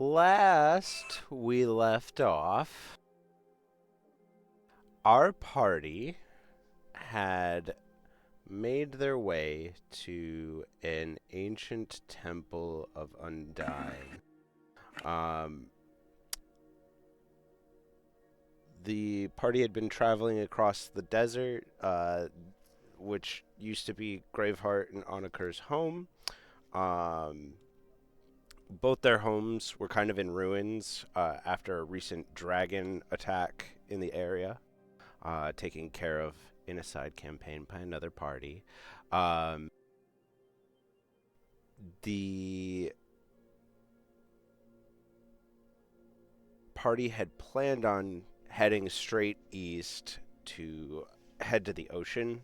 Last we left off, our party had made their way to an ancient temple of Undyne. Um, the party had been traveling across the desert, which used to be Graveheart and Oniker's home. Um, both their homes were kind of in ruins after a recent dragon attack in the area. Taken care of in a side campaign by another party. Um, the party had planned on heading straight east to head to the ocean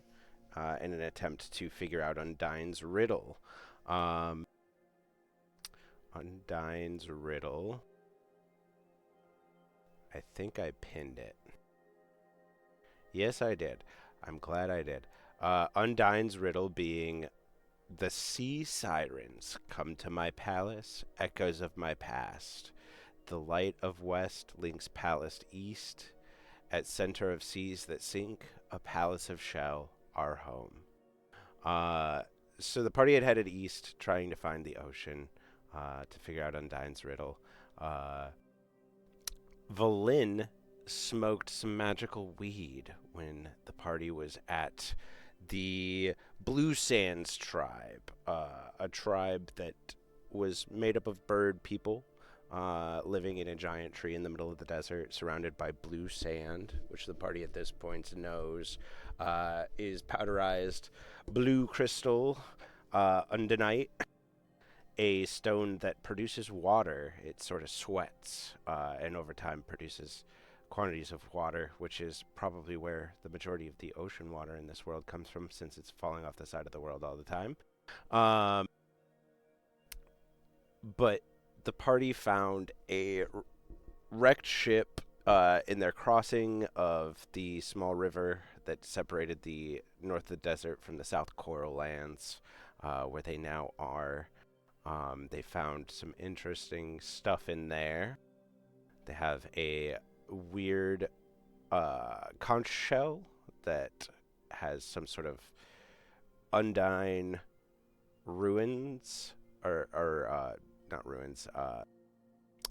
in an attempt to figure out Undyne's riddle. Um, Undyne's riddle. I think I pinned it. Yes, I did. I'm glad I did. Undyne's riddle being: the sea sirens come to my palace, echoes of my past. The light of west links palace east. At center of seas that sink, a palace of shell, our home. Uh, so the party had headed east, trying to find the ocean, to figure out Undyne's riddle. Uh, Valin smoked some magical weed when the party was at the Blue Sands tribe, a tribe that was made up of bird people living in a giant tree in the middle of the desert, surrounded by blue sand, which the party at this point knows is powderized blue crystal undonite, a stone that produces water. It sort of sweats and over time produces quantities of water, which is probably where the majority of the ocean water in this world comes from, since it's falling off the side of the world all the time. Um, but the party found a wrecked ship in their crossing of the small river that separated the north of the desert from the South Coral Lands, where they now are. They found some interesting stuff in there. They have a weird conch shell that has some sort of Undyne ruins, or not ruins,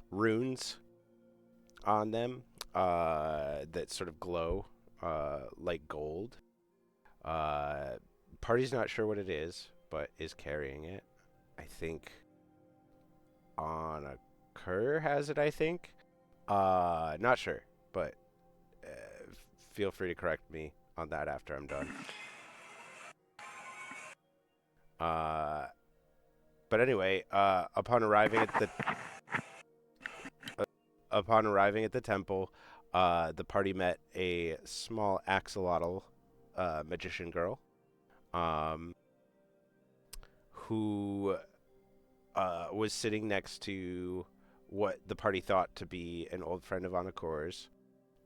runes on them that sort of glow like gold. Uh, Party's not sure what it is, but is carrying it. I think on a Kerr has it, I think. Not sure, but feel free to correct me on that after I'm done. Uh, but anyway, upon arriving at the temple, the party met a small axolotl magician girl, um, who was sitting next to what the party thought to be an old friend of Anakor's,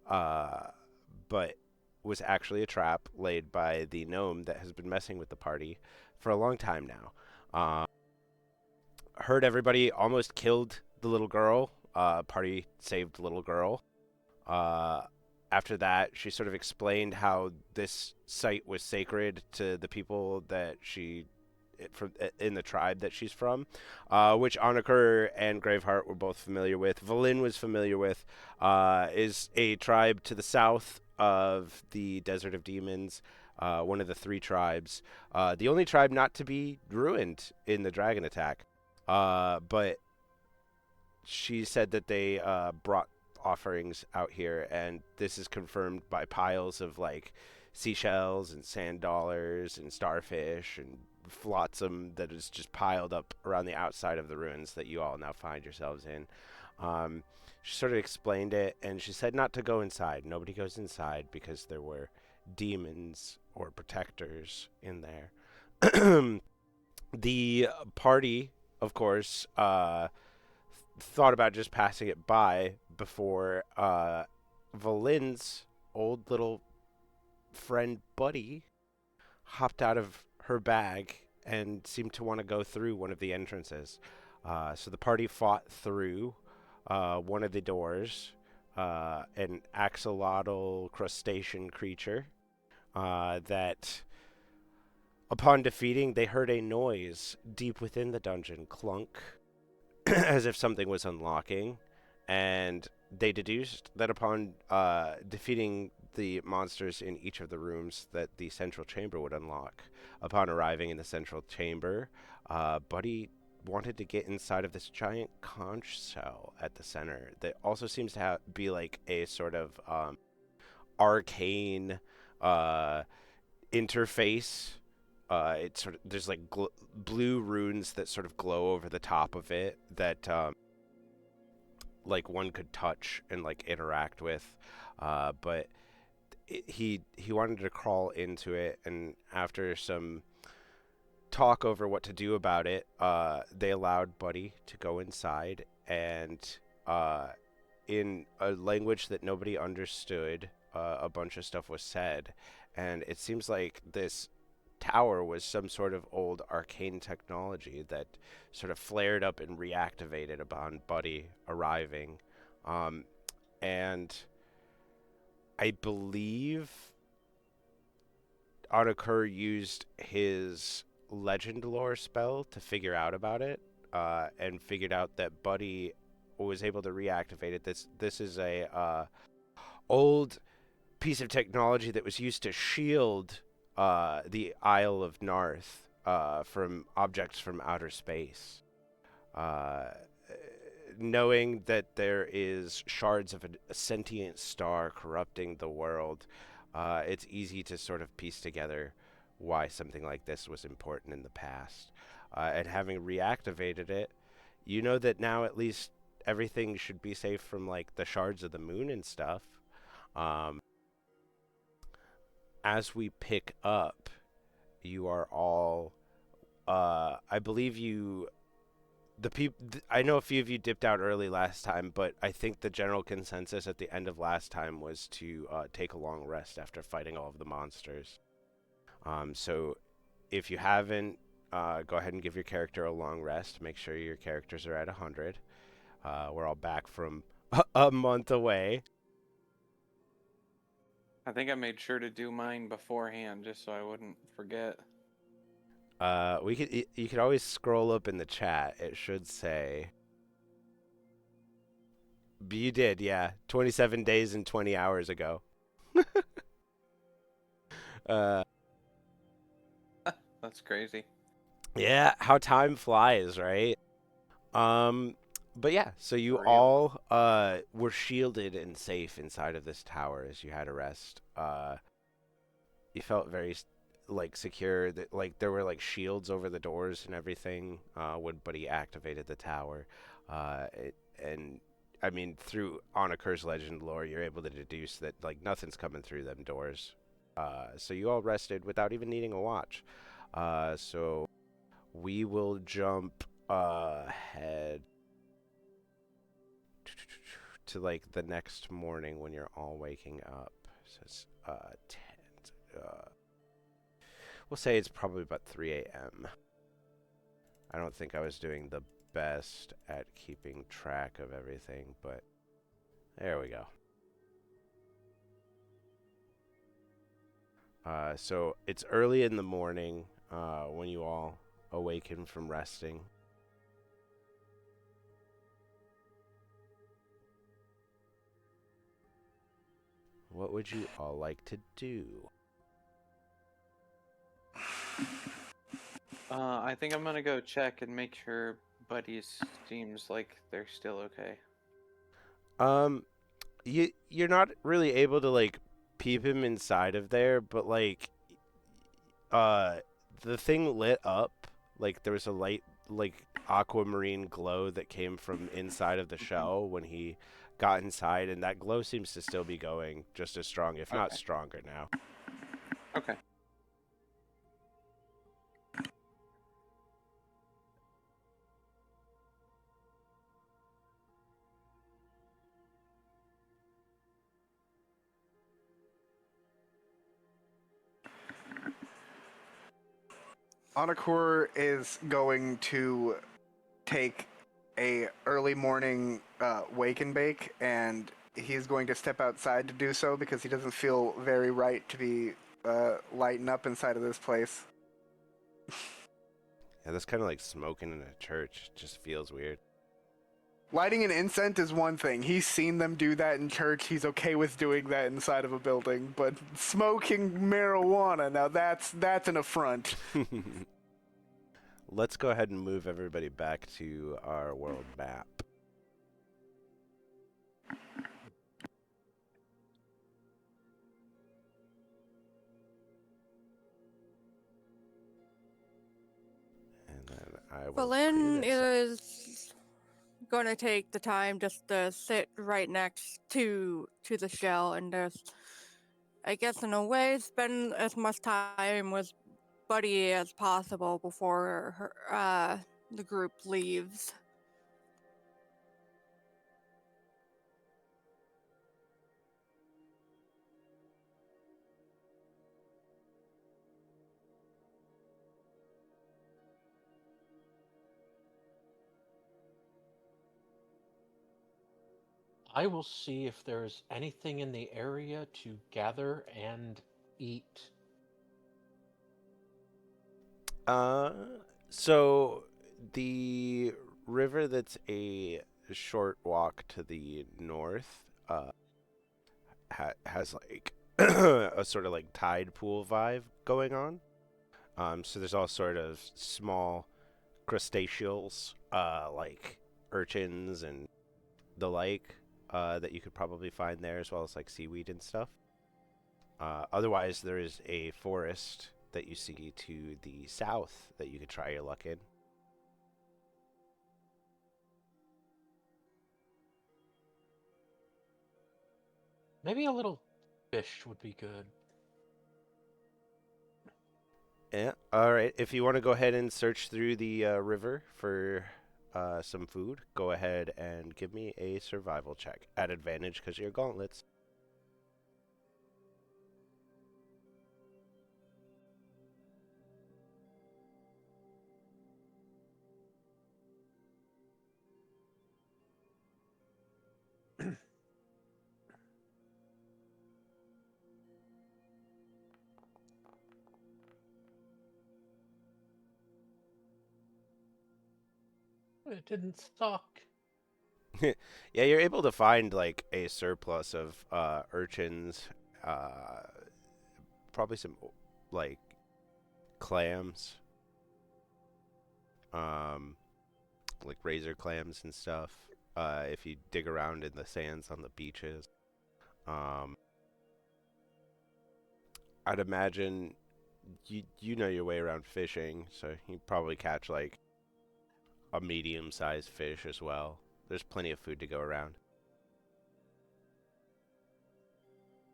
but was actually a trap laid by the gnome that has been messing with the party for a long time now. Heard everybody almost killed the little girl. Party saved the little girl. Uh, After that, she sort of explained how this site was sacred to the people that she from in the tribe that she's from, which Oniker and Graveheart were both familiar with. Valin was familiar with. Is a tribe to the south of the Desert of Demons, one of the three tribes, the only tribe not to be ruined in the dragon attack. But she said that they brought offerings out here, and this is confirmed by piles of like seashells and sand dollars and starfish and flotsam that is just piled up around the outside of the ruins that you all now find yourselves in. She sort of explained it, and she said not to go inside. Nobody goes inside because there were demons or protectors in there. The party, of course, thought about just passing it by before Valin's old little friend Buddy hopped out of her bag and seemed to want to go through one of the entrances. So the party fought through, one of the doors, an axolotl crustacean creature that, upon defeating, they heard a noise deep within the dungeon clunk as if something was unlocking, and they deduced that upon defeating the monsters in each of the rooms that the central chamber would unlock. Upon arriving in the central chamber, Buddy wanted to get inside of this giant conch shell at the center that also seems to be like a sort of arcane uh, interface. It's sort of there's like blue runes that sort of glow over the top of it that like one could touch and like interact with, but he wanted to crawl into it, and after some talk over what to do about it, they allowed Buddy to go inside, and in a language that nobody understood, a bunch of stuff was said, and it seems like this tower was some sort of old arcane technology that sort of flared up and reactivated upon Buddy arriving. Um, and I believe Onakur used his legend lore spell to figure out about it, and figured out that Buddy was able to reactivate it. This is a old piece of technology that was used to shield the Isle of Narth from objects from outer space. Uh, Knowing that there is shards of a sentient star corrupting the world, it's easy to sort of piece together why something like this was important in the past. And having reactivated it, you know that now at least everything should be safe from like the shards of the moon and stuff. Um, as we pick up, you are all, I believe you, I know a few of you dipped out early last time, but I think the general consensus at the end of last time was to take a long rest after fighting all of the monsters. So if you haven't, go ahead and give your character a long rest. Make sure your characters are at 100. We're all back from a month away. I think I made sure to do mine beforehand just so I wouldn't forget. You could always scroll up in the chat. It should say. But you did, yeah. 27 days and 20 hours ago. uh, That's crazy. yeah, how time flies, right? But yeah, so you For real. all were shielded and safe inside of this tower as you had a rest. You felt very like secure. That like there were like shields over the doors and everything. When Buddy activated the tower, and I mean through Onakur's legend lore, you're able to deduce that like nothing's coming through them doors. So you all rested without even needing a watch. So we will jump ahead to like the next morning when you're all waking up. So it's 10. We'll say it's probably about 3 a.m. I don't think I was doing the best at keeping track of everything, but there we go. So it's early in the morning when you all awaken from resting. What would you all like to do? I think I'm gonna go check and make sure Buddies seems like they're still okay. You're not really able to like peep him inside of there, but like uh the thing lit up, like there was a light like aquamarine glow that came from inside of the shell when he got inside, and that glow seems to still be going just as strong, if not Okay. stronger now. Okay. Anakur is going to take a early morning wake and bake, and he's going to step outside to do so because he doesn't feel very right to be lighting up inside of this place. Yeah, that's kind of like smoking in a church. It just feels weird. Lighting an incense is one thing. He's seen them do that in church. He's okay with doing that inside of a building. But smoking marijuana, now that's an affront. Let's go ahead and move everybody back to our world map. And then I will clear Berlin this up. is going to take the time just to sit right next to the shell and just, I guess, in a way, spend as much time with Buddy as possible before the group leaves. I will see if there's anything in the area to gather and eat. Uh, so the river that's a short walk to the north has like a sort of like tide pool vibe going on. So there's all sort of small crustaceans, like urchins and the like, that you could probably find there, as well as like seaweed and stuff. Otherwise, there is a forest that you see to the south that you could try your luck in. Maybe a little fish would be good. Yeah. All right. If you want to go ahead and search through the river for some food, go ahead and give me a survival check at advantage because of your gauntlets. It didn't suck. Yeah, you're able to find like a surplus of urchins, uh, probably some like clams, um, like razor clams and stuff. If you dig around in the sands on the beaches, um, I'd imagine you know your way around fishing, so you probably catch like a medium-sized fish as well. There's plenty of food to go around.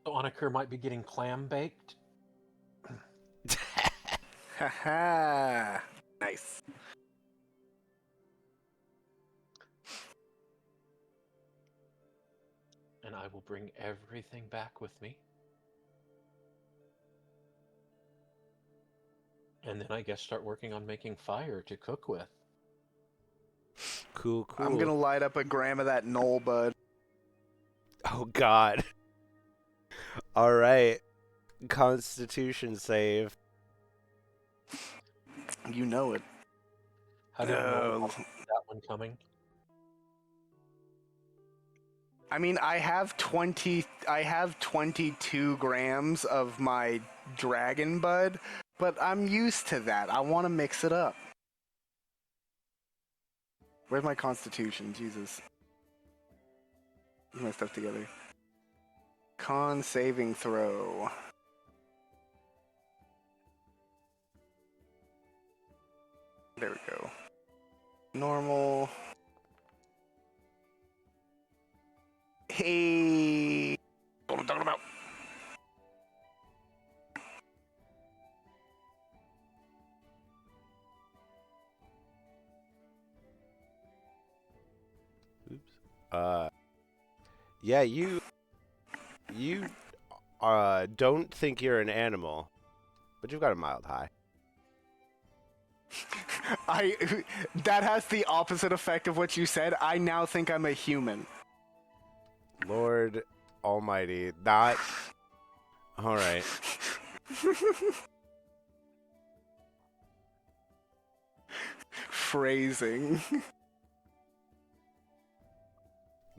So Onaker might be getting clam baked. Haha. Nice. And I will bring everything back with me. And then I guess start working on making fire to cook with. Cool, I'm cool. gonna light up a gram of that knoll bud. Oh God. All right. Constitution save. You know it. How did Noel see that one coming? I mean, I have 22 grams of my dragon bud, but I'm used to that. I want to mix it up. Where's my constitution? Jesus. Get my stuff together. Con saving throw. There we go. Normal. Hey. What I'm talking about. Oops. Yeah, you don't think you're an animal, but you've got a mild high. I that has the opposite effect of what you said. I now think I'm a human. Lord Almighty, not. All right. Phrasing.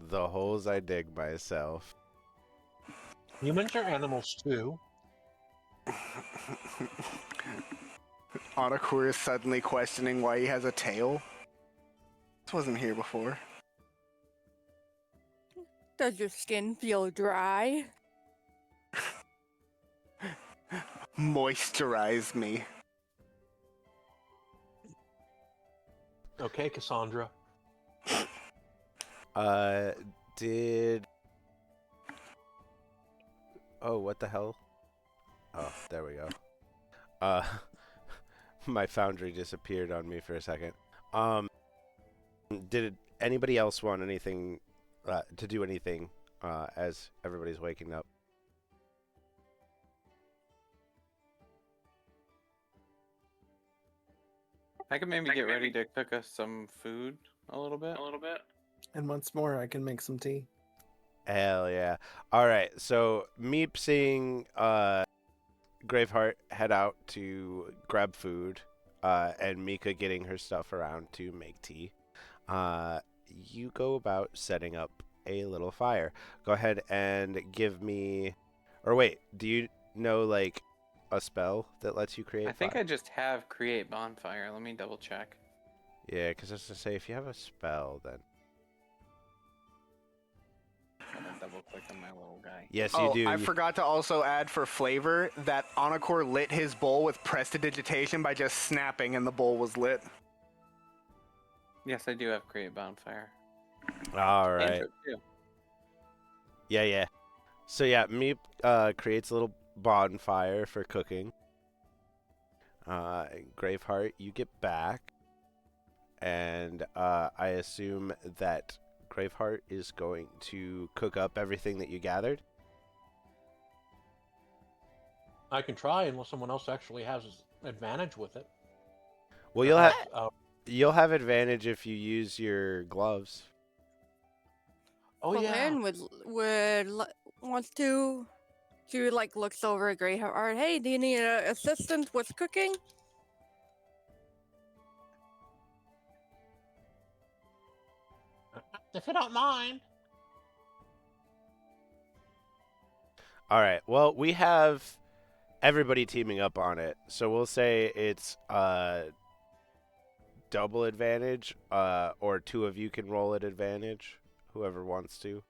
The holes I dig myself. Humans are animals too. Onakur is suddenly questioning why he has a tail. This wasn't here before. Does your skin feel dry? Moisturize me. Okay, Cassandra. Did. Oh, what the hell? Oh, there we go. My foundry disappeared on me for a second. Did anybody else want anything to do anything as everybody's waking up? I could maybe get ready to cook us some food a little bit. And once more, I can make some tea. Hell yeah! All right, so Meep seeing Graveheart head out to grab food, and Mika getting her stuff around to make tea. You go about setting up a little fire. Go ahead and give me, or wait, do you know like a spell that lets you create? I think fire? I just have create bonfire. Let me double check. Yeah, because I was gonna say if you have a spell, then I'm gonna double click on my little guy. yes, you Oh, do. I forgot to also add for flavor that Onakur lit his bowl with prestidigitation by just snapping and the bowl was lit. Yes, I do have create bonfire. All right. Intro, too. Yeah. So yeah, Meep creates a little bonfire for cooking. Graveheart, you get back, and I assume that Graveheart is going to cook up everything that you gathered. I can try unless someone else actually has advantage with it. Well, you'll have advantage if you use your gloves. Oh yeah. Lynn wants to. She like looks over at Greyheart. Hey, do you need assistance with cooking? If you don't mind. All right. Well, we have everybody teaming up on it, so we'll say it's double advantage, or two of you can roll at advantage, whoever wants to.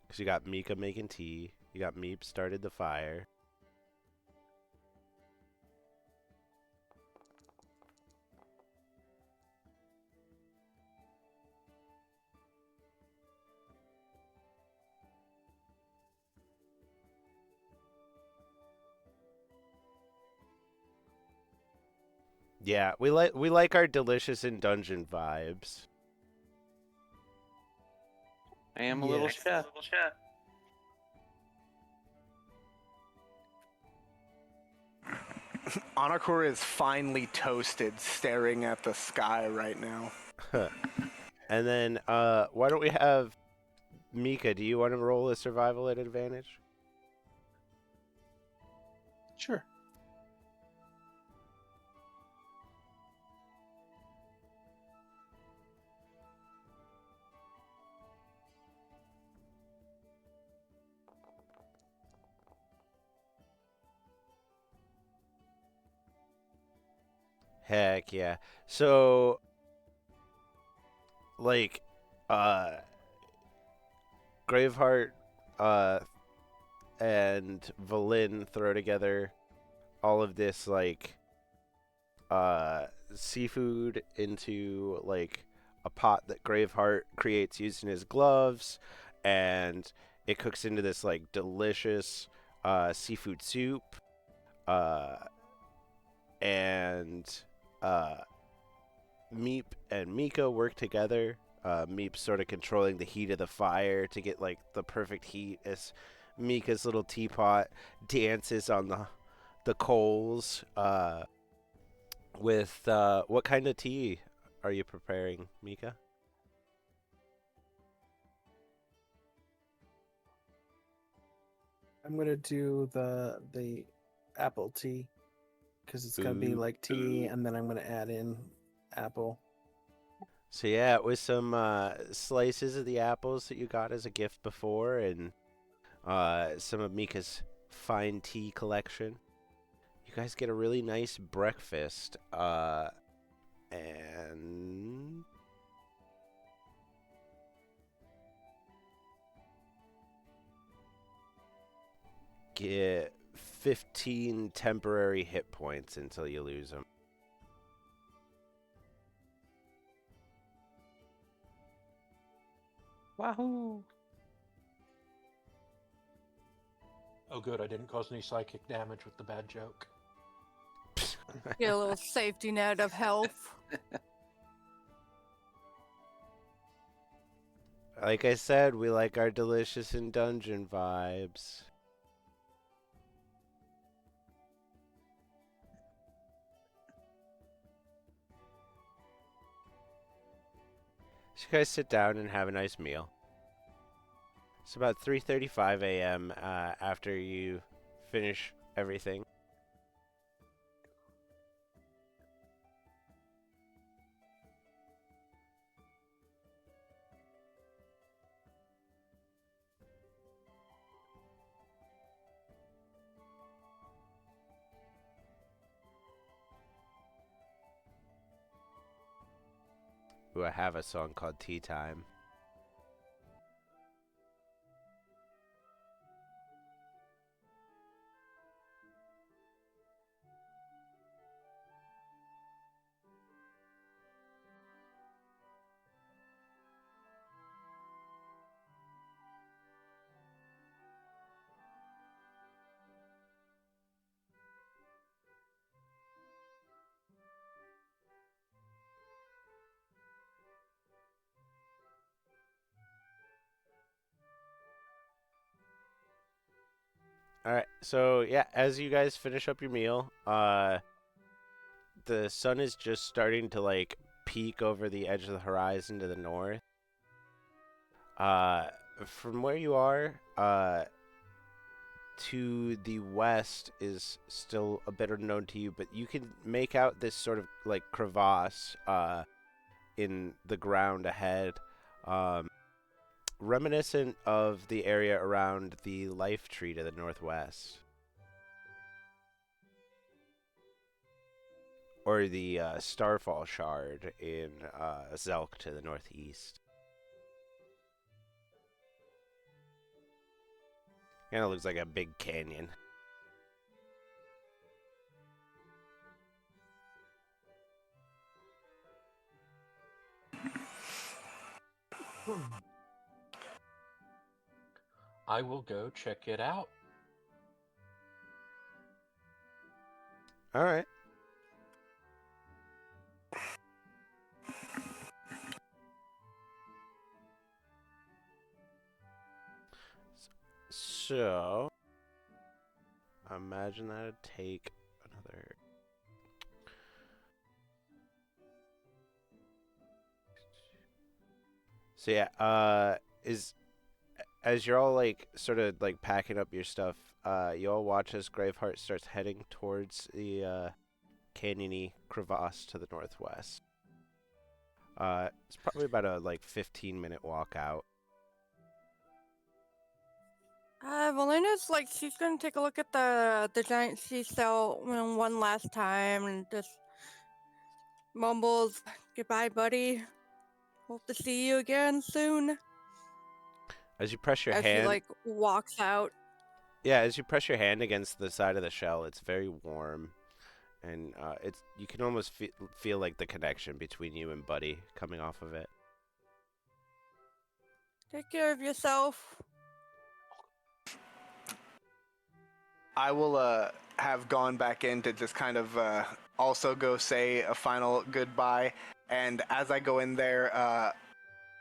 Because you got Mika making tea, you got Meep started the fire. Yeah, we like our delicious in dungeon vibes. I am a little chef. Onakur is finely toasted, staring at the sky right now. And then, why don't we have Mika? Do you want to roll a survival at advantage? Sure. Heck yeah. So, like, Graveheart, and Valin throw together all of this, like, seafood into, like, a pot that Graveheart creates using his gloves, and it cooks into this, like, delicious, seafood soup, and, Meep and Mika work together. Meep sort of controlling the heat of the fire to get like the perfect heat as Mika's little teapot dances on the coals. with what kind of tea are you preparing, Mika? I'm gonna do the apple tea because it's gonna be Ooh. like tea, and then I'm gonna add in apple. So yeah, with some slices of the apples that you got as a gift before, and some of Mika's fine tea collection, you guys get a really nice breakfast. And get 15 temporary hit points until you lose them. Wahoo! Oh, good. I didn't cause any psychic damage with the bad joke. Get a little safety net of health. Like I said, we like our delicious in dungeon vibes. So you guys sit down and have a nice meal. It's about 3:35 a.m. After you finish everything. Ooh, I have a song called Tea Time. All right. So, yeah, as you guys finish up your meal, the sun is just starting to like peek over the edge of the horizon to the north. Uh from where you are, to the west is still a bit unknown to you, but you can make out this sort of like crevasse in the ground ahead, um, reminiscent of the area around the life tree to the northwest, or the Starfall Shard in Zelk to the northeast. Kind of looks like a big canyon. I will go check it out. All right. So, imagine that'd take another. So yeah, is as you're all like sort of like packing up your stuff, you all watch as Graveheart starts heading towards the canyony crevasse to the northwest. It's probably about a like 15-minute walk out. Valina's like she's gonna take a look at the giant seashell one last time and just mumbles, "Goodbye, buddy. Hope to see you again soon." As you press your As she hand, like walks out. yeah, as you press your hand against the side of the shell, it's very warm, and it's you can almost feel like the connection between you and Buddy coming off of it. Take care of yourself. I will have gone back in to just kind of also go say a final goodbye. And as I go in there,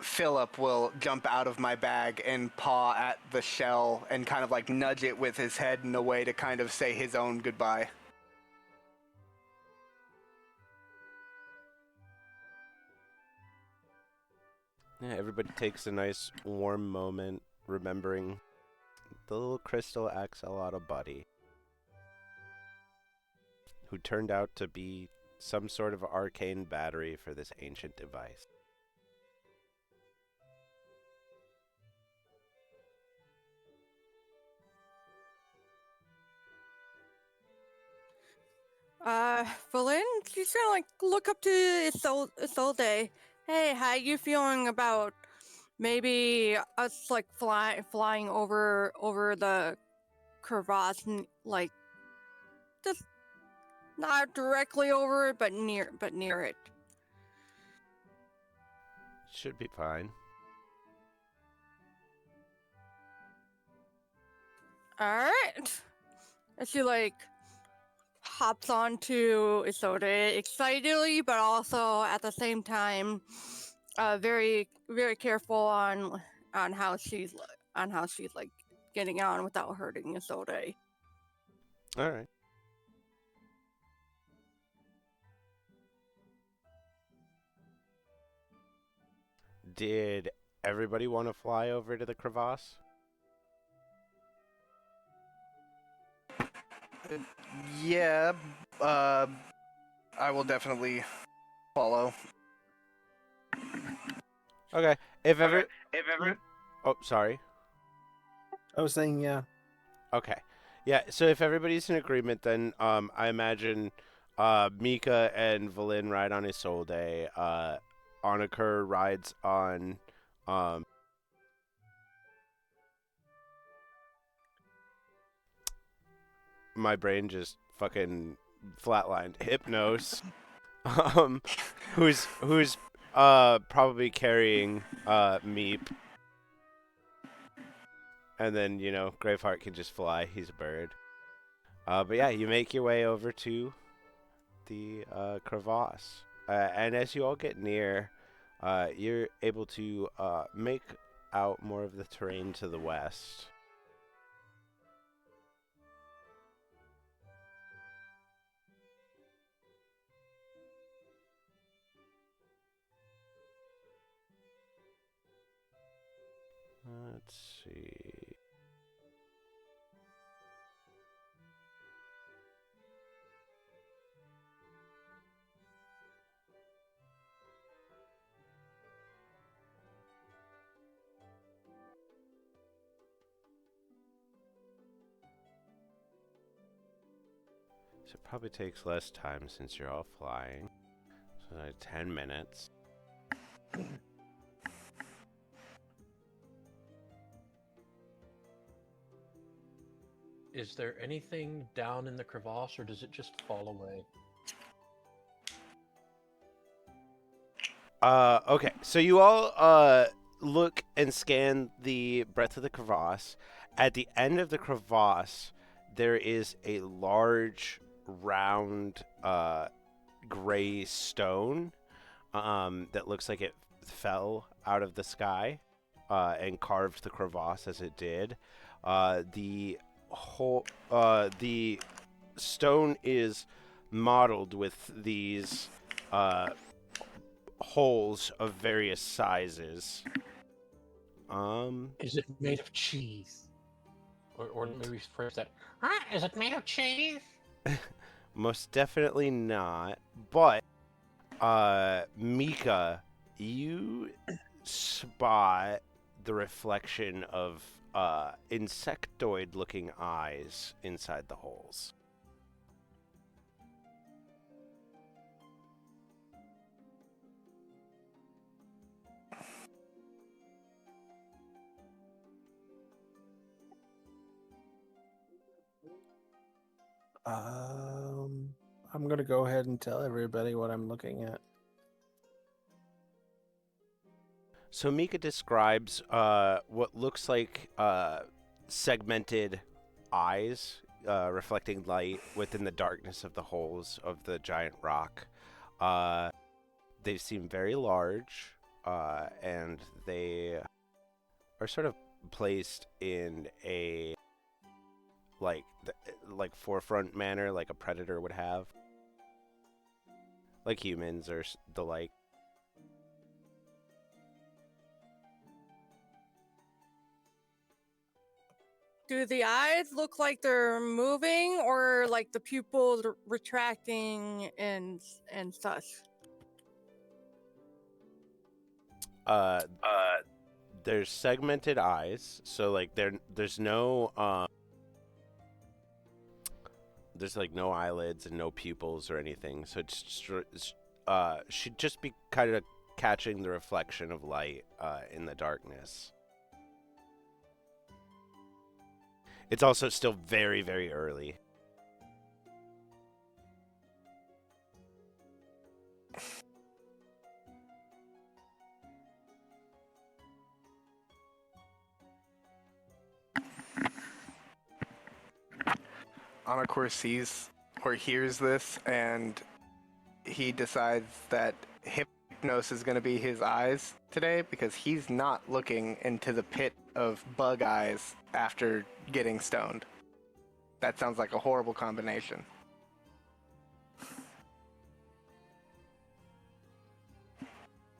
Philip will jump out of my bag and paw at the shell and kind of like nudge it with his head in a way to kind of say his own goodbye. Yeah, everybody takes a nice warm moment remembering the little crystal axolotl buddy who turned out to be some sort of arcane battery for this ancient device. Berlin, she's gonna like look up to Isolde. Hey, how you feeling about maybe us like flying over the crevasse, like just not directly over it, but near it. Should be fine. All right. And she like hops onto Isolde excitedly, but also at the same time, very careful on how she's like getting on without hurting Isolde. All right. Did everybody want to fly over to the crevasse? Yeah, I will definitely follow. Okay. If ever. Oh, sorry. I was saying, yeah. Okay. Yeah, so if everybody's in agreement, then I imagine Mika and Valin ride on Isolde. Anakur rides on my brain just fucking flatlined. Hypnos. Um who's probably carrying Meep. And then, Graveheart can just fly. He's a bird. But yeah, you make your way over to the crevasse. And as you all get near, you're able to make out more of the terrain to the west. Let's see. So it probably takes less time since you're all flying. So 10 minutes. Is there anything down in the crevasse, or does it just fall away? Okay, so you all look and scan the breadth of the crevasse. At the end of the crevasse, there is a large, round, gray stone that looks like it fell out of the sky and carved the crevasse as it did. The stone is mottled with these holes of various sizes. Is it made of cheese? Or maybe phrase that. Is it made of cheese? Most definitely not. But Mika, you spot the reflection of insectoid-looking eyes inside the holes. I'm gonna go ahead and tell everybody what I'm looking at. So Mika describes what looks like segmented eyes reflecting light within the darkness of the holes of the giant rock. They seem very large, and they are sort of placed in a like forefront manner, like a predator would have, like humans or the like. Do the eyes look like they're moving, or like the pupils retracting and such? Uh, there's segmented eyes, so like there's no there's like no eyelids and no pupils or anything. So should just be kind of catching the reflection of light in the darkness. It's also still very, very early. Anakor sees or hears this, and he decides that Hypnos is going to be his eyes today because he's not looking into the pit of bug eyes after getting stoned. That sounds like a horrible combination.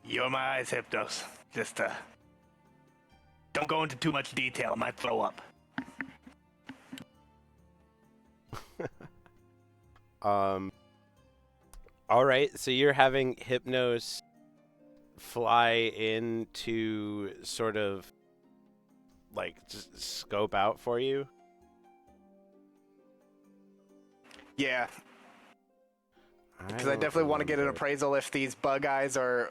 You're my eyes, Hypnos. Just don't go into too much detail. I might throw up. All right, so you're having Hypnos fly in to sort of like just scope out for you. Yeah, because I definitely want to get an appraisal if these bug eyes are.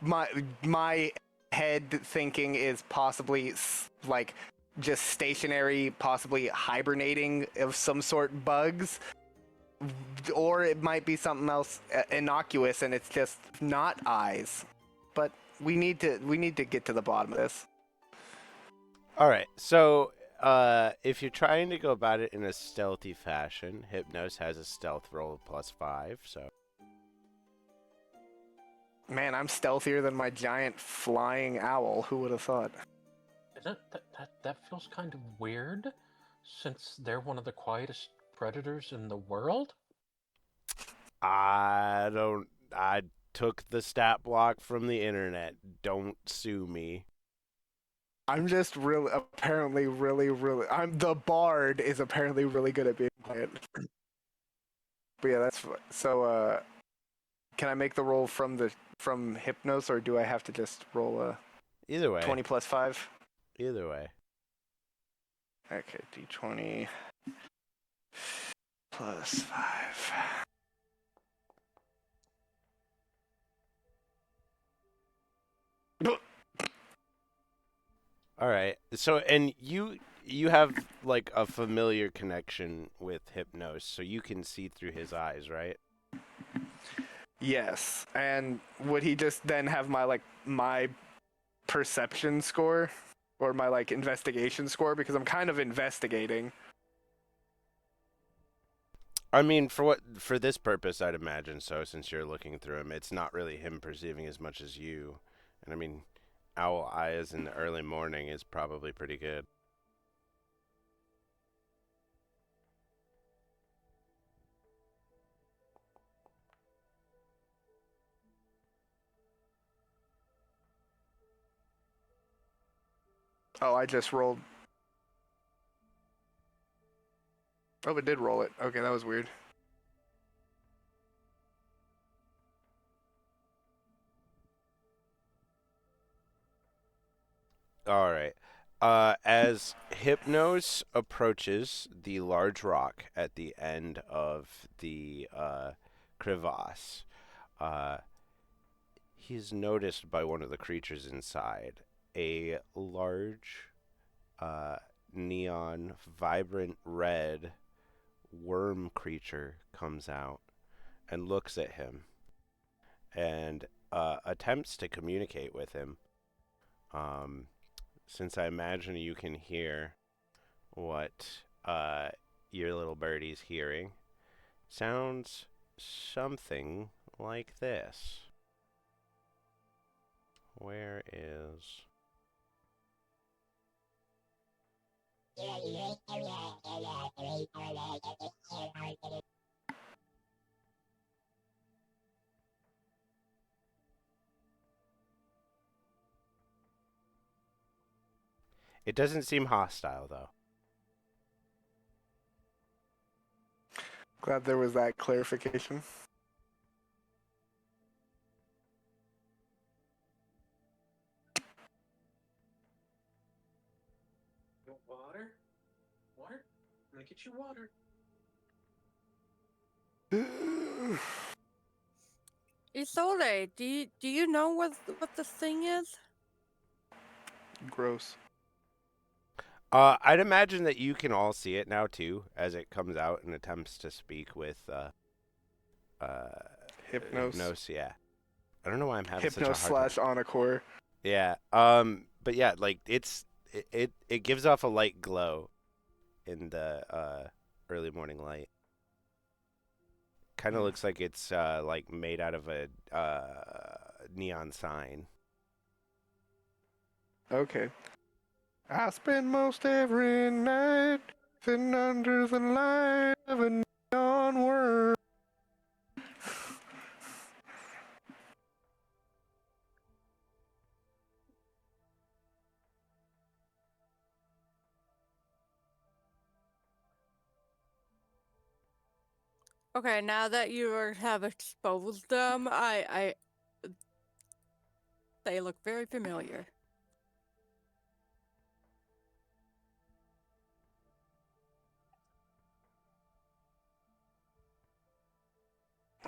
My head thinking is possibly like just stationary, possibly hibernating of some sort bugs, or it might be something else innocuous and it's just not eyes. But we need to get to the bottom of this. All right, so if you're trying to go about it in a stealthy fashion, Hypnos has a stealth roll of +5, so. Man, I'm stealthier than my giant flying owl. Who would have thought? That feels kind of weird, since they're one of the quietest predators in the world. I took the stat block from the internet. Don't sue me. I'm just apparently really. I'm the bard is apparently really good at being quiet. But yeah, that's so. Can I make the roll from Hypnos, or do I have to just roll a Either way. 20 plus 5? Either way. Okay, d20 plus 5. All right. So, and you have like a familiar connection with Hypnos, so you can see through his eyes, right? Yes, and would he just then have my perception score or my investigation score, because I'm kind of investigating? I mean, for this purpose, I'd imagine so. Since you're looking through him, it's not really him perceiving as much as you. And I mean, owl eyes in the early morning is probably pretty good. Oh, I just rolled. Oh, it did roll it. Okay, that was weird. All right. As Hypnos approaches the large rock at the end of the crevasse, uh, he's noticed by one of the creatures inside. A large, neon, vibrant red worm creature comes out and looks at him and attempts to communicate with him. Since I imagine you can hear what your little birdie's hearing, sounds something like this. Where is... It doesn't seem hostile though. Glad there was that clarification. Water? Water? I'm gonna get you water. Isole, do you know what this thing is? Gross. I'd imagine that you can all see it now too, as it comes out and attempts to speak with Hypnos. Yeah. I don't know why I'm having such a Hypnos hard time. slash Encore. Yeah. But yeah, like it gives off a light glow in the early morning light. Kind of looks like it's like made out of a neon sign. Okay. I spend most every night sitting under the light of a neon world. Okay, now that have exposed them, they look very familiar.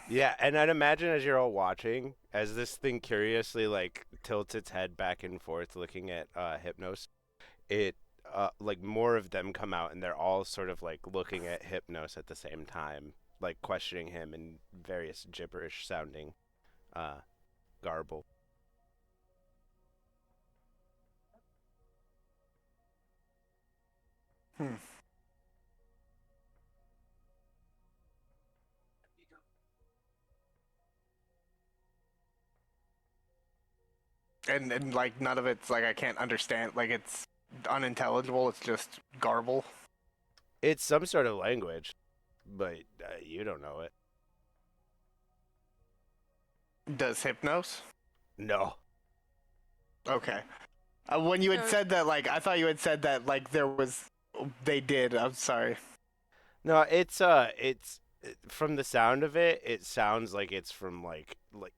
Yeah, and I'd imagine as you're all watching, as this thing curiously like tilts its head back and forth looking at Hypnos, it like more of them come out and they're all sort of like looking at Hypnos at the same time, like questioning him in various gibberish sounding uh garble. Hmm. And like none of it's like I can't understand. Like it's unintelligible. It's just garble. It's some sort of language, but you don't know it. Does Hypnos? No. Okay. When you had So said that, like I thought you had said that like there was. They did. I'm sorry. No, it's from the sound of it, it sounds like it's from like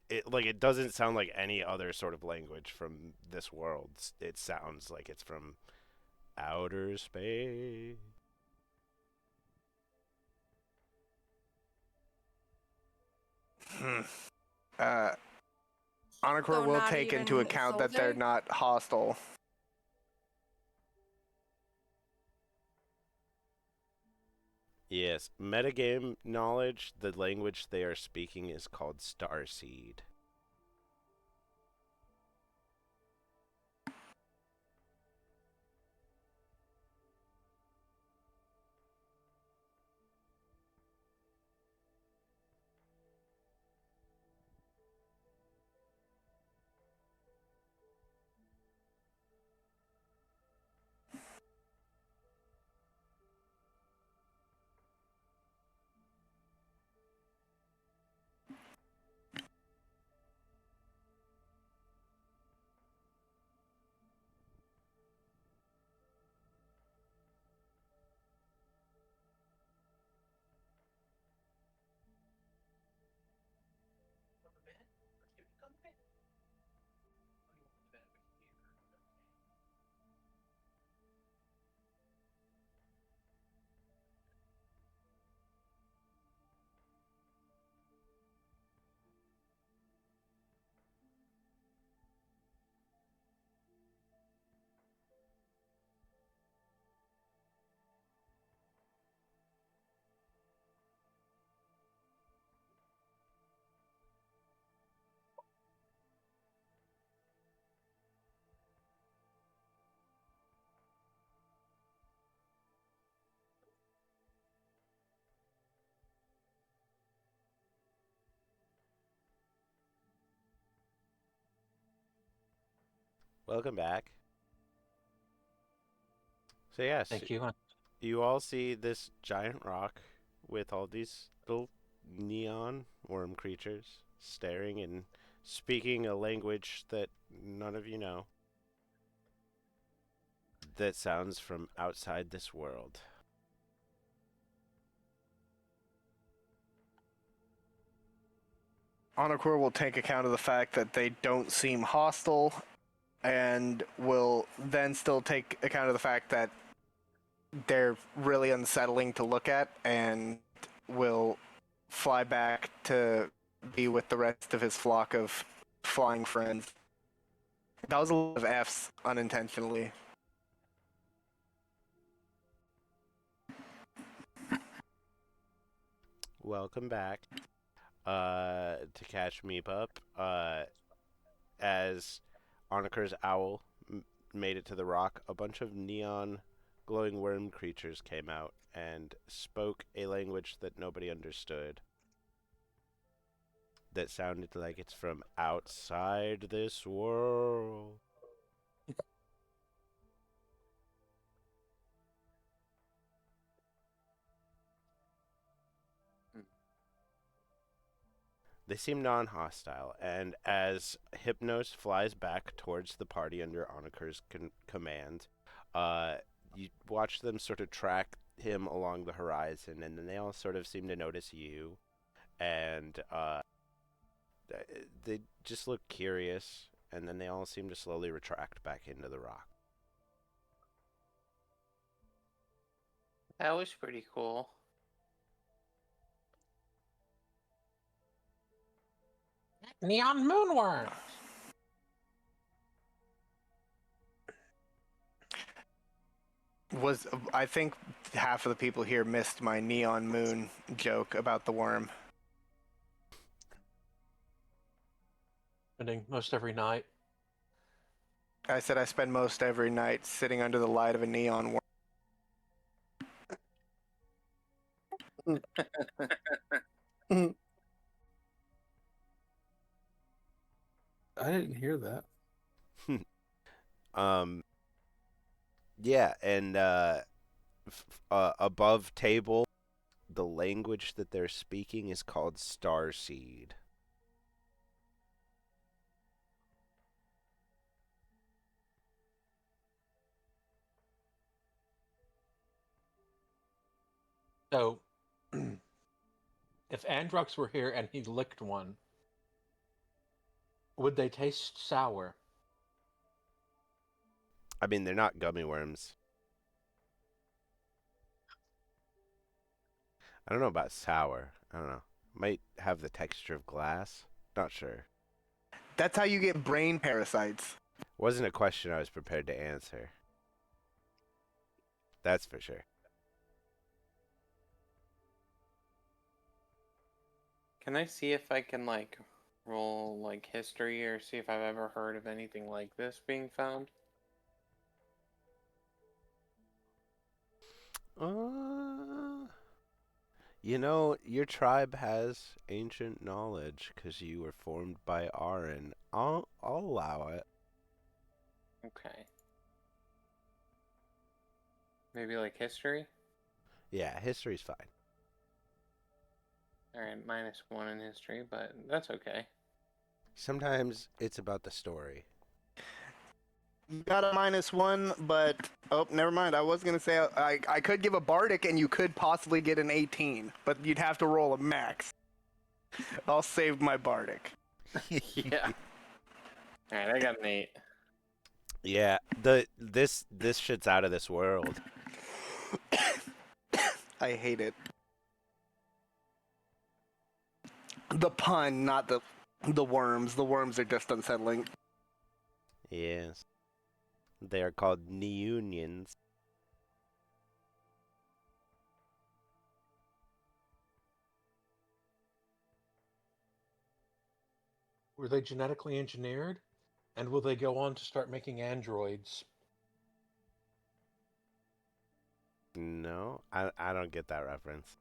it doesn't sound like any other sort of language from this world. It sounds like it's from outer space. Hmm. Uh, Encore so will not take into even account that they're Isole? not hostile. Yes, metagame knowledge, the language they are speaking is called Starseed. Welcome back. So yes, Thank you. you all see this giant rock with all these little neon worm creatures staring and speaking a language that none of you know. that sounds from outside this world. Onakor will take account of the fact that they don't seem hostile, and will then still take account of the fact that they're really unsettling to look at, and will fly back to be with the rest of his flock of flying friends. That was a lot of F's unintentionally. Welcome back. To catch Meep up. As Oniker's owl made it to the rock, a bunch of neon glowing worm creatures came out and spoke a language that nobody understood. That sounded like it's from outside this world. They seem non-hostile, and as Hypnos flies back towards the party under Oniker's command, you watch them sort of track him along the horizon, and then they all sort of seem to notice you, and they just look curious, and then they all seem to slowly retract back into the rock. That was pretty cool. Neon moonworms. I think half of the people here missed my neon moon joke about the worm. Spending most every night. I said I spend most every night sitting under the light of a neon worm. I didn't hear that. Yeah, and above table, the language that they're speaking is called Starseed. So, if Androx were here and he licked one, would they taste sour? I mean, they're not gummy worms. I don't know about sour. I don't know. Might have the texture of glass. Not sure. That's how you get brain parasites. Wasn't a question I was prepared to answer. That's for sure. Can I see if I can like roll like history or see if I've ever heard of anything like this being found? You know, your tribe has ancient knowledge because you were formed by Arin. I'll allow it. Okay. Maybe like history? Yeah, history's fine. Alright, -1 in history, but that's okay. Sometimes it's about the story. You got a -1, but oh, never mind. I was gonna say I could give a bardic, and you could possibly get an 18, but you'd have to roll a max. I'll save my bardic. Yeah. Alright, I got an 8. Yeah, this shit's out of this world. I hate it. The pun, not the worms. The worms are just unsettling. Yes. They are called Neunions. Were they genetically engineered? And will they go on to start making androids? No, I don't get that reference.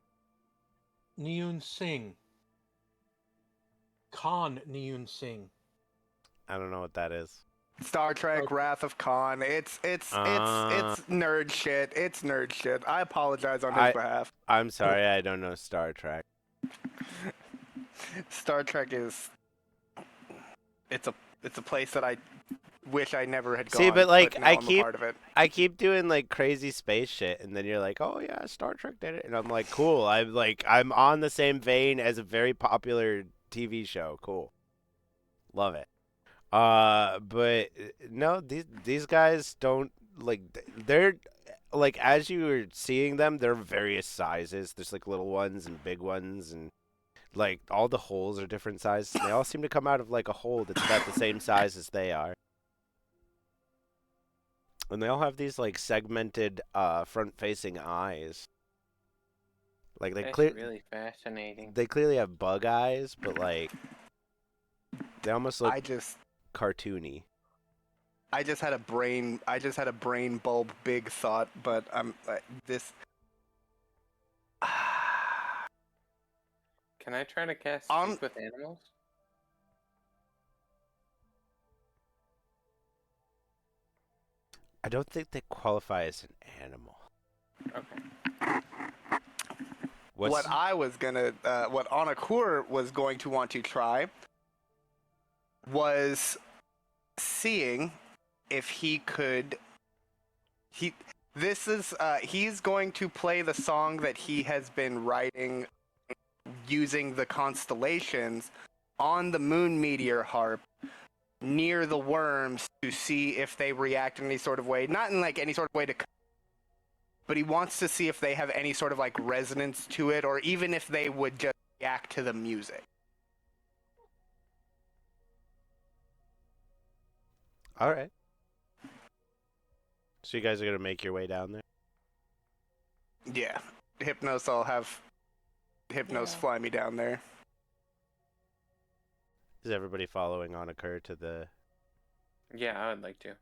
Neun Singh. Khan Neun Singh. I don't know what that is. Star Trek: Okay. Wrath of Khan. It's nerd shit. It's nerd shit. I apologize on his behalf. I'm sorry, I don't know Star Trek. Star Trek is it's a place that I wish I never had See, gone, but like now I'm a part of it. I keep doing like crazy space shit, and then you're like, oh yeah, Star Trek did it, and I'm like, cool. I'm on the same vein as a very popular TV show. Cool, love it. But no, these guys don't like they're like as you were seeing them, they're various sizes. There's like little ones and big ones, and like all the holes are different sizes. And they all seem to come out of like a hole that's about the same size as they are. And they all have these like segmented front-facing eyes. Like That's really fascinating. they clearly have bug eyes, but like they almost look cartoony. I just had a brain bulb big thought, but this. Can I try to cast speak with animals? I don't think they qualify as an animal. Okay. What Anakur was going to want to try was seeing if he could. He's going to play the song that he has been writing using the constellations on the moon meteor harp near the worms to see if they react in any sort of way. Not in like any sort of way to, but he wants to see if they have any sort of like resonance to it, or even if they would just react to the music. All right. So you guys are gonna make your way down there? Yeah, I'll have Hypnos fly me down there. Is everybody following on Occur to the... Yeah, I would like to.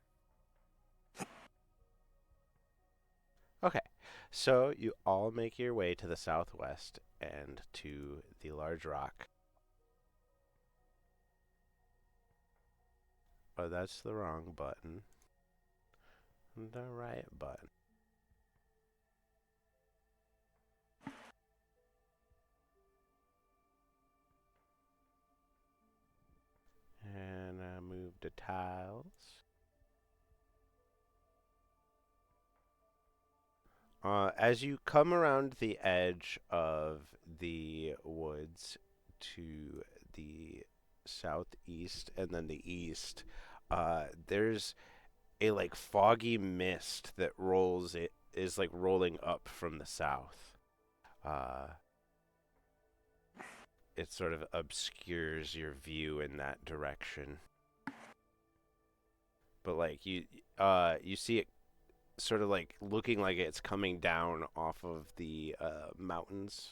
Okay, so you all make your way to the southwest and to the large rock. Oh, that's the wrong button. The right button. And I move the tiles. As you come around the edge of the woods to the southeast and then the east, there's a like foggy mist that is like rolling up from the south. It sort of obscures your view in that direction. But like you see it sort of like looking like it's coming down off of the mountains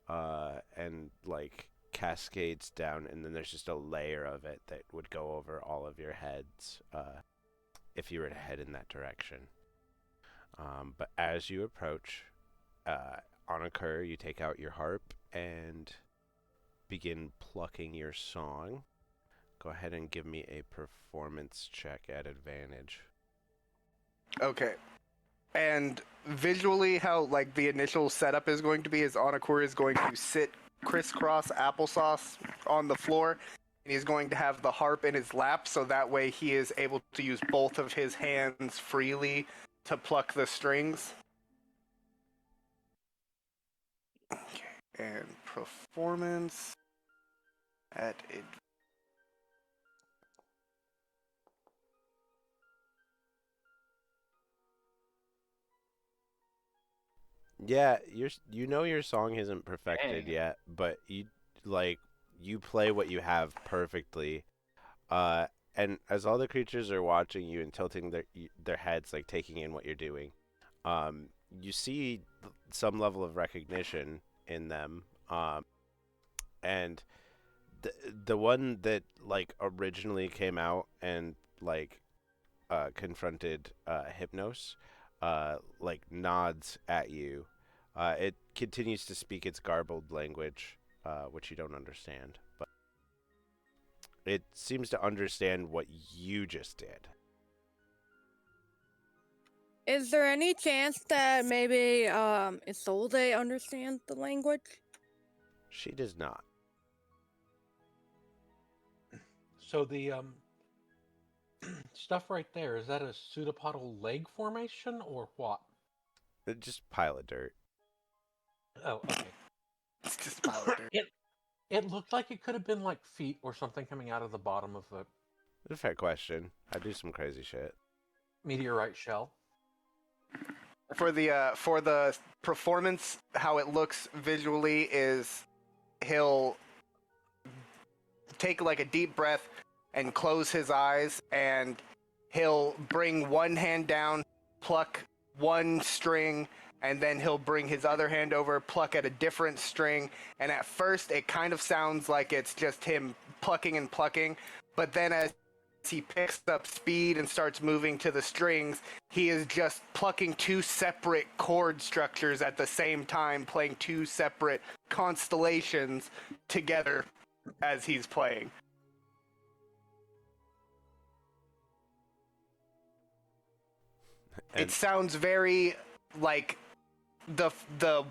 and like cascades down, and then there's just a layer of it that would go over all of your heads if you were to head in that direction. But as you approach, on a cur, you take out your harp and begin plucking your song. Go ahead and give me a performance check at advantage. Okay. And visually, how like the initial setup is going to be is Anakur is going to sit crisscross applesauce on the floor, and he's going to have the harp in his lap, so that way he is able to use both of his hands freely to pluck the strings. Okay. And performance at Yeah, your song isn't perfected yet, but you play what you have perfectly. And as all the creatures are watching you and tilting their heads, like taking in what you're doing, you see some level of recognition in them. And the one that like originally came out and like confronted Hypnos, like nods at you. It continues to speak its garbled language, which you don't understand, but it seems to understand what you just did. Is there any chance that maybe Isolde understands the language? She does not. So the stuff right there, is that a pseudopodal leg formation or what? Just pile of dirt. Oh, okay. It's just a pile of dirt. It looked like it could have been like feet or something coming out of the bottom of a It's a fair question. I do some crazy shit. meteorite shell. For the performance, how it looks visually is he'll take like a deep breath and close his eyes, and he'll bring one hand down, pluck one string, and then he'll bring his other hand over, pluck at a different string. And at first, it kind of sounds like it's just him plucking and plucking, but then as he picks up speed and starts moving to the strings, he is just plucking two separate chord structures at the same time, playing two separate constellations together as he's playing. And It sounds very like the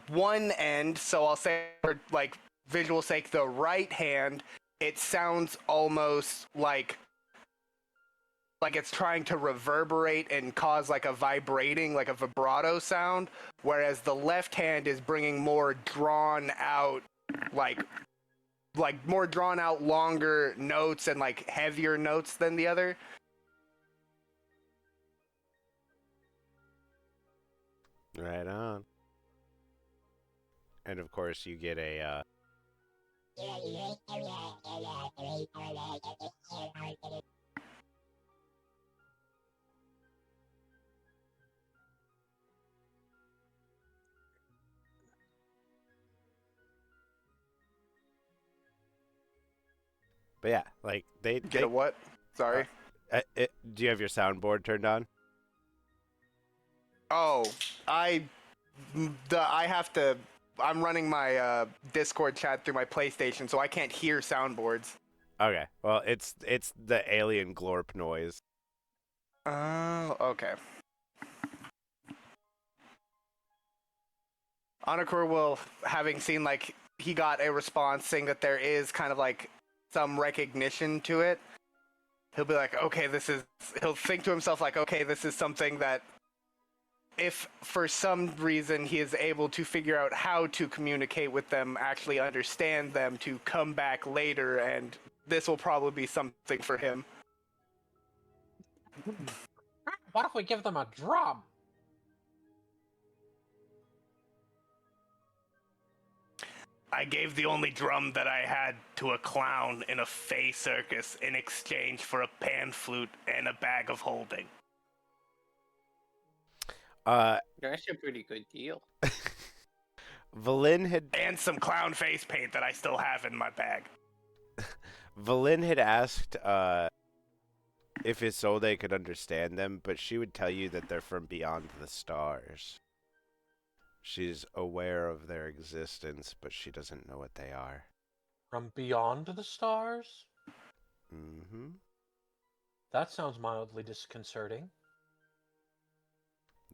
one end, so I'll say for like visual sake, the right hand, it sounds almost like it's trying to reverberate and cause like a vibrating, like a vibrato sound, whereas the left hand is bringing more drawn out, like more drawn out, longer notes and like heavier notes than the other. right on. And of course, you get a. But yeah, like Get a what? Sorry. do you have your soundboard turned on? Oh, I have to. I'm running my Discord chat through my PlayStation, so I can't hear soundboards. Okay, well, it's the alien glorp noise. Oh, okay. Anakor will, having seen like he got a response saying that there is kind of like some recognition to it, he'll be like, okay, he'll think to himself like, okay, this is something that if for some reason he is able to figure out how to communicate with them, actually understand them, to come back later, and this will probably be something for him. What if we give them a drum? I gave the only drum that I had to a clown in a fey circus in exchange for a pan flute and a bag of holding. That's a pretty good deal. Valin had And some clown face paint that I still have in my bag. Valin had asked if Isolde could understand them, but she would tell you that they're from beyond the stars. She's aware of their existence, but she doesn't know what they are. From beyond the stars? Mm-hmm. That sounds mildly disconcerting.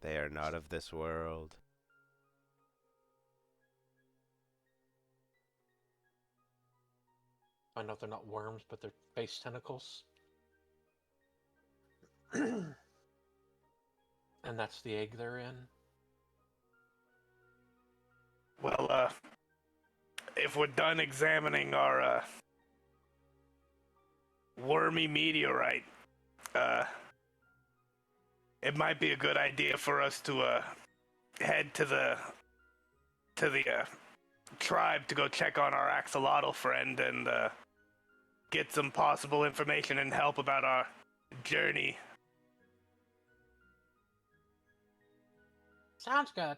They are not of this world. I know they're not worms, but they're face tentacles. And that's the egg they're in. Well, if we're done examining our wormy meteorite, it might be a good idea for us to head to the tribe to go check on our axolotl friend and get some possible information and help about our journey. Sounds good.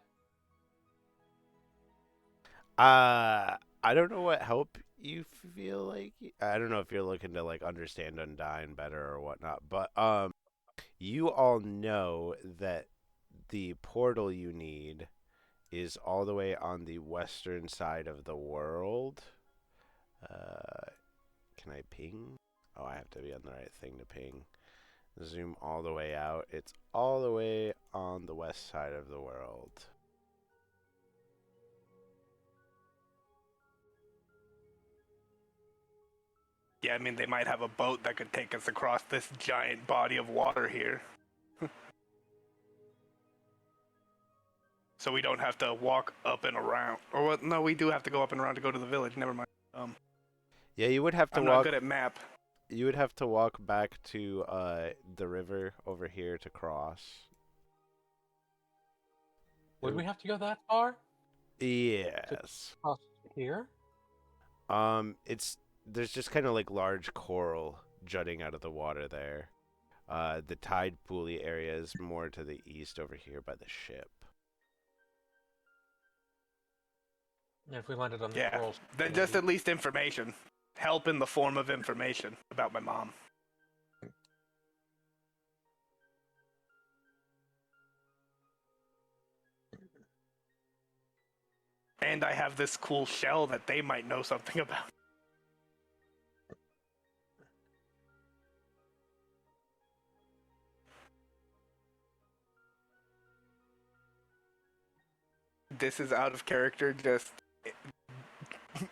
I don't know what help you feel like. I don't know if you're looking to like understand Undyne better or whatnot, but you all know that the portal you need is all the way on the western side of the world. Can I ping? Oh, I have to be on the right thing to ping. Zoom all the way out. It's all the way on the west side of the world. Yeah, I mean, they might have a boat that could take us across this giant body of water here. So we don't have to walk up and around. Or what? No, we do have to go up and around to go to the village. Never mind. Yeah, you would have to I'm walk. not good at map. You would have to walk back to the river over here to cross. Would we have to go that far? Yes. Cross here? It's there's just kind of like large coral jutting out of the water there. The tide pooly area is more to the east over here by the ship. If we landed on the Yeah. corals. Then just at least information. Help in the form of information about my mom. And I have this cool shell that they might know something about. This is out of character, just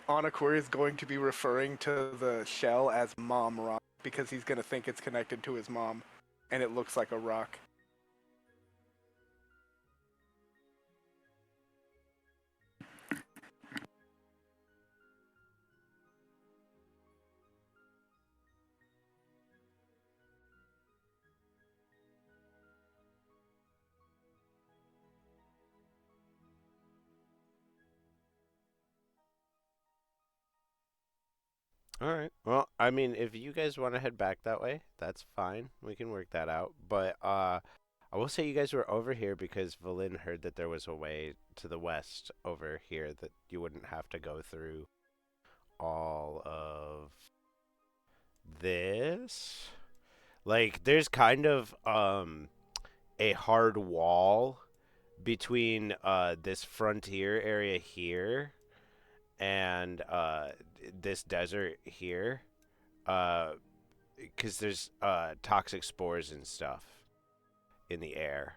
Onakuri is going to be referring to the shell as Mom Rock because he's going to think it's connected to his mom, and it looks like a rock. All right. Well, I mean, if you guys want to head back that way, that's fine. We can work that out. But I will say you guys were over here because Valin heard that there was a way to the west over here that you wouldn't have to go through all of this. Like, there's kind of a hard wall between this frontier area here and this desert here, because there's toxic spores and stuff in the air.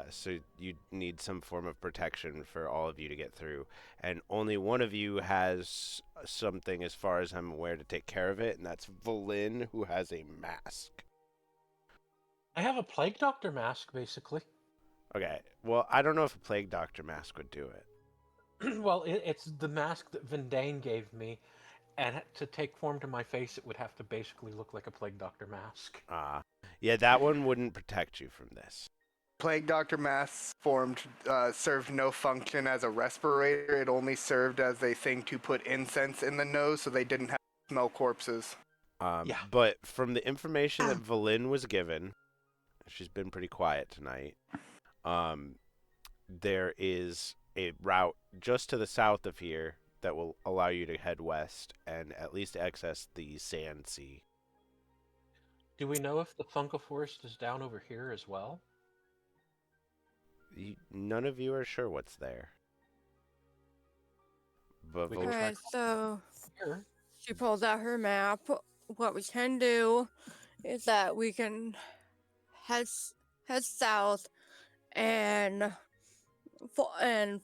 So you need some form of protection for all of you to get through, and only one of you has something, as far as I'm aware, to take care of it, and that's Valin, who has a mask. I have a plague doctor mask, basically. Okay, well, I don't know if a plague doctor mask would do it. Well, it's the mask that Vendane gave me, and to take form to my face, it would have to basically look like a plague doctor mask. Yeah, that one wouldn't protect you from this. Plague Doctor Mask formed served no function as a respirator. It only served as a thing to put incense in the nose so they didn't have to smell corpses. Yeah. But from the information that Valin was given, she's been pretty quiet tonight. There is a route just to the south of here that will allow you to head west and at least access the Sand Sea. Do we know if the fungal forest is down over here as well? None of you are sure what's there. But We can Val- try- Alright, so Here. she pulls out her map. What we can do is that we can head south and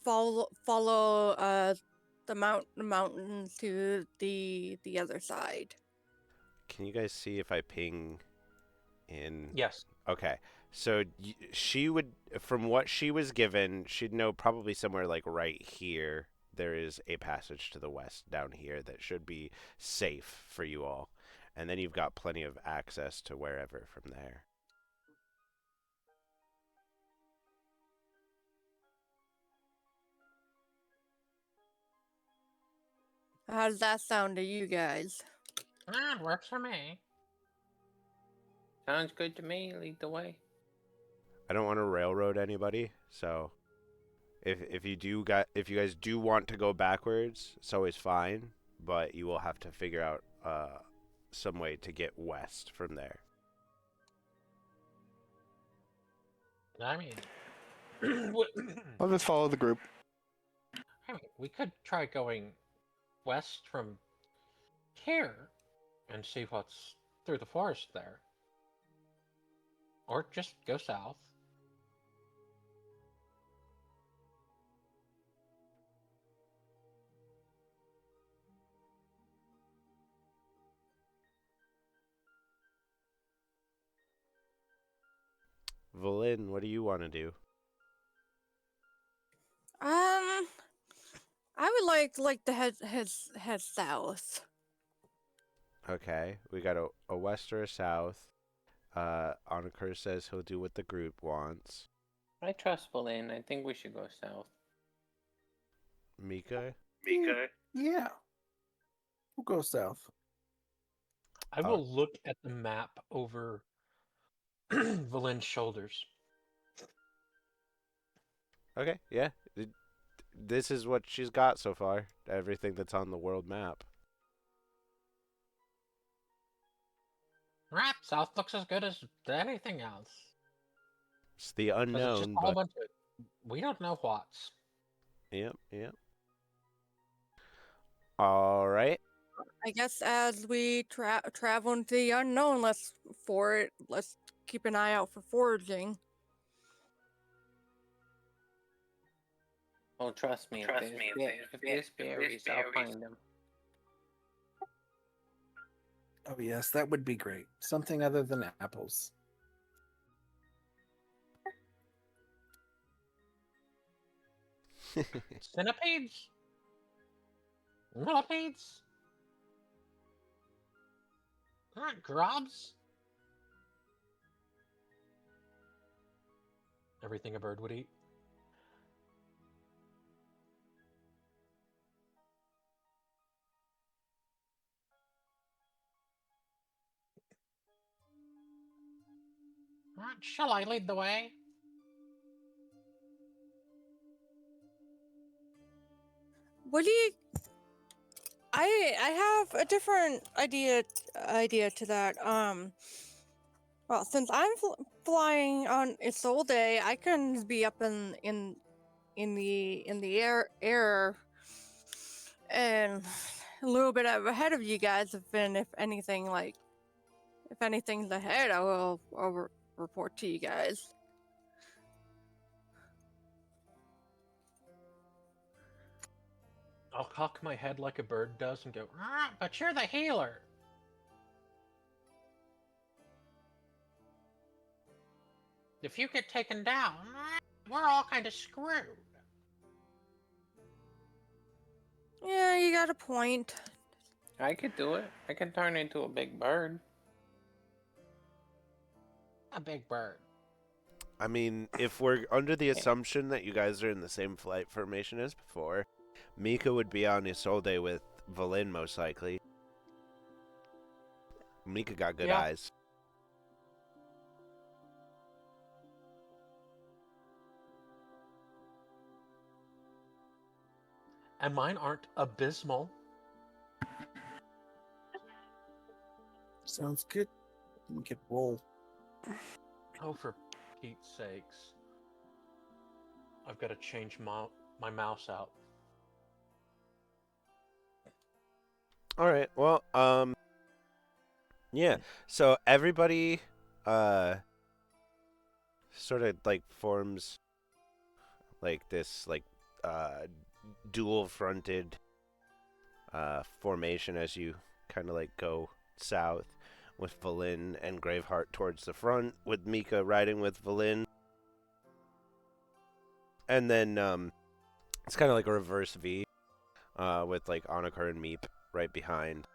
follow the mountain to the other side. can you guys see if I ping in? Yes. Okay. So she would, from what she was given, she'd know probably somewhere like right here. There is a passage to the west down here that should be safe for you all. And then you've got plenty of access to wherever from there. How does that sound to you guys? It works for me. Sounds good to me. Lead the way. I don't want to railroad anybody, so if you guys do want to go backwards, it's always fine, but you will have to figure out some way to get west from there. I mean, I'll just follow the group. we could try going west from here and see what's through the forest there. Or just go south. Valin, what do you want to do? I would like to head south. Okay, we got a west or a south. Onakur says he'll do what the group wants. I trust Boleyn. I think we should go south. Mika? Yeah. We'll go south. I will look at the map over Valin's shoulders. Okay, yeah. This is what she's got so far. Everything that's on the world map. Right, south looks as good as anything else. It's the 'Cause it's just unknown, a whole but bunch of we don't know what's. yep, yep. All right. I guess as we travel into the unknown, let's keep an eye out for foraging. Oh, trust me. If there's berries, I'll find them. Oh yes, that would be great. Something other than apples. Centipedes? Millipedes? Grubs? Everything a bird would eat. Shall I lead the way? What do you? I have a different idea to that. Well, since I'm flying on its whole day, I can be up in the air and a little bit ahead of you guys. If anything's ahead, I'll report to you guys. I'll cock my head like a bird does and go, but you're the healer. If you get taken down, we're all kind of screwed. Yeah, you got a point. I could do it. I can turn into a big bird. A big bird. I mean, if we're under the assumption that you guys are in the same flight formation as before, Mika would be on Isolde with Valin most likely. Mika got good eyes. And mine aren't abysmal. Sounds good. We could roll. Oh, for Pete's sakes. I've got to change my mouse out. All right. Well, yeah. So everybody sort of like forms like this dual fronted formation as you kind of like go south with Valin and Graveheart towards the front, with Mika riding with Valin. And then it's kind of like a reverse V with like Onakar and Meep right behind.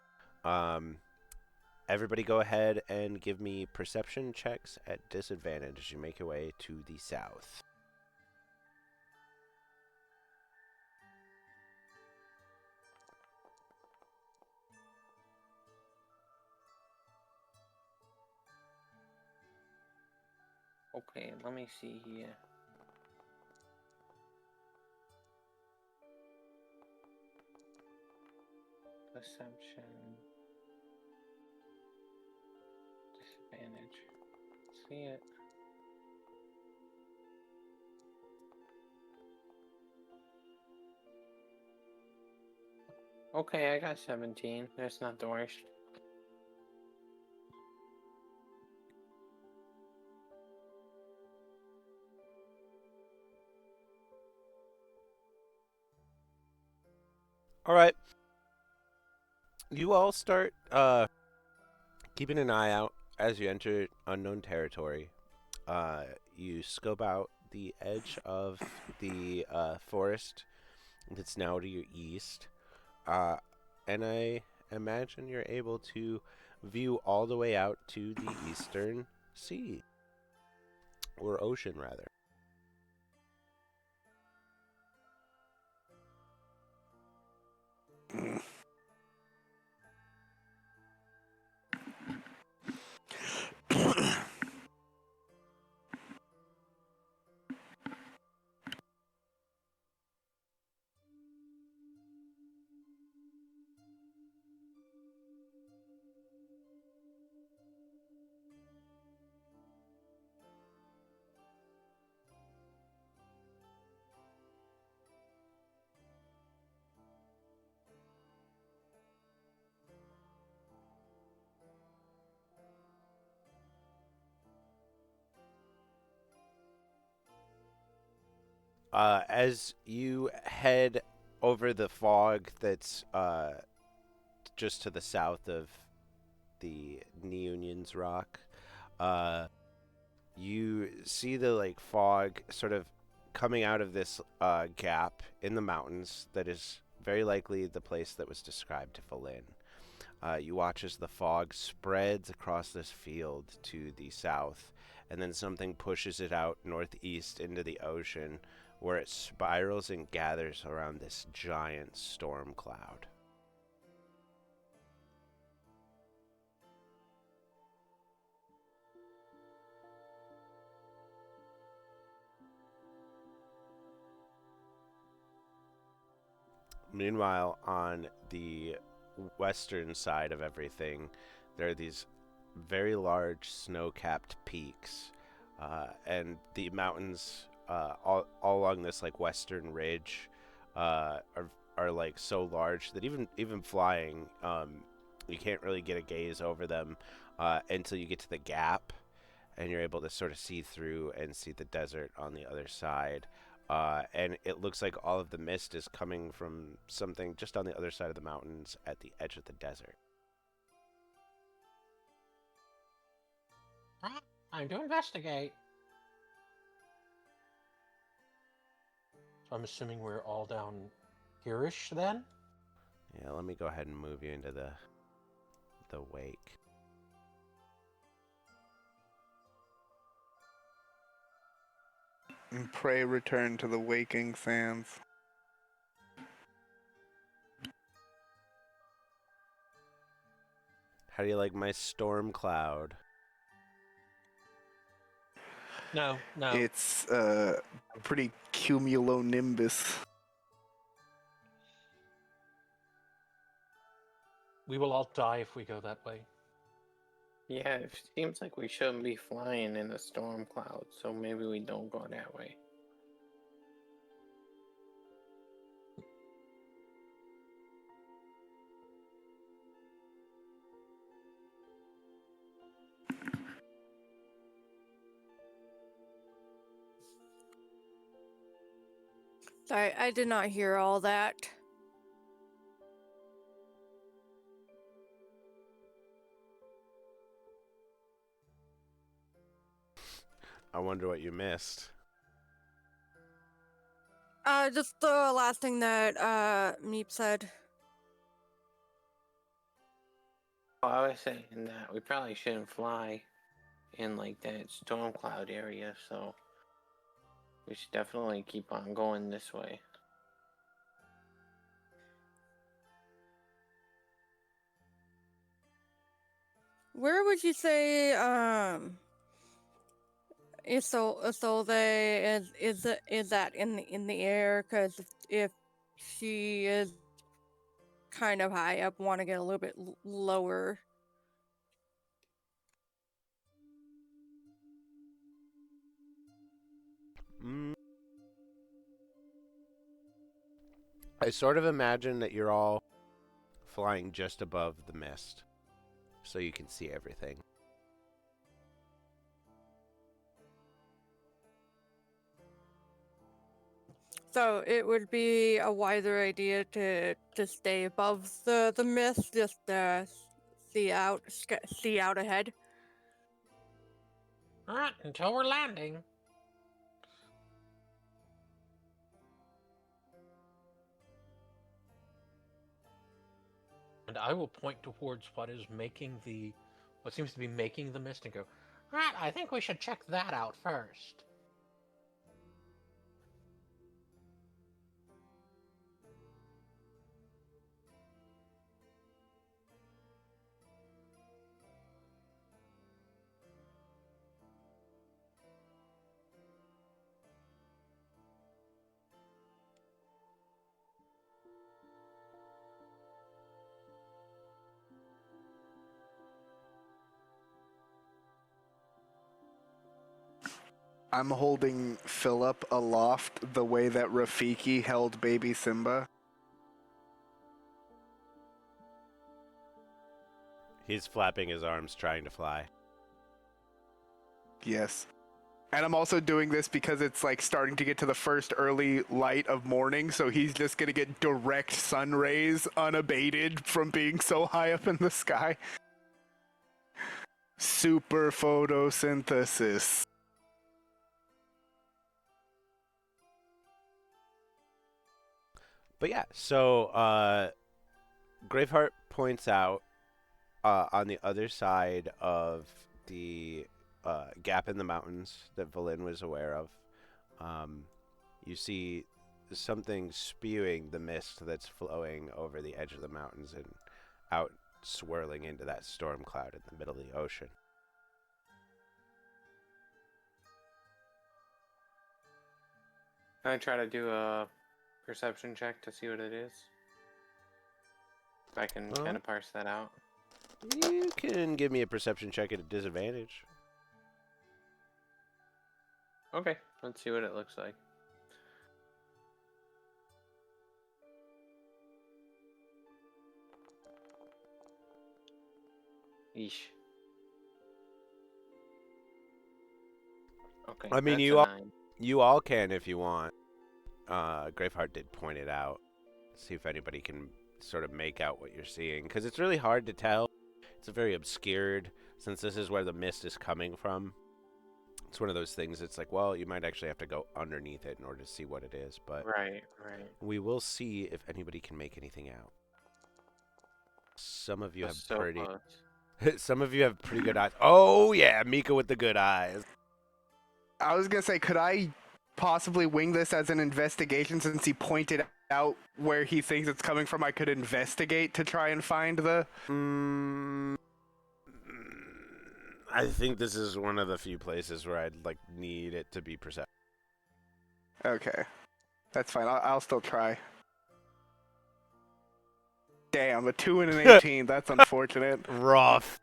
Everybody go ahead and give me perception checks at disadvantage as you make your way to the south. Okay, let me see here. Perception. Disadvantage. See it. Okay, I got 17. That's not the worst. All right. You all start keeping an eye out as you enter unknown territory. You scope out the edge of the forest that's now to your east, and I imagine you're able to view all the way out to the eastern sea, or ocean, rather. As you head over the fog that's just to the south of the Neunion's Rock, uh, you see the like fog sort of coming out of this gap in the mountains that is very likely the place that was described to Falin. You watch as the fog spreads across this field to the south, and then something pushes it out northeast into the ocean, where it spirals and gathers around this giant storm cloud. Meanwhile, on the western side of everything, there are these very large snow-capped peaks, and the mountains all along this like western ridge are like so large that even flying, you can't really get a gaze over them until you get to the gap, and you're able to sort of see through and see the desert on the other side. And it looks like all of the mist is coming from something just on the other side of the mountains at the edge of the desert. Time to investigate. So I'm assuming we're all down here-ish then? Yeah, let me go ahead and move you into the wake. And pray return to the waking sands. How do you like my storm cloud? No. It's pretty cumulonimbus. We will all die if we go that way. Yeah, it seems like we shouldn't be flying in the storm cloud, so maybe we don't go that way. Sorry, I did not hear all that. I wonder what you missed. Just the last thing that Meep said. Well, I was saying that we probably shouldn't fly in like that storm cloud area, so we should definitely keep on going this way. Where would you say Isolde is that in the air? Because if she is kind of high up, want to get a little bit lower. Mm. I sort of imagine that you're all flying just above the mist, so you can see everything. So it would be a wiser idea to stay above the mist, just see out ahead. Alright, until we're landing. And I will point towards what seems to be making the mist and go, alright, I think we should check that out first. I'm holding Philip aloft the way that Rafiki held baby Simba. He's flapping his arms trying to fly. Yes. And I'm also doing this because it's like starting to get to the first early light of morning, so he's just gonna get direct sun rays unabated from being so high up in the sky. Super photosynthesis. But yeah, so Graveheart points out on the other side of the gap in the mountains that Valin was aware of, you see something spewing the mist that's flowing over the edge of the mountains and out swirling into that storm cloud in the middle of the ocean. Can I try to do a perception check to see what it is? If I can kind of parse that out. You can give me a perception check at a disadvantage. Okay, let's see what it looks like. Yeesh. Okay, I mean, that's you a all, 9. you all can if you want. Graveheart did point it out. See if anybody can sort of make out what you're seeing, because it's really hard to tell. It's very obscured, since this is where the mist is coming from. It's one of those things, it's like, well, you might actually have to go underneath it in order to see what it is, but Right. we will see if anybody can make anything out. Some of you That's have so pretty... close. Some of you have pretty good eyes. Oh, yeah, Mika with the good eyes. I was gonna say, could I possibly wing this as an investigation since he pointed out where he thinks it's coming from? I could investigate to try and find the. I think this is one of the few places where I'd need it to be perception. Okay, that's fine. I'll still try. Damn, a 2 and an 18. That's unfortunate. Rough.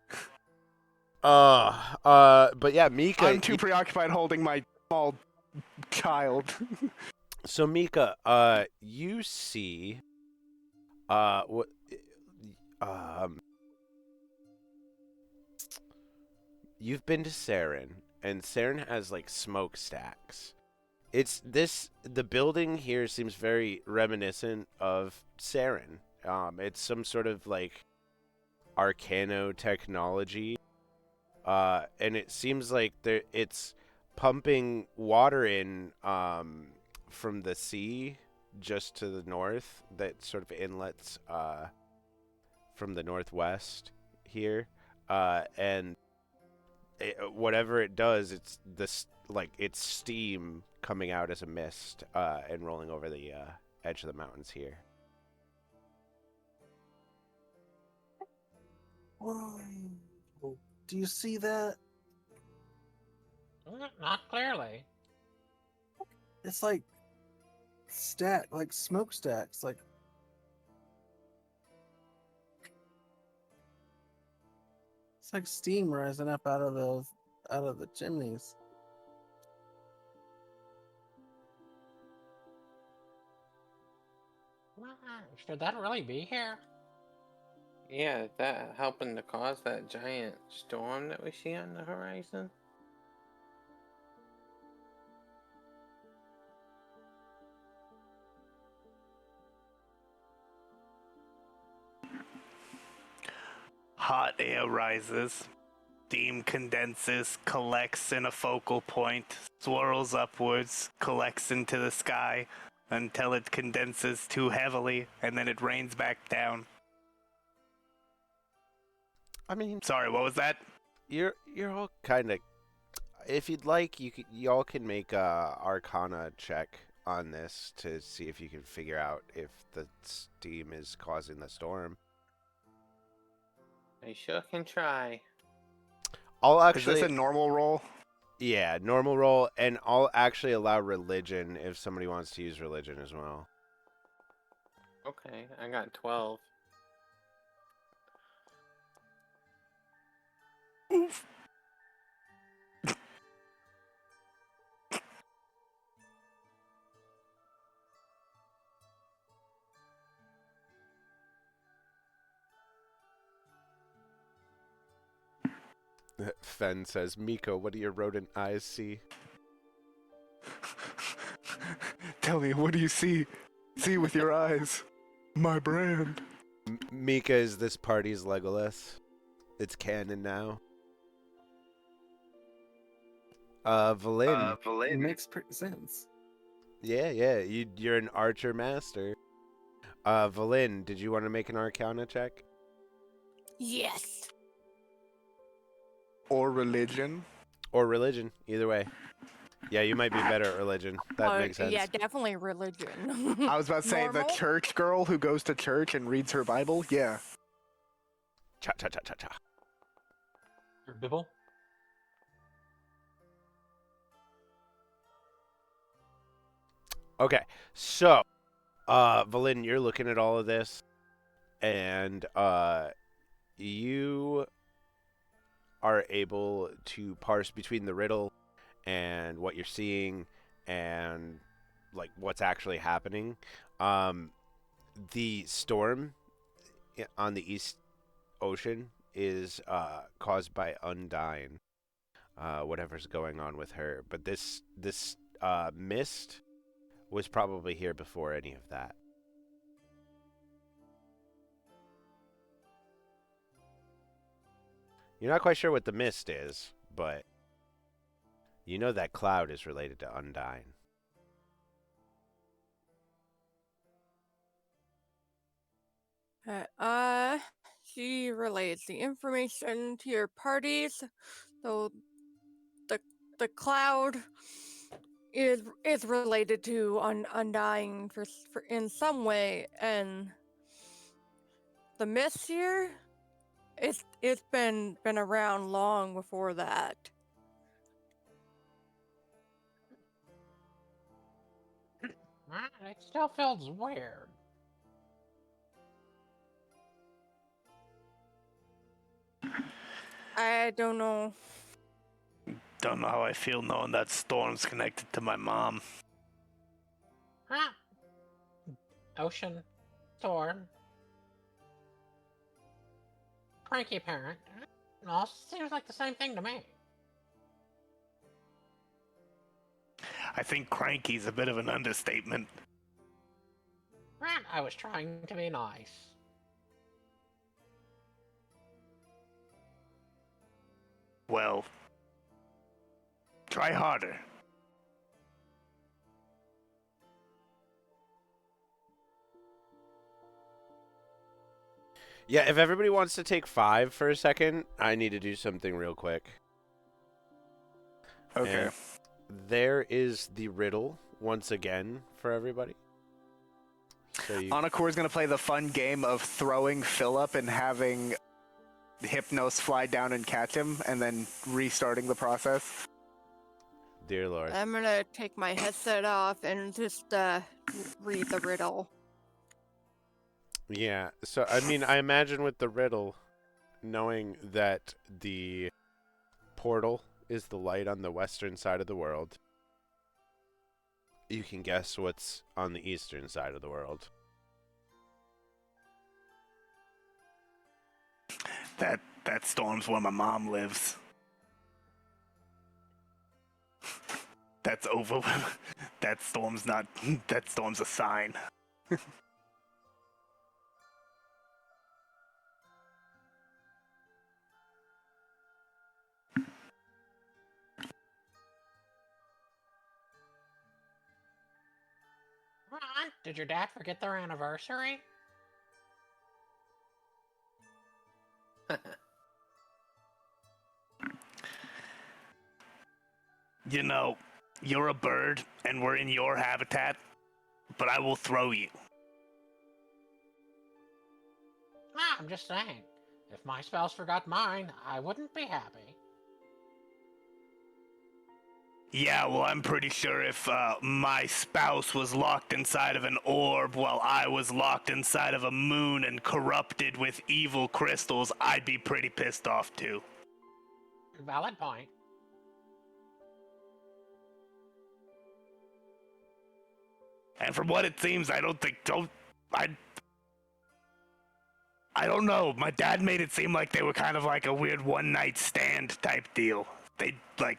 But yeah, Mika. I'm too preoccupied holding my small child. So Mika, you see, what, you've been to Saren, and Saren has smokestacks. The building here seems very reminiscent of Saren. It's some sort of arcano technology. And it seems like it's pumping water in from the sea just to the north that sort of inlets from the northwest here. And whatever it does, it's steam coming out as a mist and rolling over the edge of the mountains here. Whoa. Do you see that? Not clearly. It's like smokestacks. It's like steam rising up out of the chimneys. Should that really be here? Yeah, is that helping to cause that giant storm that we see on the horizon? Hot air rises. Steam condenses, collects in a focal point, swirls upwards, collects into the sky until it condenses too heavily, and then it rains back down. I mean, Sorry, what was that? you're all kind of. If you'd like, y'all can make a Arcana check on this to see if you can figure out if the steam is causing the storm. I sure can try. I'll Is actually, this a normal roll? yeah, normal roll, and I'll actually allow religion if somebody wants to use religion as well. Okay, I got 12. Oof. Fen says, Miko, what do your rodent eyes see? Tell me, what do you see? See with your eyes. My brand. Mika is this party's Legolas. It's canon now. Valin. It makes sense. Yeah, you're an archer master. Valin, did you want to make an Arcana check? Yes. Or religion. Or religion, either way. Yeah, you might be better at religion. That Oh, makes sense. yeah, definitely religion. I was about to say, the Normal? church girl who goes to church and reads her Bible? Yeah. Cha cha cha cha cha. Your Bibble? Okay, so, Valin, you're looking at all of this, and you are able to parse between the riddle and what you're seeing and like what's actually happening. The storm on the East Ocean is caused by Undyne, whatever's going on with her. But this mist was probably here before any of that. You're not quite sure what the mist is, but you know that cloud is related to Undyne. She relates the information to your parties, so the cloud is related to Undying for in some way, and the mist here, it's been around long before that. It still feels weird. I don't know. Don't know how I feel knowing that storm's connected to my mom. Ah. Ocean. Storm. Cranky parent. It all seems like the same thing to me. I think cranky's a bit of an understatement. I was trying to be nice. Well, try harder. Yeah, if everybody wants to take 5 for a second, I need to do something real quick. Okay. And there is the riddle once again for everybody. So you, Anakor's gonna play the fun game of throwing Philip and having Hypnos fly down and catch him, and then restarting the process. dear Lord. I'm gonna take my headset off and just read the riddle. Yeah, so I mean, I imagine with the riddle, knowing that the portal is the light on the western side of the world, you can guess what's on the eastern side of the world. That storm's where my mom lives. That's over. That storm's not. That storm's a sign. What? Did your dad forget their anniversary? You know, you're a bird, and we're in your habitat, but I will throw you. Ah, I'm just saying. If my spouse forgot mine, I wouldn't be happy. Yeah, well, I'm pretty sure if my spouse was locked inside of an orb while I was locked inside of a moon and corrupted with evil crystals, I'd be pretty pissed off too. Valid point. And from what it seems, I I don't know. My dad made it seem like they were kind of like a weird one-night stand type deal. They like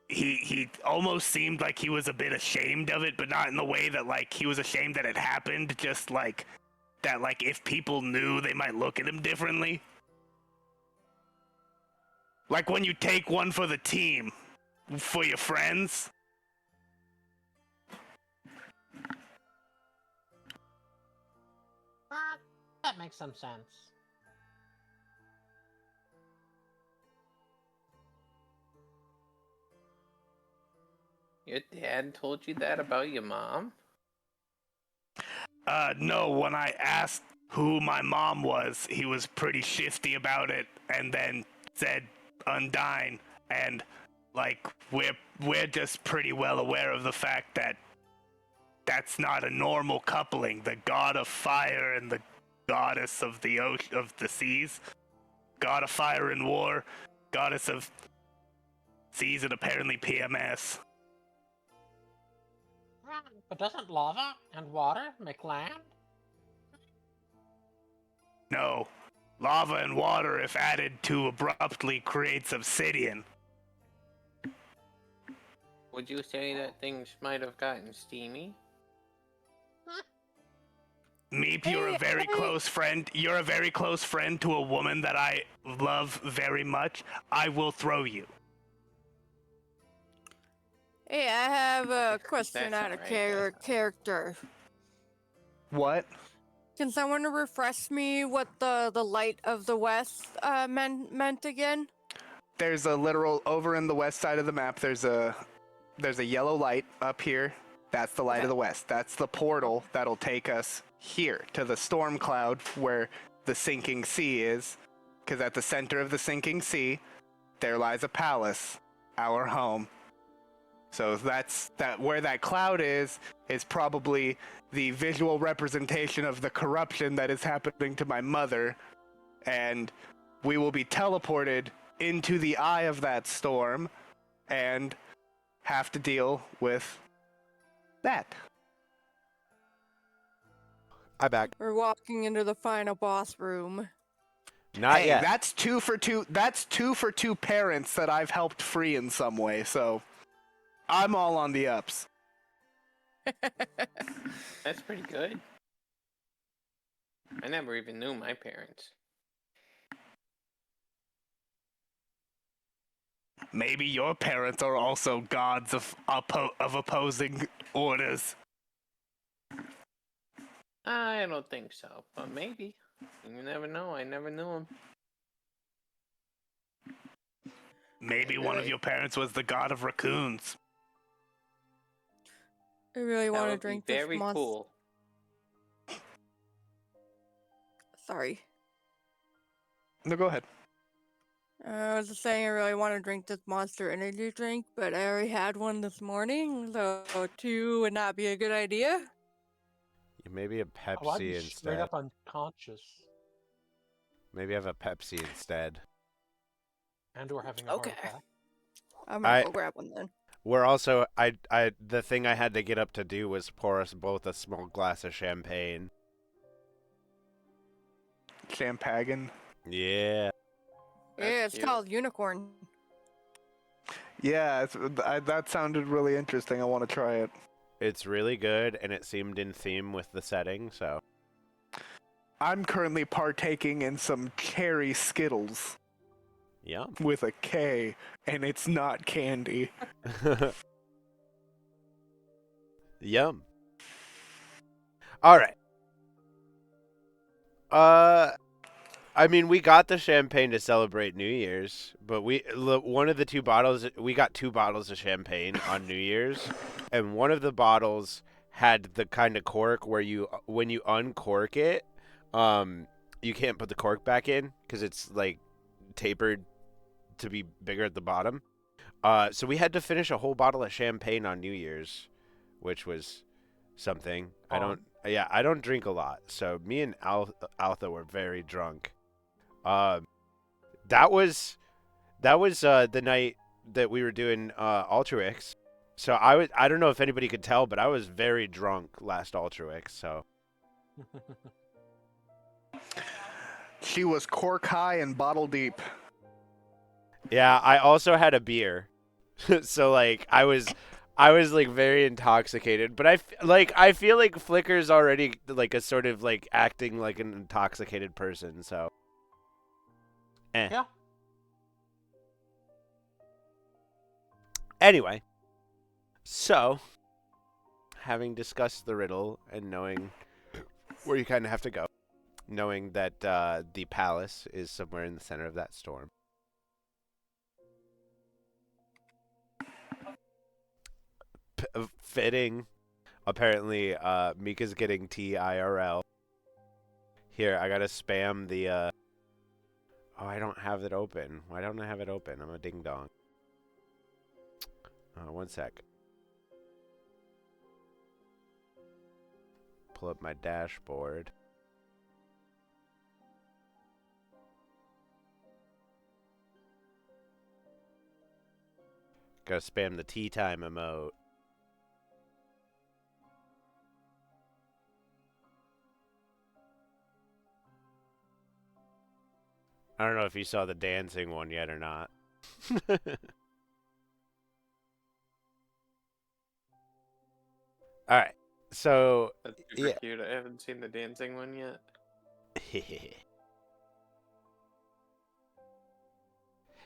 he almost seemed like he was a bit ashamed of it, but not in the way that like he was ashamed that it happened, just like that like if people knew they might look at him differently. Like when you take one for the team, for your friends. That makes some sense. Your dad told you that about your mom? No, when I asked who my mom was, he was pretty shifty about it and then said Undyne, and like we're just pretty well aware of the fact that that's not a normal coupling. The god of fire and the goddess of the ocean, of the seas, god of fire and war, goddess of seas and apparently PMS. But doesn't lava and water make land? No, lava and water, if added too abruptly, creates obsidian. Would you say that things might have gotten steamy? Meep, you're a very close friend. You're a very close friend to a woman that I love very much. I will throw you. Hey, I have a question That's out of alright, character. What? Can someone refresh me what the light of the west meant again? There's a literal over in the west side of the map. There's a yellow light up here. That's the light Okay. of the west. That's the portal that'll take us here to the storm cloud where the sinking sea is. Because at the center of the sinking sea, there lies a palace, our home. So that's that. Where that cloud is probably the visual representation of the corruption that is happening to my mother, and we will be teleported into the eye of that storm, and have to deal with that. I'm back. We're walking into the final boss room. Not Hey, yet. that's 2 for 2. That's 2 for 2 parents that I've helped free in some way. So I'm all on the ups. That's pretty good. I never even knew my parents. Maybe your parents are also gods of opposing orders. I don't think so, but maybe. You never know. I never knew him. Maybe one of your parents was the god of raccoons. I really That want to would be drink this very monster. cool. Sorry. No, go ahead. I was just saying I really want to drink this Monster Energy drink, but I already had one this morning, so 2 would not be a good idea. Maybe a Oh, I'd be Pepsi straight instead. up unconscious. Maybe have a Pepsi instead. And we're having a Okay. heart attack. I'm gonna go grab one then. We're also the thing I had to get up to do was pour us both a small glass of champagne. Champagne. Yeah. Yeah, That's it's cute. called Unicorn. Yeah, that sounded really interesting. I want to try it. It's really good, and it seemed in theme with the setting, so. I'm currently partaking in some cherry Skittles Yum. with a K, and it's not candy. Yum. All right. I mean, we got the champagne to celebrate New Year's, but one of the two bottles, we got 2 bottles of champagne on New Year's, and one of the bottles had the kind of cork where when you uncork it, you can't put the cork back in because it's like tapered to be bigger at the bottom. So we had to finish a whole bottle of champagne on New Year's, which was something. I don't drink a lot, so me and Altha were very drunk. Um, that was the night that we were doing Ultrawix. So I don't know if anybody could tell, but I was very drunk last Ultrawix. So She was cork high and bottle deep. yeah, I also had a beer. So like I was like very intoxicated, but I feel like Flicker's already like a sort of like acting like an intoxicated person. So Yeah. Anyway, so having discussed the riddle and knowing where you kind of have to go, knowing that the palace is somewhere in the center of that storm. Fitting. Apparently, Mika's getting TIRL. Here, I gotta spam the. Oh, I don't have it open. Why don't I have it open? I'm a ding dong. One sec. Pull up my dashboard. Gotta spam the tea time emote. I don't know if you saw the dancing one yet or not. All right. So, That's super cute. I haven't seen the dancing one yet.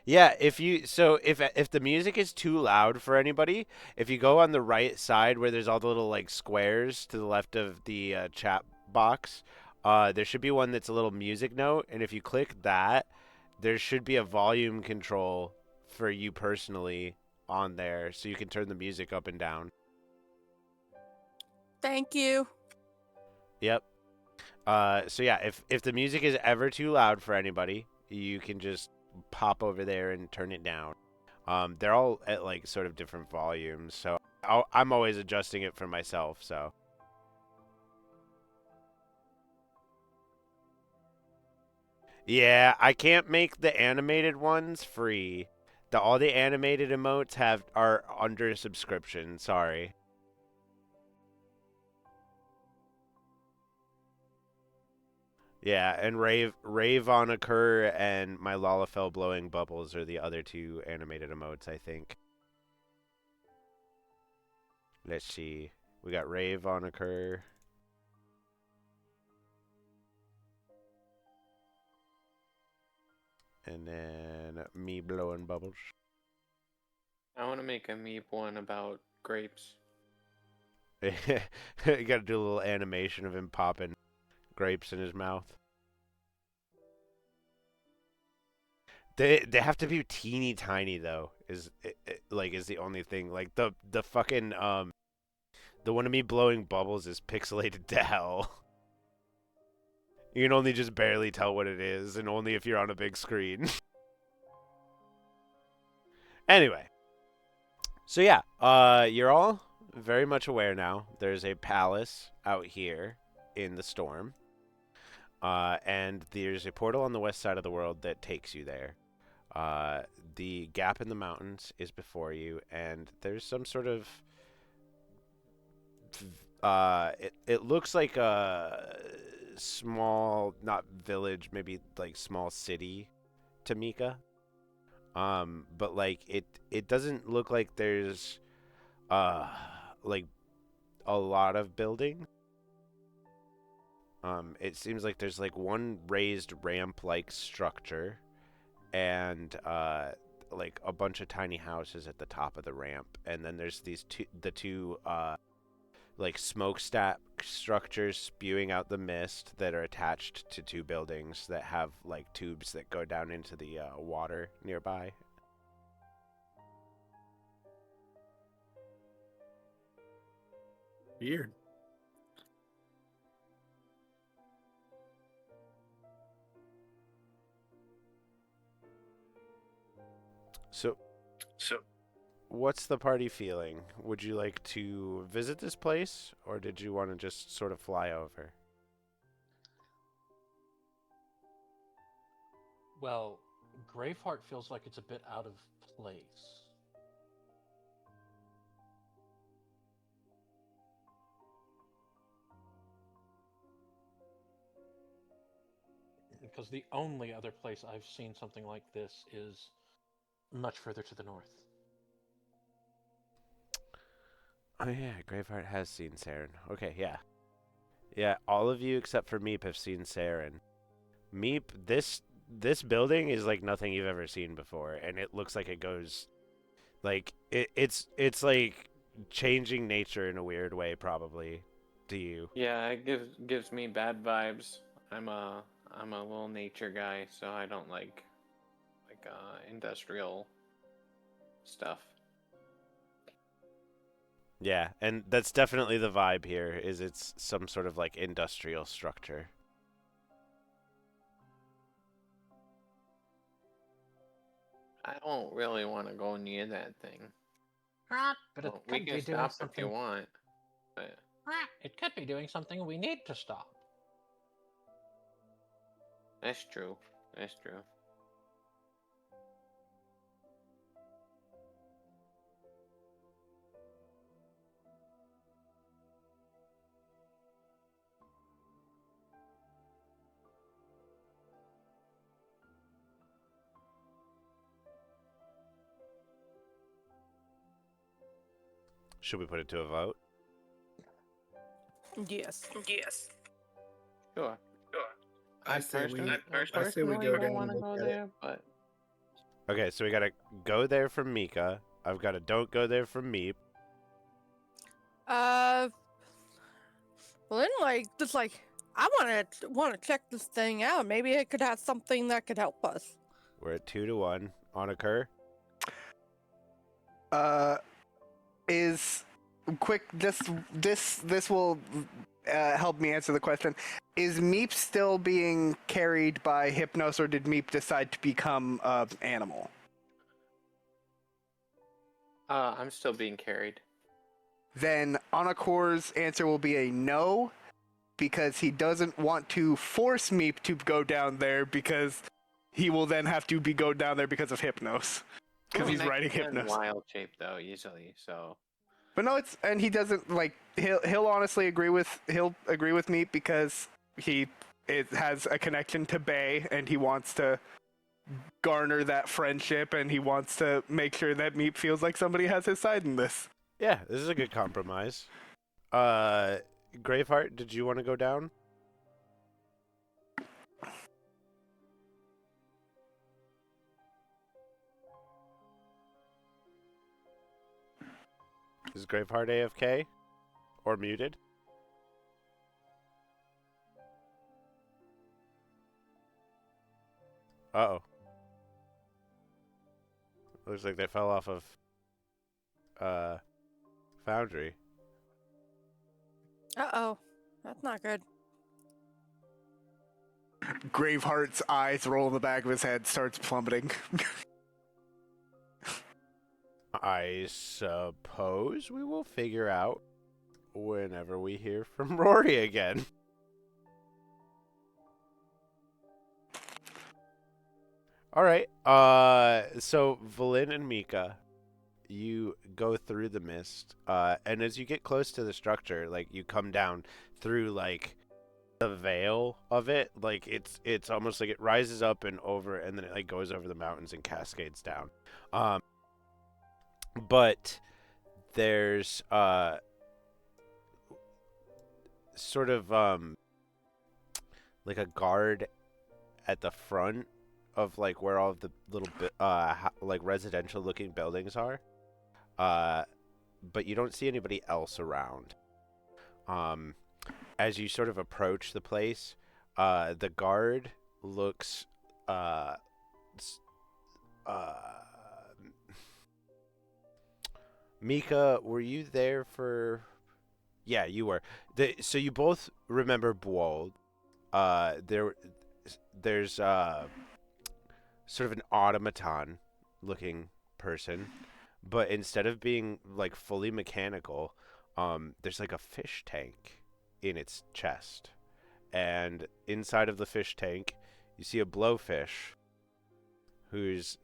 Yeah, if the music is too loud for anybody, if you go on the right side where there's all the little like squares to the left of the chat box, there should be one that's a little music note, and if you click that, there should be a volume control for you personally on there, so you can turn the music up and down. Thank you. Yep. So yeah, if the music is ever too loud for anybody, you can just pop over there and turn it down. They're all at like sort of different volumes, so I'm always adjusting it for myself. So yeah, I can't make the animated ones free. All the animated emotes are under subscription. Sorry. Yeah, and Rave on Occur and my Lalafell blowing bubbles are the other 2 animated emotes, I think. Let's see. We got Rave on Occur. And then me blowing bubbles. I want to make a meep one about grapes. You gotta do a little animation of him popping grapes in his mouth. They have to be teeny tiny though. Is the only thing. Like the fucking the one of me blowing bubbles is pixelated to hell. You can only just barely tell what it is, and only if you're on a big screen. Anyway, so yeah, you're all very much aware now. There's a palace out here in the storm, and there's a portal on the west side of the world that takes you there. The gap in the mountains is before you, and there's some sort of it looks like a small, not village, maybe like small city to Mika. But like it doesn't look like there's like a lot of building. It seems like there's like one raised ramp-like structure and like a bunch of tiny houses at the top of the ramp, and then there's the two like smokestack structures spewing out the mist that are attached to two buildings that have like tubes that go down into the water nearby. Weird. So, what's the party feeling? Would you like to visit this place, or did you want to just sort of fly over? Well, Graveheart feels like it's a bit out of place. Because the only other place I've seen something like this is much further to the north. Oh yeah, Graveheart has seen Saren. Okay, yeah. Yeah, all of you except for Meep have seen Saren. Meep, this building is like nothing you've ever seen before, and it looks like it goes like it's like changing nature in a weird way probably to you. Yeah, it gives me bad vibes. I'm a little nature guy, so I don't like industrial stuff. Yeah, and that's definitely the vibe here is it's some sort of like industrial structure. I don't really want to go near that thing. But it Well, we could can be doing stop if something. you want, but It could be doing something we need to stop. that's true. That's true. Should we put it to a vote? Yes. Sure. I say we personally go don't down want and to look go at it. there, but Okay, so we got to go there from Mika. I've got a don't go there from Meep. Well, then, I want to check this thing out. Maybe it could have something that could help us. We're at 2-1 on occur. Is quick. Just this will help me answer the question. Is Meep still being carried by Hypnos, or did Meep decide to become an animal? I'm still being carried. Then Anakor's answer will be a no, because he doesn't want to force Meep to go down there, because he will then have to go down there because of Hypnos. Because he's riding Hypnos. Wild shape though, easily. So. But no, and he doesn't like. He'll honestly agree with me, because it has a connection to Bay, and he wants to garner that friendship, and he wants to make sure that Meep feels like somebody has his side in this. Yeah, this is a good compromise. Graveheart, did you want to go down? Is Graveheart AFK? Or muted? Uh-oh. Looks like they fell off of Foundry. Uh-oh. That's not good. Graveheart's eyes roll in the back of his head, starts plummeting. I suppose we will figure out whenever we hear from Rory again. All right. So Valin and Mika, you go through the mist, and as you get close to the structure, like you come down through like the veil of it, like it's almost like it rises up and over, and then it like goes over the mountains and cascades down. But there's sort of like a guard at the front of like where all of the little like residential looking buildings are, but you don't see anybody else around. Um, as you sort of approach the place, the guard looks uh, s- uh, Mika, were you there for? Yeah, you were. So you both remember Boald. There's sort of an automaton looking person, but instead of being like fully mechanical, there's like a fish tank in its chest, and inside of the fish tank, you see a blowfish who's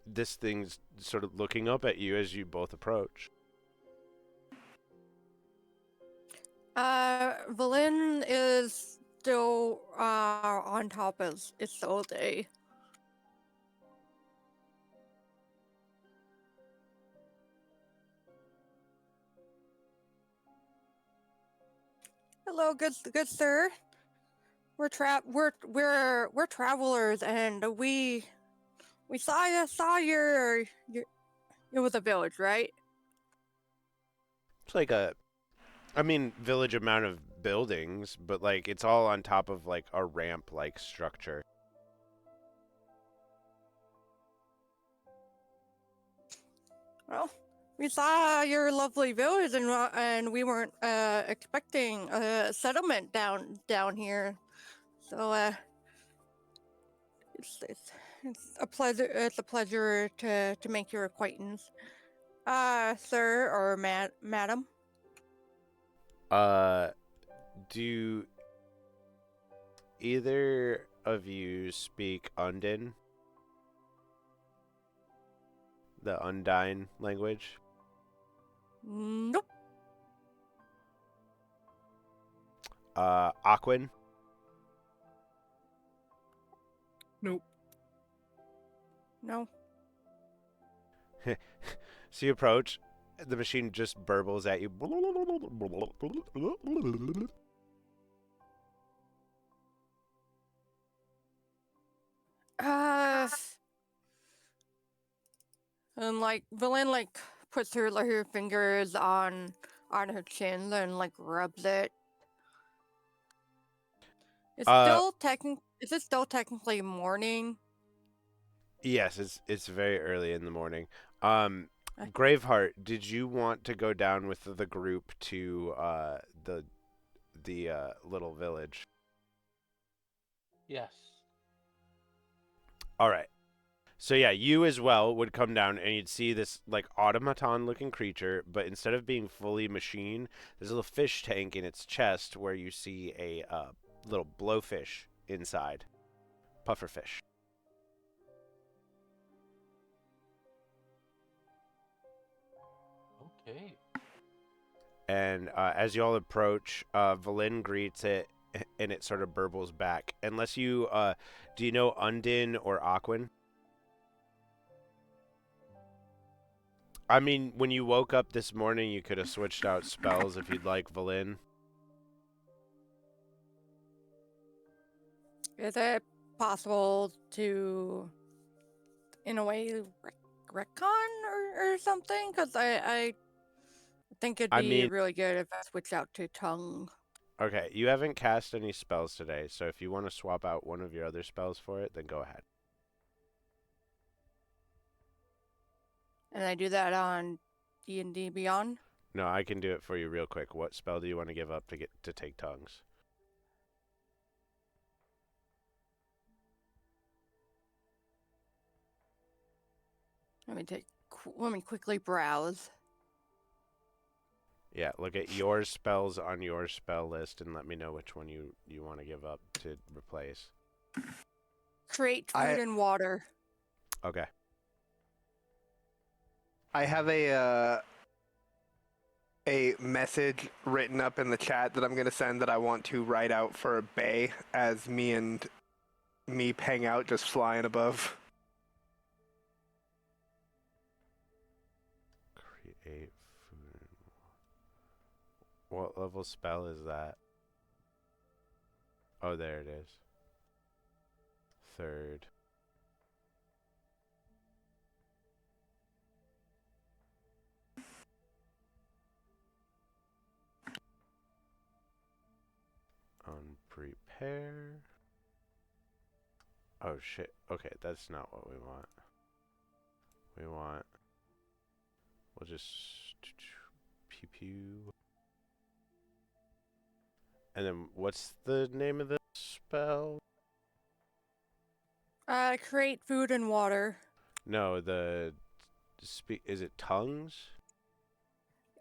this thing's sort of looking up at you as you both approach. Valin is still on top of Isolde. Hello, good sir. We're travelers, and we saw your it was a village, right? It's like village amount of buildings, but like it's all on top of like a ramp like structure. Well, we saw your lovely village, and we weren't expecting a settlement down here. So it's it's it's a pleasure. It's a pleasure to make your acquaintance, sir or madam. Uh, do either of you speak Undine, the Undine language? Nope. Aquin? Nope. No. So you approach, the machine just burbles at you. Uh, and like Valin puts her fingers on her chin and like rubs it. Uh, Is it still technically morning? yes, it's very early in the morning. Um, Uh, Graveheart, did you want to go down with the group to the little village? Yes. All right. So yeah, you as well would come down and you'd see this like automaton looking creature, but instead of being fully machine, there's a little fish tank in its chest where you see a little blowfish inside. Pufferfish. Okay. And as y'all approach, Valin greets it and it sort of burbles back. Unless you do you know Undine or Aquin? I mean, when you woke up this morning, you could have switched out spells if you'd like, Valin. Is it possible to, in a way, retcon or something? Because I think it'd I be mean, really good if I switch out to tongue. okay, you haven't cast any spells today, so if you want to swap out one of your other spells for it, then go ahead. And I do that on D&D Beyond. No, I can do it for you real quick. What spell do you want to give up to get to take tongues? Let me quickly browse. Yeah, look at your spells on your spell list and let me know which one you want to give up to replace. Create food and water. Okay. I have a message written up in the chat that I'm gonna send that I want to write out for Bay as me and Meep hang out just flying above. Create food. What level spell is that? Oh, there it is. Third. Prepare. Oh shit. Okay, that's not what we want. We'll just pew pew. And then what's the name of the spell? Create food and water. No, is it tongues?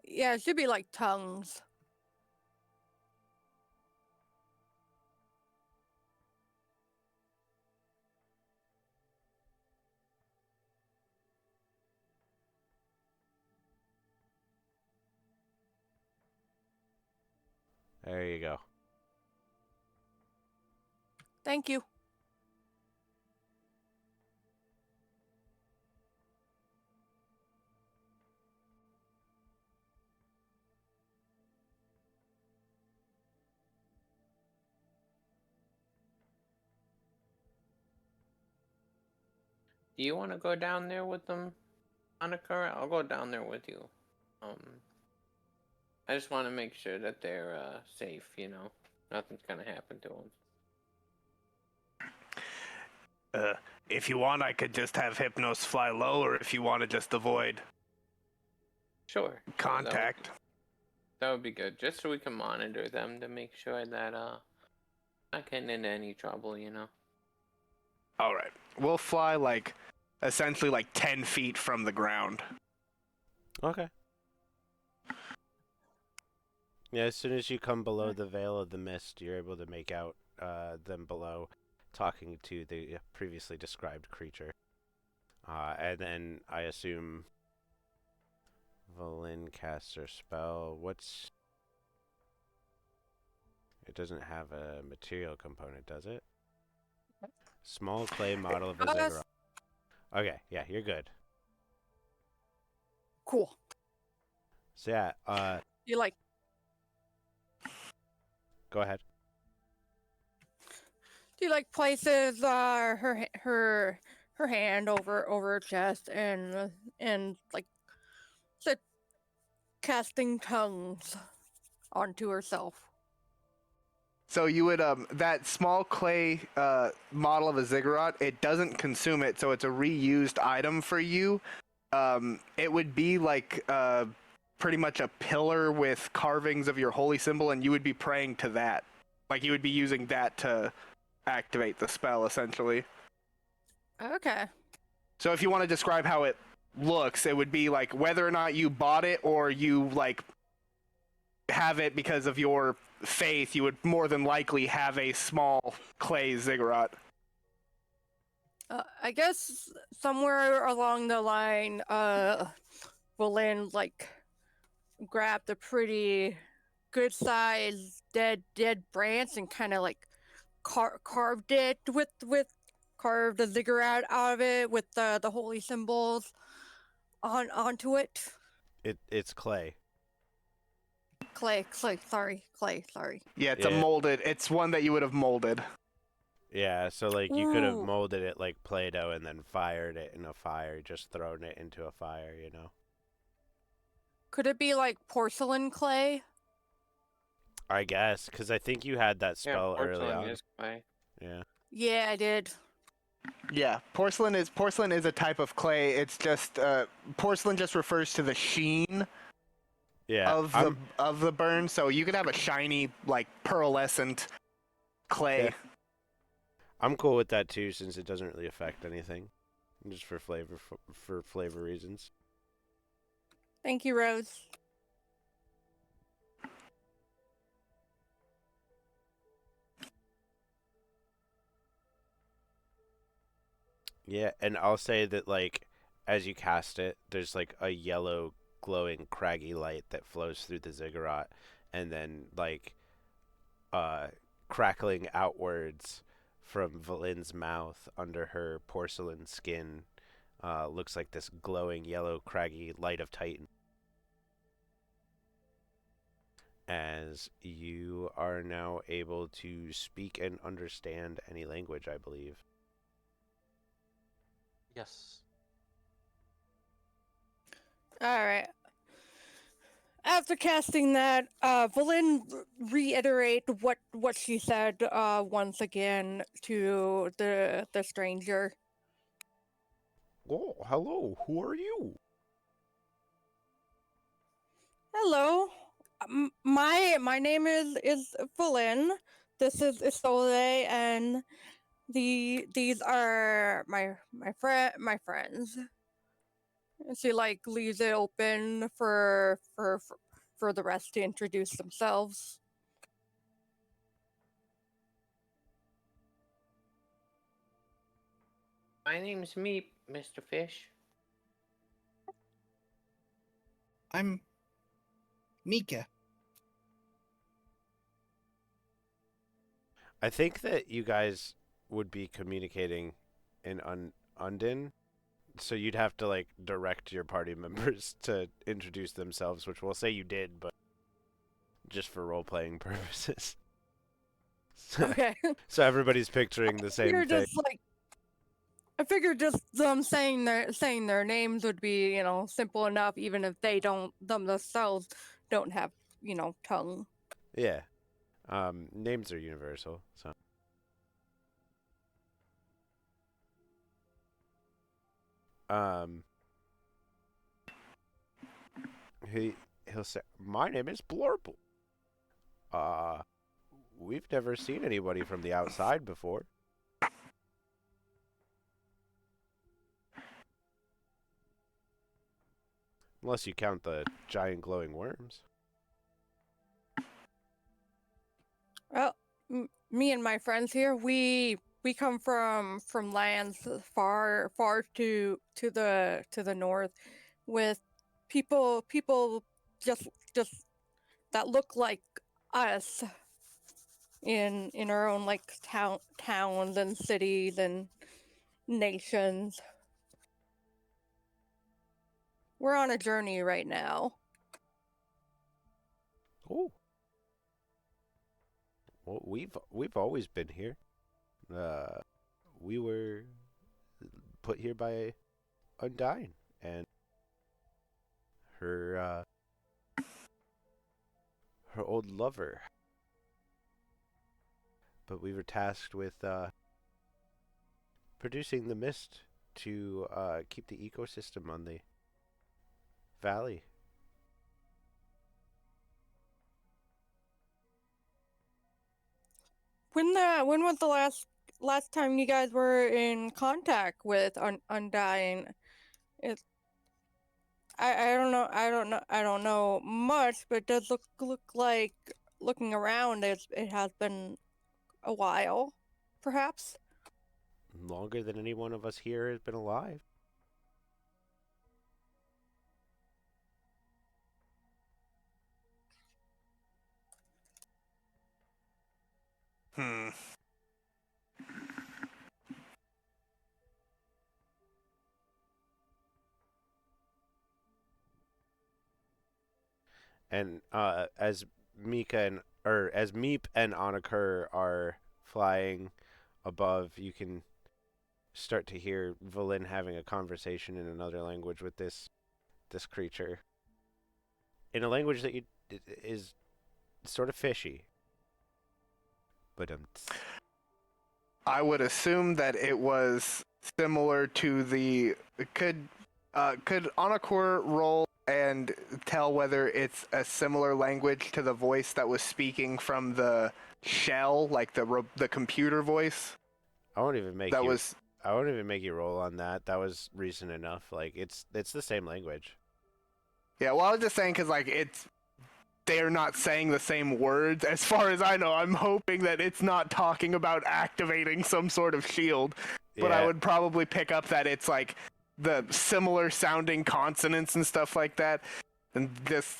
Yeah, it should be like tongues. There you go. Thank you. Do you want to go down there with them, Annika? I'll go down there with you. I just want to make sure that they're safe. Nothing's gonna happen to them. If you want, I could just have Hypnos fly low, or if you want to just avoid Sure. contact. That would be good, just so we can monitor them to make sure that not getting into any trouble. All right. We'll fly essentially 10 feet from the ground. Okay. Yeah, as soon as you come below the veil of the mist, you're able to make out them below talking to the previously described creature. And then I assume Valin casts her spell. It doesn't have a material component, does it? Small clay model of a ziggurat. Okay, yeah, you're good. Cool. So yeah, You like go ahead. do you like places her hand over her chest and like sit casting tongues onto herself. So you would that small clay model of a ziggurat, it doesn't consume it, so it's a reused item for you. It would be pretty much a pillar with carvings of your holy symbol, and you would be praying to that. Like you would be using that to activate the spell, essentially. Okay. So if you want to describe how it looks, it would be like whether or not you bought it or you have it because of your faith, you would more than likely have a small clay ziggurat. I guess somewhere along the line, Bolin grabbed a pretty good sized dead branch and kind of carved it carved the ziggurat out of it with the holy symbols onto it. It's clay. Clay, sorry. Yeah, Yeah. it's one that you would have molded. Yeah, so you could have Ooh. molded it like Play-Doh and then fired it in a fire, just thrown it into a fire, you know? Could it be like porcelain clay? I guess, because I think you had that spell early porcelain on. is clay. Yeah. Yeah, I did. Yeah, porcelain is a type of clay. It's just porcelain just refers to the sheen Yeah. of the burn. So you could have a shiny pearlescent clay. Yeah. I'm cool with that too, since it doesn't really affect anything, just for flavor reasons. Thank you, Rose. Yeah, and I'll say that as you cast it, there's a yellow glowing craggy light that flows through the ziggurat, and then crackling outwards from Valin's mouth under her porcelain skin looks like this glowing yellow craggy light of Titan. As you are now able to speak and understand any language, I believe. Yes. All right. After casting that, Valen reiterate what she said once again to the stranger. Oh, hello. Who are you? Hello, my name is Valen. This is Isole, and these are my friends. And she like leaves it open for the rest to introduce themselves. My name's Meep, Mr. Fish. I'm Mika. I think that you guys would be communicating in Undin, so you'd have to like direct your party members to introduce themselves, which we'll say you did, but just for role playing purposes. Okay. So everybody's picturing the same You're thing. just like I figured just them saying their names would be, simple enough even if they don't themselves don't have, tongue. Yeah. Names are universal, so. Um, he'll say, "My name is Blorble. Uh, we've never seen anybody from the outside before." Unless you count the giant glowing worms. Well, me and my friends here, we come from lands far to the north, with people just that look like us in our own like towns and cities and nations. We're on a journey right now. Oh. Well, we've always been here. Uh, we were put here by Undyne and her her old lover. But we were tasked with producing the mist to keep the ecosystem on the valley. When was the last time you guys were in contact with Undying? It I don't know much, but it does look like looking around it has been a while, perhaps. Longer than any one of us here has been alive. Hmm. And as Mika and or as Meep and Anakur are flying above, you can start to hear Valen having a conversation in another language with this creature, in a language that is sort of fishy. But I would assume that it was similar to the could Anakor roll and tell whether it's a similar language to the voice that was speaking from the shell, like the computer voice I won't even make that you. was. I won't even make you roll on that. That was recent enough. Like it's the same language. Yeah, well, I was just saying because like they're not saying the same words. As far as I know, I'm hoping that it's not talking about activating some sort of shield. But I Yeah, would probably pick up that it's like the similar sounding consonants and stuff like that. And just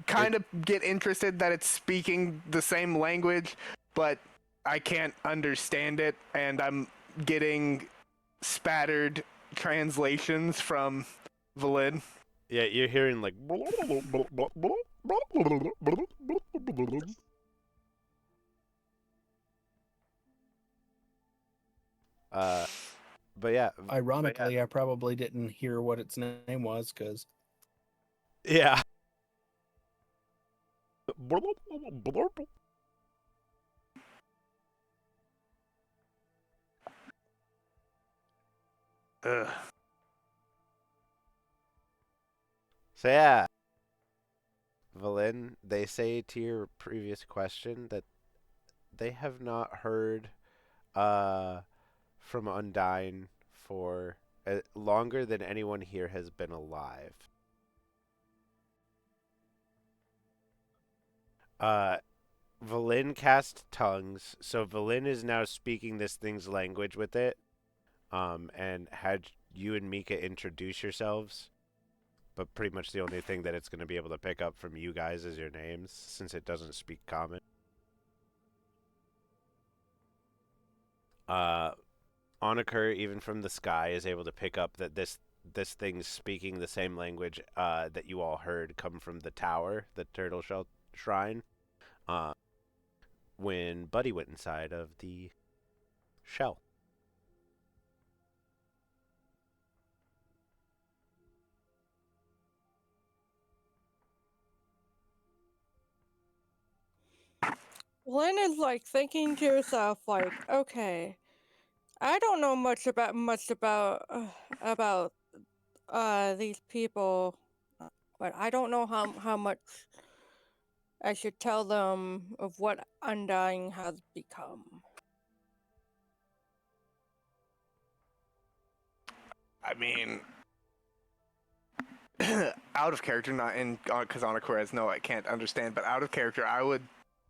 kind of get interested that it's speaking the same language, but I can't understand it. And I'm getting spattered translations from Valid. yeah. You're hearing like. Uh, but yeah, Ironically, I probably didn't hear what its name was because yeah. Ugh. So yeah, Valen, they say to your previous question that they have not heard from Undyne for longer than anyone here has been alive. Uh, Valen cast tongues, so Valen is now speaking this thing's language with it. And had you and Mika introduce yourselves, but pretty much the only thing that it's going to be able to pick up from you guys is your names, since it doesn't speak common. Onakur, even from the sky, is able to pick up that this thing's speaking the same language that you all heard come from the tower, the turtle shell shrine, when Buddy went inside of the shell. Lynn is like thinking to herself, like, okay, I don't know much about these people, but I don't know how much I should tell them of what Undying has become. I mean, out of character, not in because Anakura has no, I can't understand, but out of character,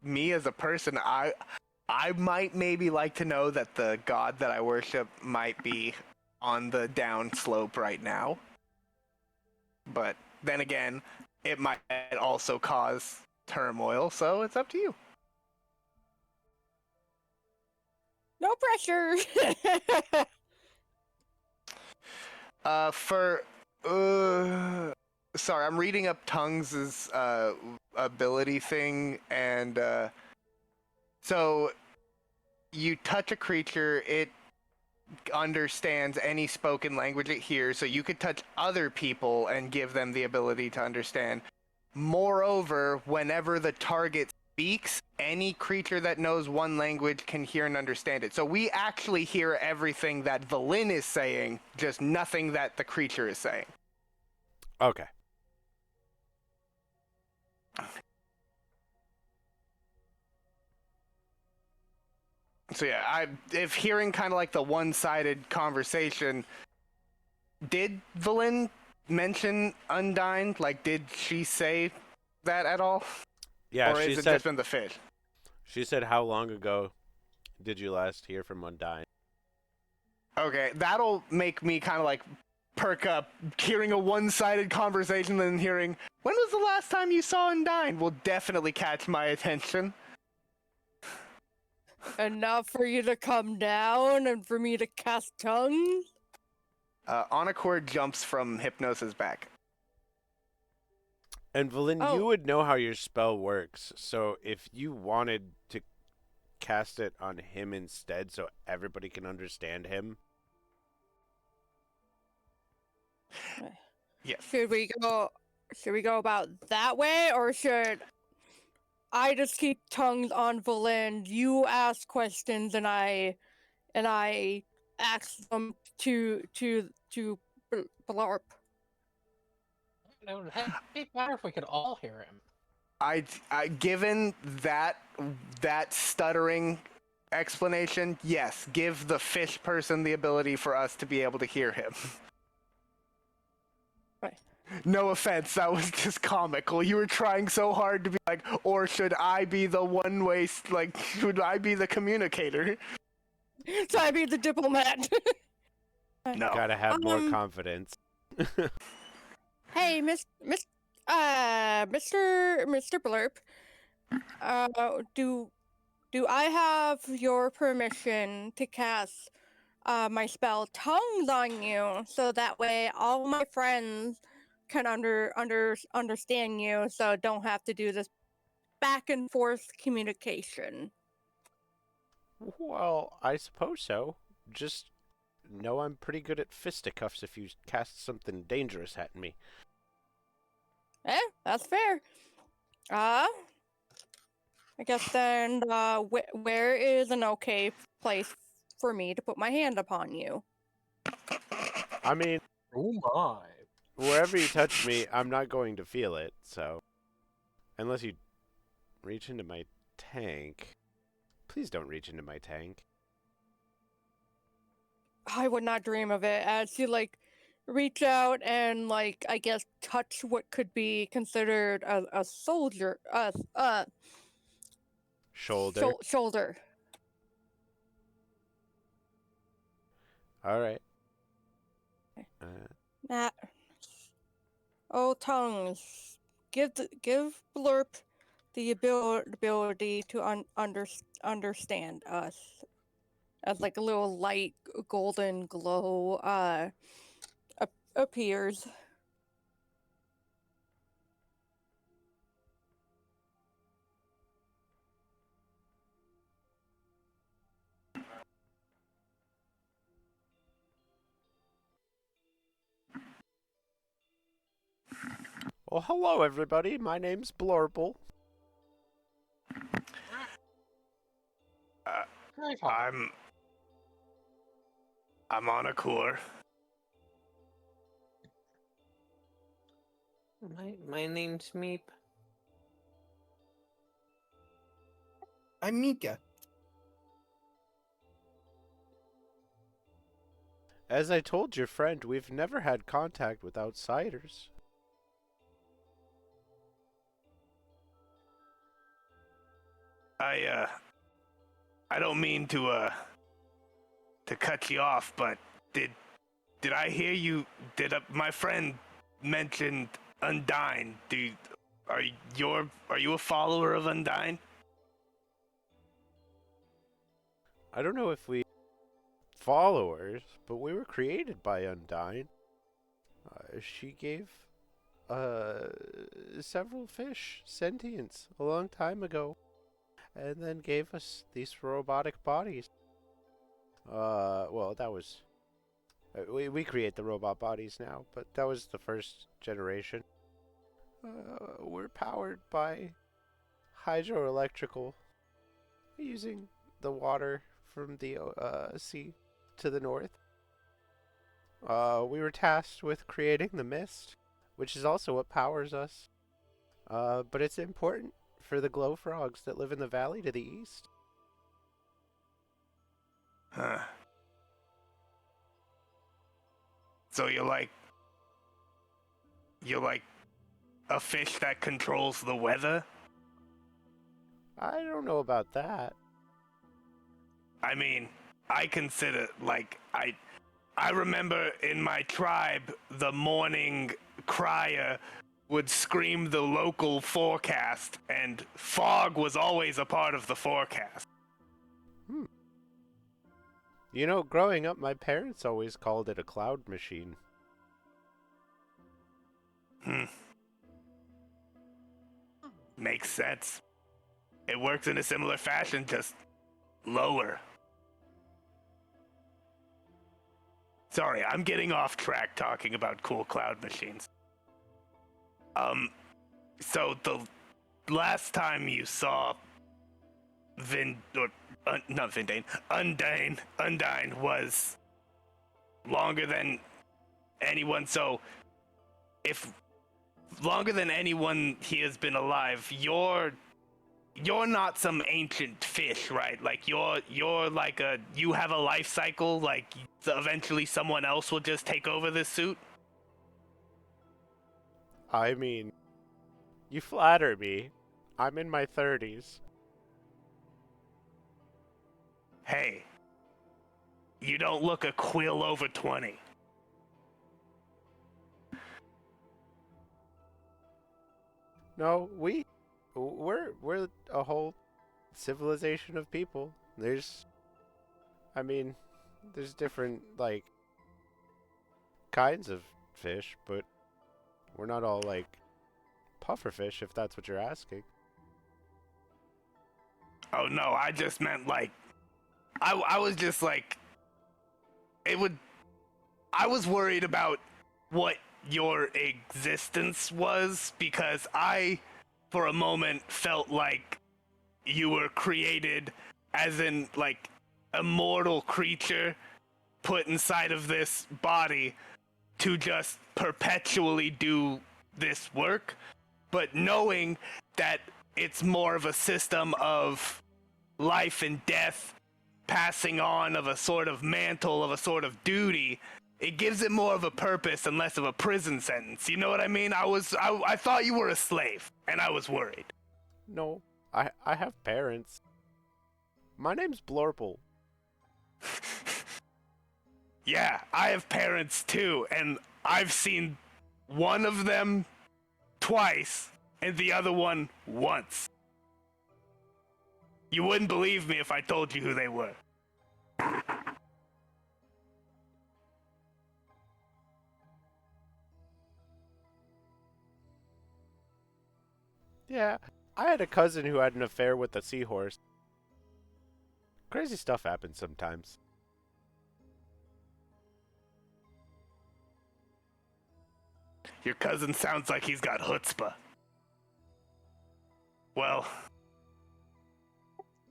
me as a person, I might maybe like to know that the god that I worship might be on the down slope right now. But then again, it might also cause turmoil, so it's up to you. No pressure. Sorry, I'm reading up Tongues' ability thing, and so you touch a creature, it understands any spoken language it hears, so you could touch other people and give them the ability to understand. Moreover, whenever the target speaks, any creature that knows one language can hear and understand it. So we actually hear everything that Valin is saying, just nothing that the creature is saying. Okay. So yeah, if hearing kind of like the one-sided conversation, did Valin mention Undyne? Like, did she say that at all? Yeah, or she is it said. just been the fish? She said, "How long ago did you last hear from Undyne?" Okay, that'll make me kind of like perk up. Hearing a one-sided conversation, then hearing, "When was the last time you saw Undyne?" will definitely catch my attention. Enough for you to come down and for me to cast tongues? Anacord jumps from Hypnosis back. And Valin, you would know how your spell works, so if you wanted to cast it on him instead so everybody can understand him. Yes. Should we go about that way, or should I just keep tongues on Valin? You ask questions and I ask them to Blarp. It would be better if we could all hear him. Given that stuttering explanation, yes, give the fish person the ability for us to be able to hear him. Right. No offense, that was just comical. You were trying so hard to be like, or should I be the one-way, like, should I be the communicator? So I be the diplomat. No. Gotta have more confidence. Hey, Mr. Blurp. Do I have your permission to cast my spell tongues on you, so that way all my friends can understand you, so don't have to do this back and forth communication? Well, I suppose so. Just know I'm pretty good at fisticuffs if you cast something dangerous at me. That's fair. I guess then, where is an okay place for me to put my hand upon you? I mean, Oh my. wherever you touch me, I'm not going to feel it, so. Unless you reach into my tank. Please don't reach into my tank. I would not dream of it. As you reach out and I guess touch what could be considered a soldier, Shoulder. shoulder. Alright. That. Oh, tongues. Give Blurp the ability to understand us. As a little light golden glow appears. Well, hello everybody. My name's Blurple. Very fine. I'm on a core. My name's Meep. I'm Mika. As I told your friend, we've never had contact with outsiders. I don't mean to cut you off, but did I hear you? Did my friend mentioned Undyne? Are you a follower of Undyne? I don't know if we followers, but we were created by Undyne. She gave several fish sentience a long time ago, and then gave us these robotic bodies. Well, that was we create the robot bodies now, but that was the first generation. We're powered by hydroelectrical, using the water from the sea to the north. We were tasked with creating the mist, which is also what powers us. But it's important for the glow frogs that live in the valley to the east. Huh. So you're like a fish that controls the weather? I don't know about that. I mean, I consider I remember in my tribe the morning crier would scream the local forecast, and fog was always a part of the forecast. You know, growing up, my parents always called it a cloud machine. Makes sense. It works in a similar fashion, just lower. Sorry, I'm getting off track talking about cool cloud machines. So the last time you saw Undyne was longer than anyone. So if longer than anyone he has been alive, you're not some ancient fish, right? Like you're like you have a life cycle. Like eventually someone else will just take over this suit. I mean, you flatter me. I'm in my 30s. Hey, you don't look a quill over 20. No, we're a whole civilization of people. There's different kinds of fish, but we're not all pufferfish, if that's what you're asking. Oh no, I just meant I was just I was worried about what your existence was, because I for a moment felt like you were created as an like immortal creature put inside of this body to just perpetually do this work, but knowing that it's more of a system of life and death, passing on of a sort of mantle, of a sort of duty, it gives it more of a purpose and less of a prison sentence. You know what I mean? I thought you were a slave, and I was worried. No, I have parents. My name's Blorple. Yeah, I have parents too, and I've seen one of them twice and the other one once. You wouldn't believe me if I told you who they were. Yeah, I had a cousin who had an affair with a seahorse. Crazy stuff happens sometimes. Your cousin sounds like he's got chutzpah. Well,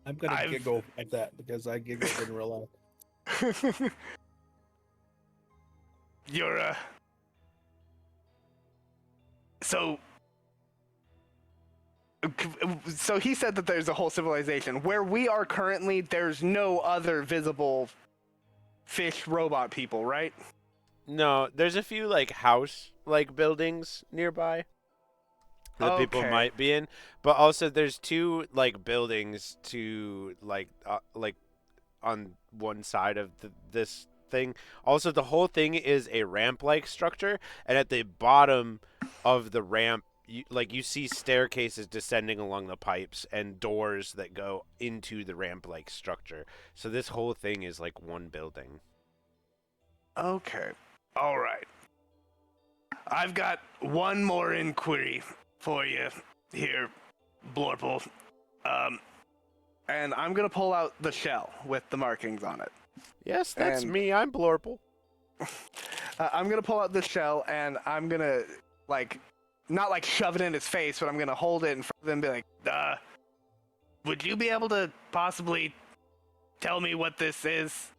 I'm gonna I've- giggle at that because I giggled in real life. you're, So he said that there's a whole civilization. Where we are currently, there's no other visible fish robot people, right? No, there's a few like house-like buildings nearby that people Okay. might be in, but also there's two like buildings to like on one side of this thing. Also, the whole thing is a ramp-like structure, and at the bottom of the ramp, you see staircases descending along the pipes and doors that go into the ramp-like structure. So this whole thing is like one building. Okay. All right. I've got one more inquiry for you here, Blorple. And I'm gonna pull out the shell with the markings on it. Yes, that's And- me. I'm Blorple. I'm gonna pull out the shell and I'm gonna not like shove it in his face, but I'm gonna hold it in front of him and be like, would you be able to possibly tell me what this is?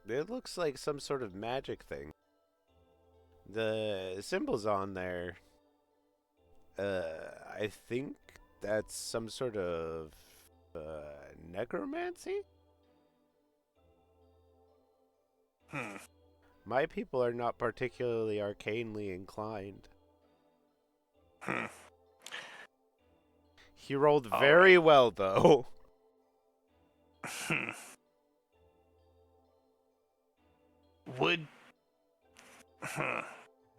It looks like some sort of magic thing. The symbols on there, I think that's some sort of necromancy? My people are not particularly arcanely inclined. He rolled All very well, though. Would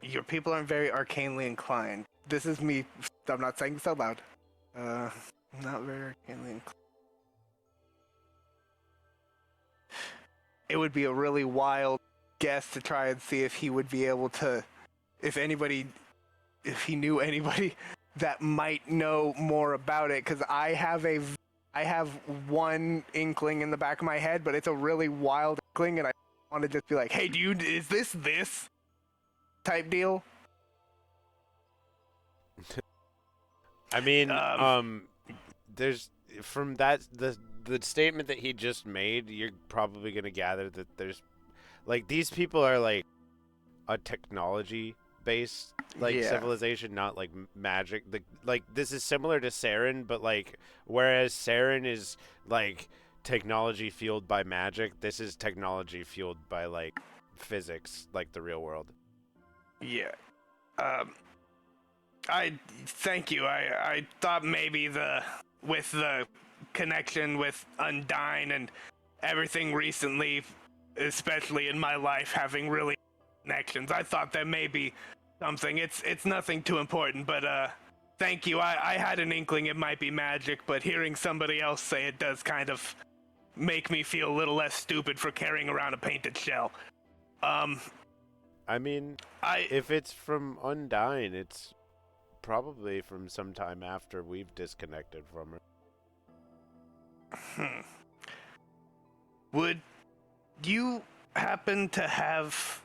your people aren't very arcanely inclined? This is me. I'm not saying this out loud. Not very arcanely inclined. It would be a really wild guess to try and see if he would be able to, if he knew anybody that might know more about it. Because I have one inkling in the back of my head, but it's a really wild inkling, and I want to just be like, hey, dude, is this type deal? I mean, Um, there's from the statement that he just made, you're probably gonna gather that there's like these people are like a technology based Yeah. civilization, not like magic. Like this is similar to Saren, but like whereas Saren is like technology fueled by magic, this is technology fueled by like physics, like the real world. Yeah. I thank you. I thought maybe with the connection with Undyne and everything recently, especially in my life, having really connections, I thought that may be something. It's nothing too important, but thank you. I had an inkling it might be magic, but hearing somebody else say it does kind of make me feel a little less stupid for carrying around a painted shell. I mean, if it's from Undyne, it's probably from some time after we've disconnected from her. Would you happen to have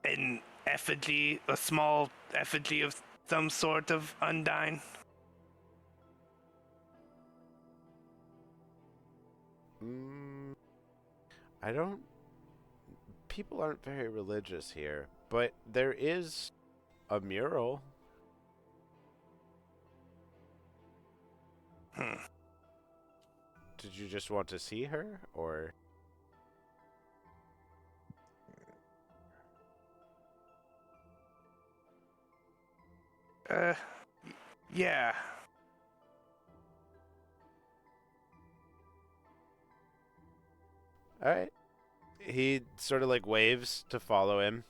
an effigy, a small effigy of some sort of Undyne? I don't. People aren't very religious here, but there is a mural. Hmm. Did you just want to see her, or? Uh, yeah. All right. He sort of like waves to follow him.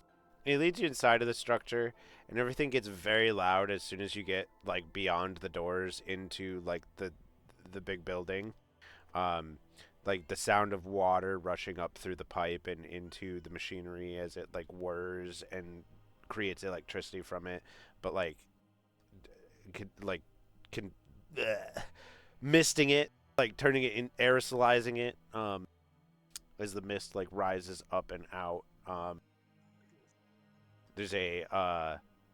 He leads you inside of the structure, and everything gets very loud as soon as you get like beyond the doors into like the big building. Um, like the sound of water rushing up through the pipe and into the machinery as it like whirs and creates electricity from it, but like like can misting it, like turning it in aerosolizing it. As the mist like rises up and out. There's a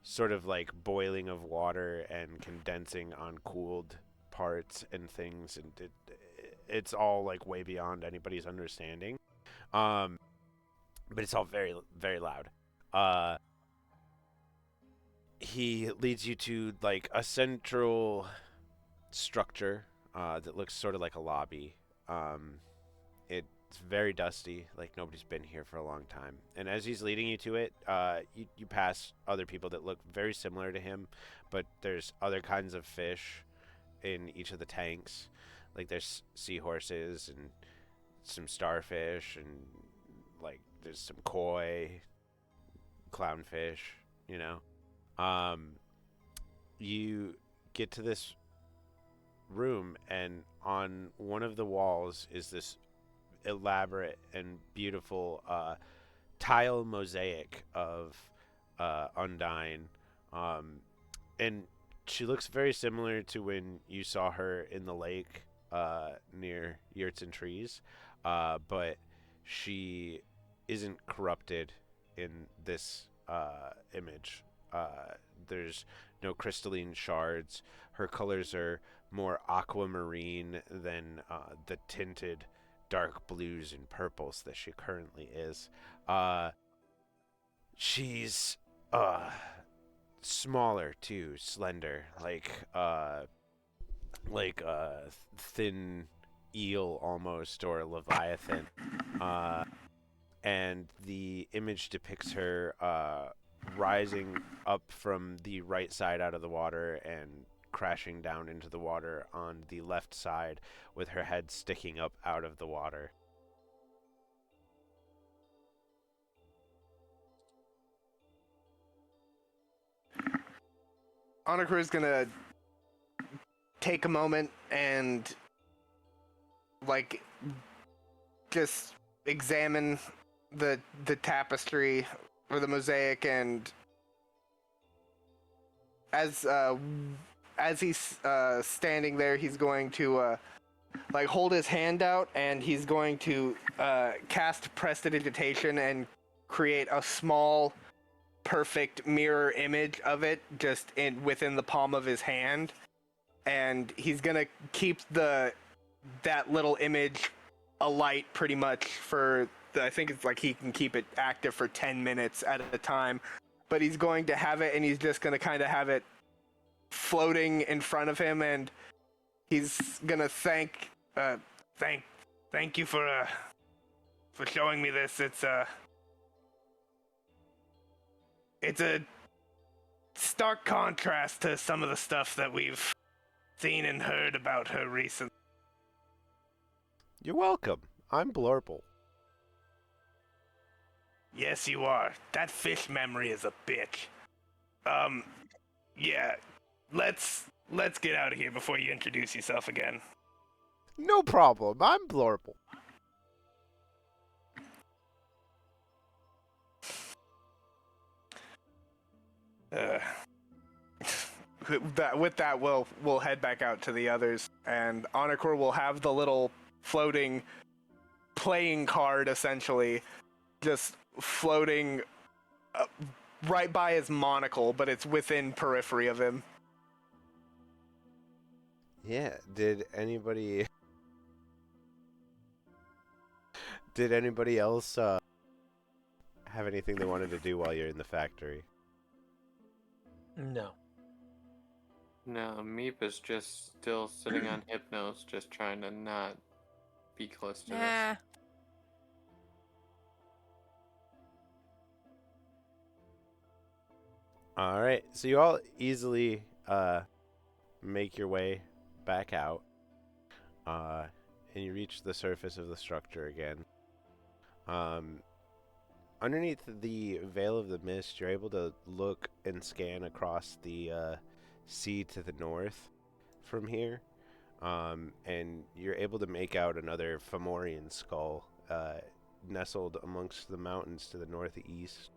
sort of like boiling of water and condensing on cooled parts and things, and it's all like way beyond anybody's understanding. Um, but it's all very very loud. Uh, he leads you to like a central structure that looks sort of like a lobby. It's very dusty, like nobody's been here for a long time. And as he's leading you to it, you pass other people that look very similar to him, but there's other kinds of fish in each of the tanks. Like there's seahorses and some starfish, and like there's some koi, clownfish, you know. Um, you get to this room, and on one of the walls is this elaborate and beautiful tile mosaic of Undyne. Um, and she looks very similar to when you saw her in the lake near Yurts and Trees, but she isn't corrupted in this image. There's no crystalline shards. Her colors are more aquamarine than the tinted dark blues and purples that she currently is. She's smaller too, slender, like a thin eel almost, or a leviathan. Uh, and the image depicts her rising up from the right side out of the water and crashing down into the water on the left side with her head sticking up out of the water. Honokur is gonna take a moment and like just examine the tapestry or the mosaic, and as he's standing there, he's going to like hold his hand out, and he's going to cast prestidigitation and create a small perfect mirror image of it just in within the palm of his hand, and he's gonna keep that little image alight pretty much for I think it's like he can keep it active for 10 minutes at a time, but he's going to have it, and he's just going to kind of have it floating in front of him, and he's gonna thank you for showing me this. It's a stark contrast to some of the stuff that we've seen and heard about her recently. You're welcome. I'm Blorple. Yes, you are. That fish memory is a bitch. Yeah. Let's get out of here before you introduce yourself again. No problem. I'm Blorple. with that, we'll head back out to the others, and Honokur will have the little floating playing card essentially just floating right by his monocle, but it's within periphery of him. Yeah. Did anybody else have anything they wanted to do while you're in the factory? No. No, Meep is just still sitting on Hypnos, just trying to not be close to this. Nah. All right. So you all easily make your way back out, and you reach the surface of the structure again. Underneath the veil of the mist, you're able to look and scan across the sea to the north from here, and you're able to make out another Fomorian skull nestled amongst the mountains to the northeast.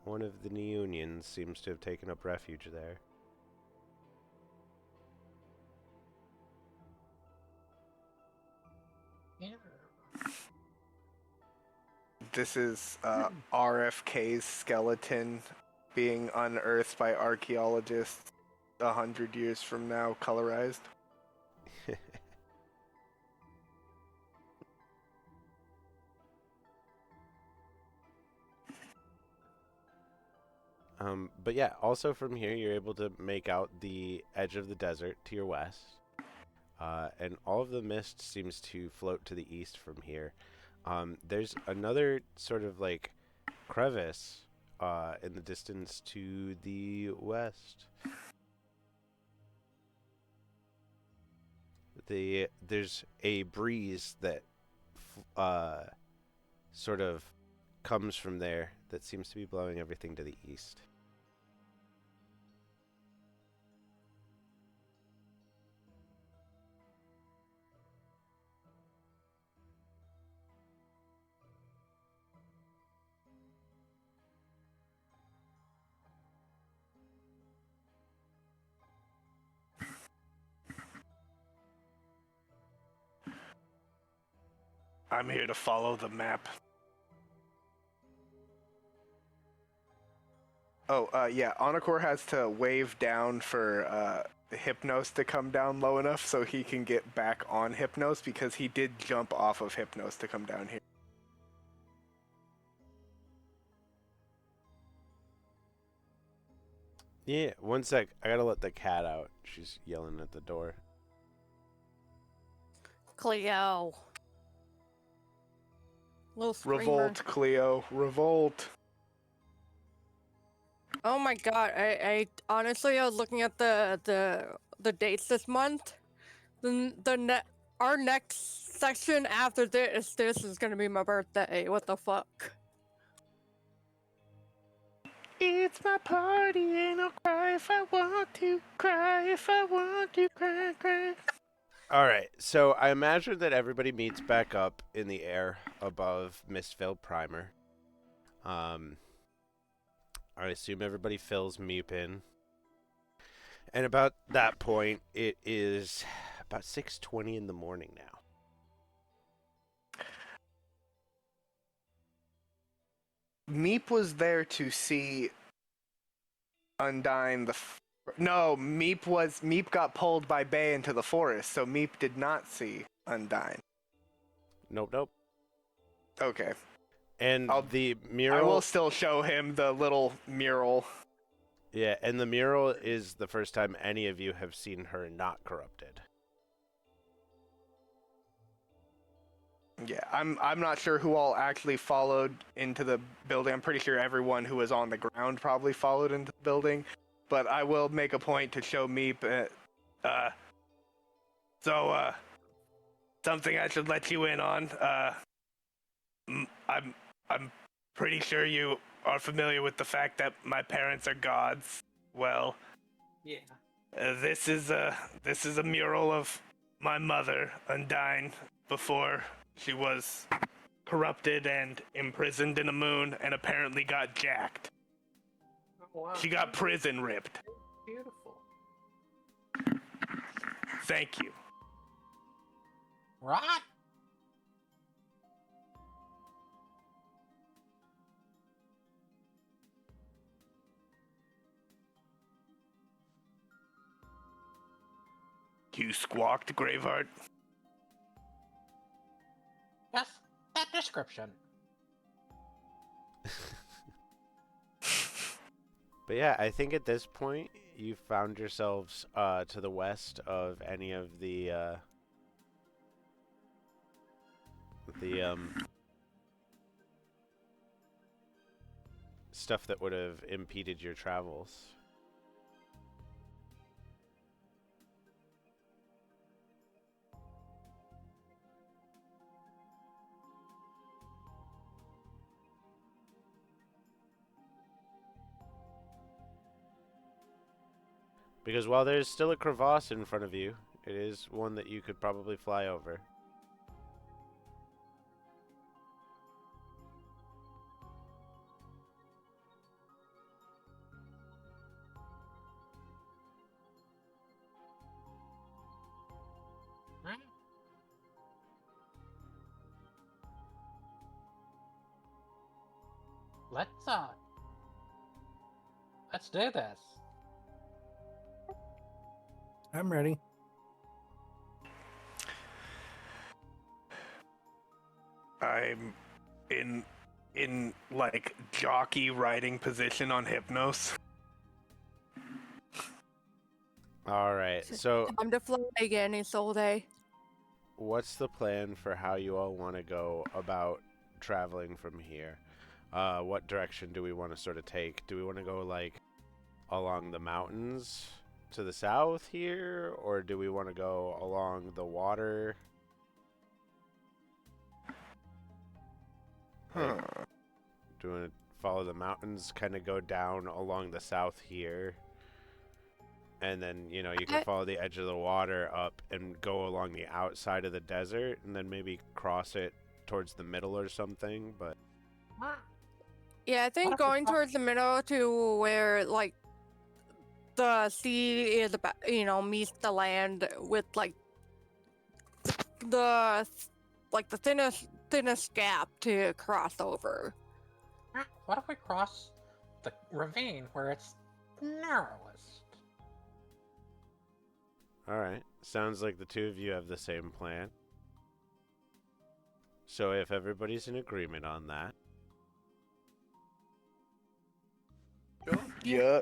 One of the Neunians seems to have taken up refuge there. Yeah. This is RFK's skeleton being unearthed by archaeologists 100 years from now, colorized. But yeah, also from here, you're able to make out the edge of the desert to your west. And all of the mist seems to float to the east from here. There's another sort of like crevice in the distance to the west. There's a breeze that sort of comes from there that seems to be blowing everything to the east. I'm here to follow the map. Oh, yeah, Onakor has to wave down for Hypnos to come down low enough so he can get back on Hypnos, because he did jump off of Hypnos to come down here. Yeah, one sec. I gotta let the cat out. She's yelling at the door. Cleo. Little screamer. Revolt, Cleo, revolt. Oh my god, I honestly I was looking at the dates this month. Our next section after this is gonna be my birthday. What the fuck? It's my party, and I'll cry if I want to, cry if I want to, cry, cry. All right, so I imagine that everybody meets back up in the air above Mistvale Primer. I assume everybody fills Meep in. And about that point, it is about 6:20 in the morning now. Meep was there to see Undyne No, Meep got pulled by Bay into the forest, so Meep did not see Undyne. Nope. Okay. And the I mural... will still show him the little mural. Yeah, and the mural is the first time any of you have seen her not corrupted. Yeah, I'm not sure who all actually followed into the building. I'm pretty sure everyone who was on the ground probably followed into the building, but I will make a point to show Meep. Something I should let you in on. I'm pretty sure you are familiar with the fact that my parents are gods. Well, Yeah. this is a mural of my mother, Undyne, before she was corrupted and imprisoned in a moon and apparently got jacked. Oh, wow. She got prison ripped. Beautiful. Thank you. Right? You squawked, Graveheart? Yes, that description. But yeah, I think at this point you found yourselves to the west of any of the stuff that would have impeded your travels. Because while there's still a crevasse in front of you, it is one that you could probably fly over. Right? Let's let's do this. I'm ready. I'm in like jockey riding position on Hypnos. All right. So, Time to fly again, Isolde. what's the plan for how you all want to go about traveling from here? What direction do we want to sort of take? Do we want to go like along the mountains to the south here, or do we want to go along the water? Like, do we want to follow the mountains, kind of go down along the south here? And then, you know, you can follow the edge of the water up and go along the outside of the desert and then maybe cross it towards the middle or something, but Yeah, I What think if we going fly- towards the middle to where like the sea is about, meets the land with the the thinnest gap to cross over. What if we cross the ravine where it's narrowest? all right. Sounds like the two of you have the same plan. So if everybody's in agreement on that, Yeah.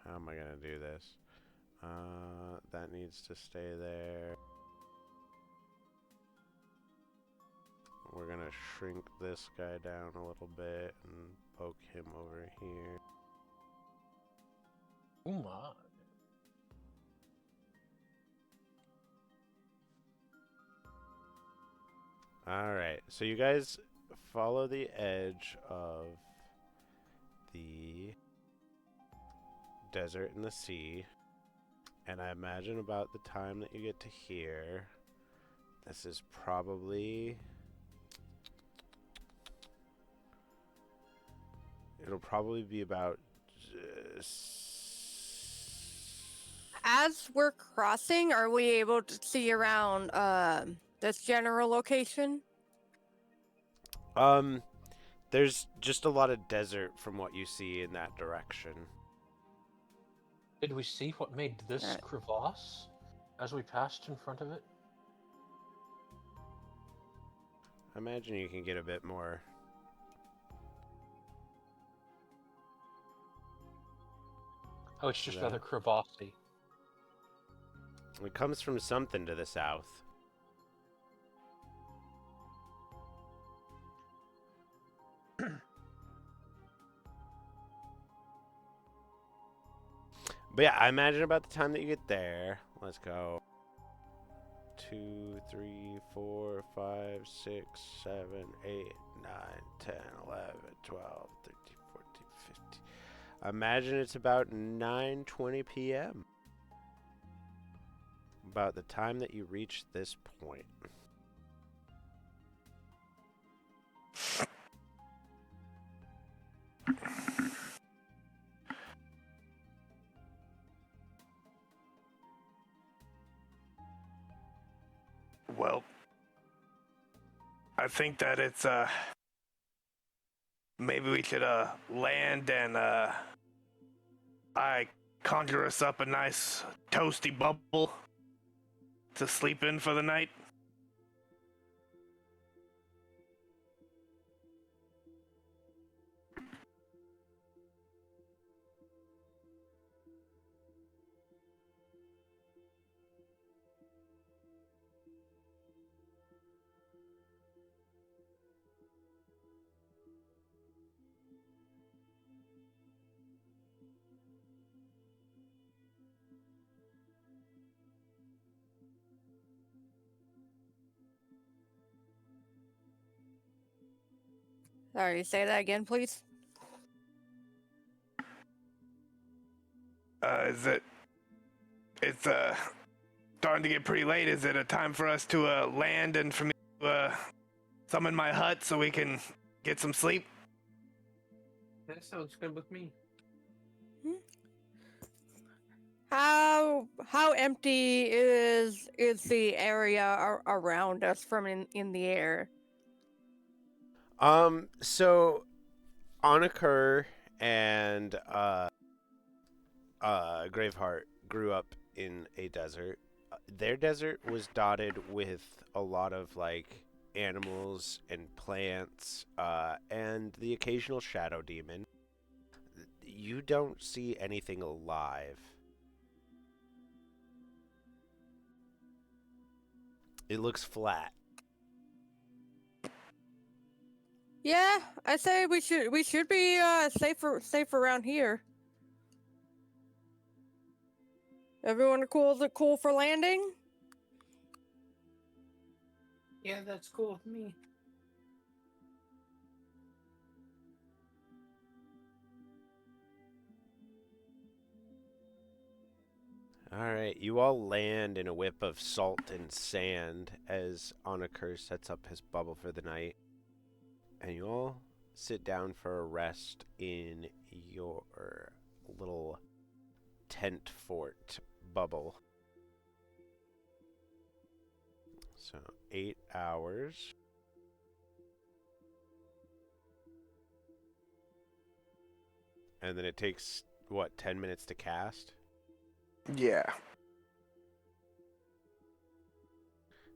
how am I going to do this? That needs to stay there. We're going to shrink this guy down a little bit and poke him over here. Oh my. Alright, so you guys follow the edge of the desert and the sea, and I imagine about the time that you get to here, this is probably... It'll probably be about... As we're crossing, are we able to see around this general location? There's just a lot of desert from what you see in that direction. Did we see what made this Alright. crevasse as we passed in front of it? I imagine you can get a bit more. Oh, it's just That- another crevasse. It comes from something to the south. But yeah, I imagine about the time that you get there. Let's go. 2, 3, 4, 5, 6, 7, 8, 9, 10, 11, 12, 13, 14, 15. I imagine it's about 9:20 p.m. about the time that you reach this point. Well, I think that it's maybe we should land and I conjure us up a nice toasty bubble to sleep in for the night. Sorry, say that again, please. Is it? It's starting to get pretty late. Is it a time for us to land and for me to summon my hut so we can get some sleep? That sounds good with me. How empty is the area around us from in the air? So Onakur and Graveheart grew up in a desert. Their desert was dotted with a lot of like animals and plants, and the occasional shadow demon. You don't see anything alive. It looks flat. Yeah, I say we should be safe around here. Everyone cool for landing? Yeah, that's cool with me. Alright, you all land in a whip of salt and sand as Onakur sets up his bubble for the night. And you all sit down for a rest in your little tent fort bubble. So 8 hours. And then it takes, what, 10 minutes to cast? Yeah.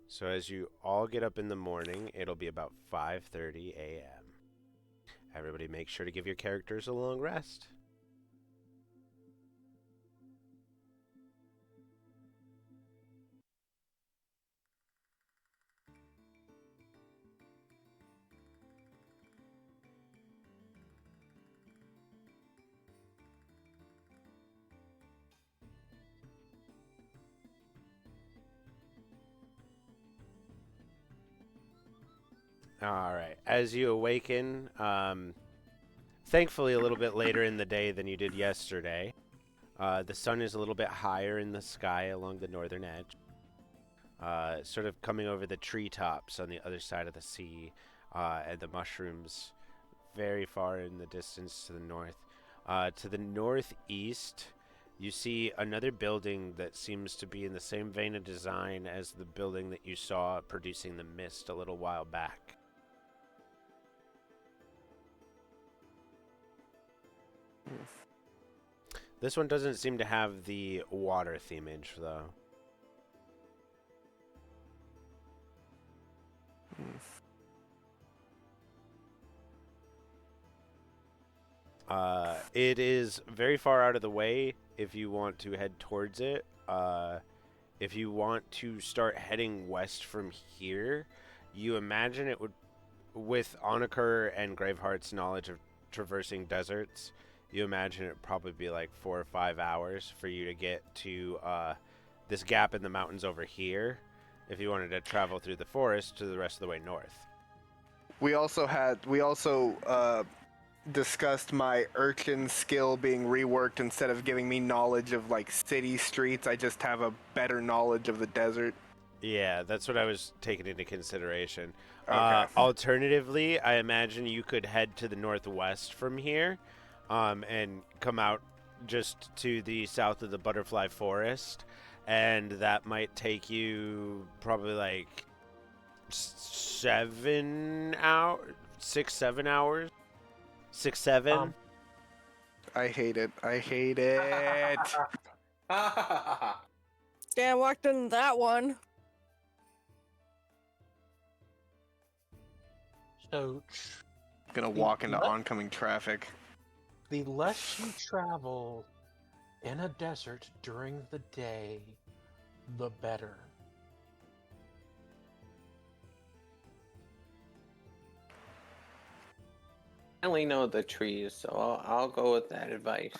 So as you all get up in the morning, it'll be about 5:30 a.m. Everybody make sure to give your characters a long rest. All right. As you awaken, thankfully a little bit later in the day than you did yesterday, the sun is a little bit higher in the sky along the northern edge, sort of coming over the treetops on the other side of the sea, and the mushrooms very far in the distance to the north. To the northeast, you see another building that seems to be in the same vein of design as the building that you saw producing the mist a little while back. This one doesn't seem to have the water themage, though. It is very far out of the way if you want to head towards it. If you want to start heading west from here, you imagine it would, with Onakur and Graveheart's knowledge of traversing deserts, you imagine it would probably be like 4 or 5 hours for you to get to this gap in the mountains over here if you wanted to travel through the forest to the rest of the way north. We also discussed my urchin skill being reworked instead of giving me knowledge of like city streets. I just have a better knowledge of the desert. Yeah, that's what I was taking into consideration. Okay. Alternatively, I imagine you could head to the northwest from here, and come out just to the south of the Butterfly Forest, and that might take you probably like 7 hours, 6, 7 hours, 6, 7. I hate it. I hate it. Yeah, I walked in that one. So Gonna walk into oncoming traffic. the less you travel in a desert during the day, the better. I only know the trees, so I'll go with that advice.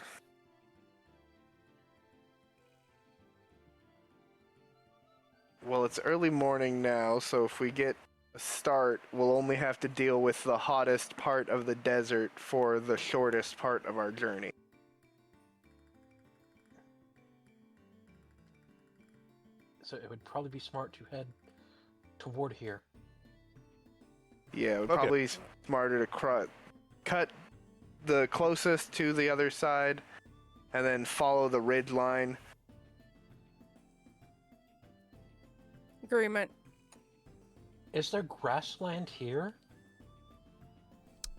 Well, it's early morning now, so if we get a start, we'll only have to deal with the hottest part of the desert for the shortest part of our journey. So it would probably be smart to head toward here. Yeah, it would Okay. probably be smarter to cut the closest to the other side and then follow the ridge line. Agreement. Is there grassland here?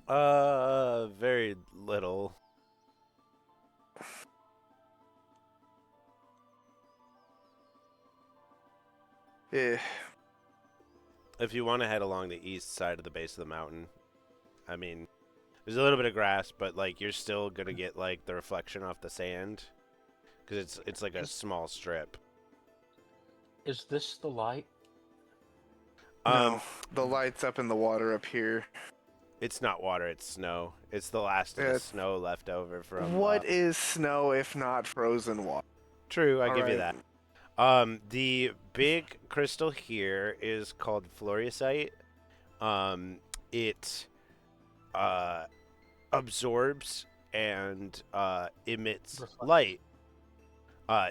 Very little. Eh, If you want to head along the east side of the base of the mountain, I mean, there's a little bit of grass, but like you're still gonna get like the reflection off the sand, because it's like a small strip. Is this the light? no, the light's up in the water up here. It's not water; it's snow. It's the last of the It's- snow left over from. What is snow if not frozen water? True, I All give you right. that. The big crystal here is called fluorescite. It absorbs and emits Reflect. light.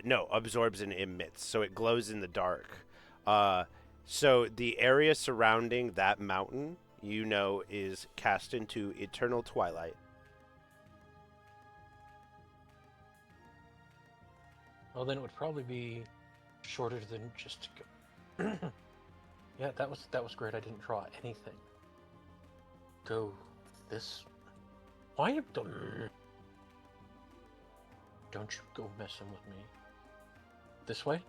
No, absorbs and emits, so it glows in the dark. So the area surrounding that mountain, is cast into eternal twilight. Well, then it would probably be shorter than just to go. Yeah, that was great. I didn't draw anything. Go this. Why you don't you go messing with me? This way?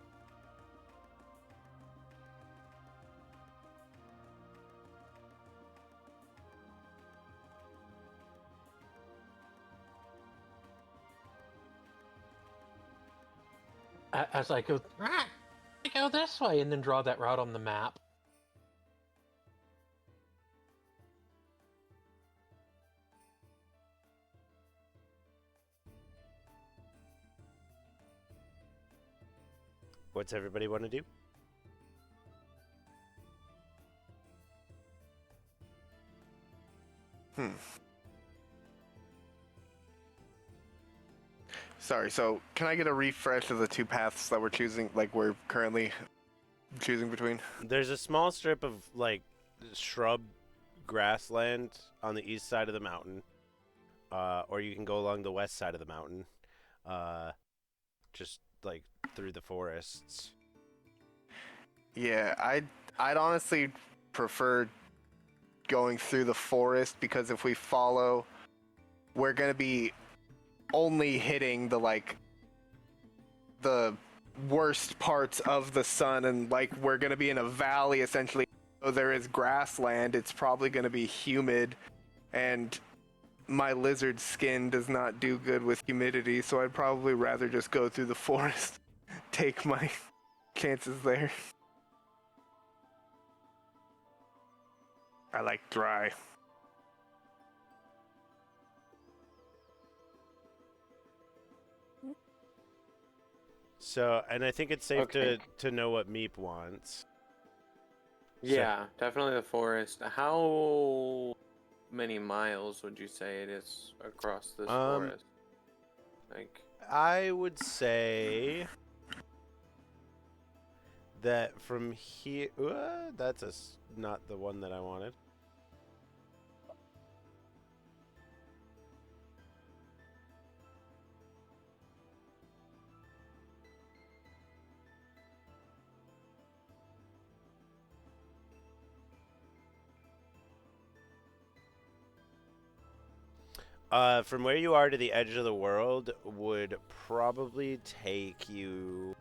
As I go, I go this way, and then draw that route on the map. What's everybody want to do? Sorry, so can I get a refresh of the two paths that we're choosing, like we're currently choosing between? There's a small strip of like shrub grassland on the east side of the mountain, or you can go along the west side of the mountain, just like through the forests. Yeah, I'd honestly prefer going through the forest because if we follow, we're gonna be only hitting the worst parts of the sun, and like we're gonna be in a valley essentially. So there is grassland. It's probably gonna be humid, and my lizard skin does not do good with humidity. So I'd probably rather just go through the forest, take my chances there. I like dry. So, and I think it's safe Okay. to know what Meep wants. Yeah, definitely the forest. How many miles would you say it is across this Um, forest? Like, I would say that from here, that's not the one that I wanted. From where you are to the edge of the world would probably take you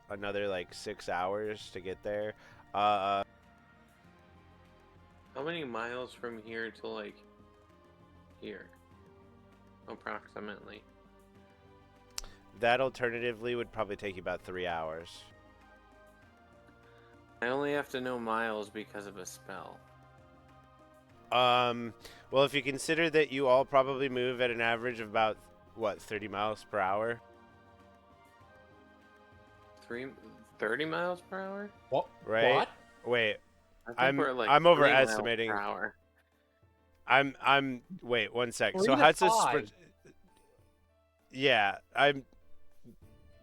another like 6 hours to get there. how many miles from here to like here, approximately? That alternatively would probably take you about 3 hours. I only have to know miles because of a spell. Well, if you consider that you all probably move at an average of about, what, 30 miles per hour? 30 miles per hour? What? Right? What? Wait, I think we're like I'm 3 overestimating. miles per hour. Wait, one sec. 3 So to Hutz's 5. yeah, I'm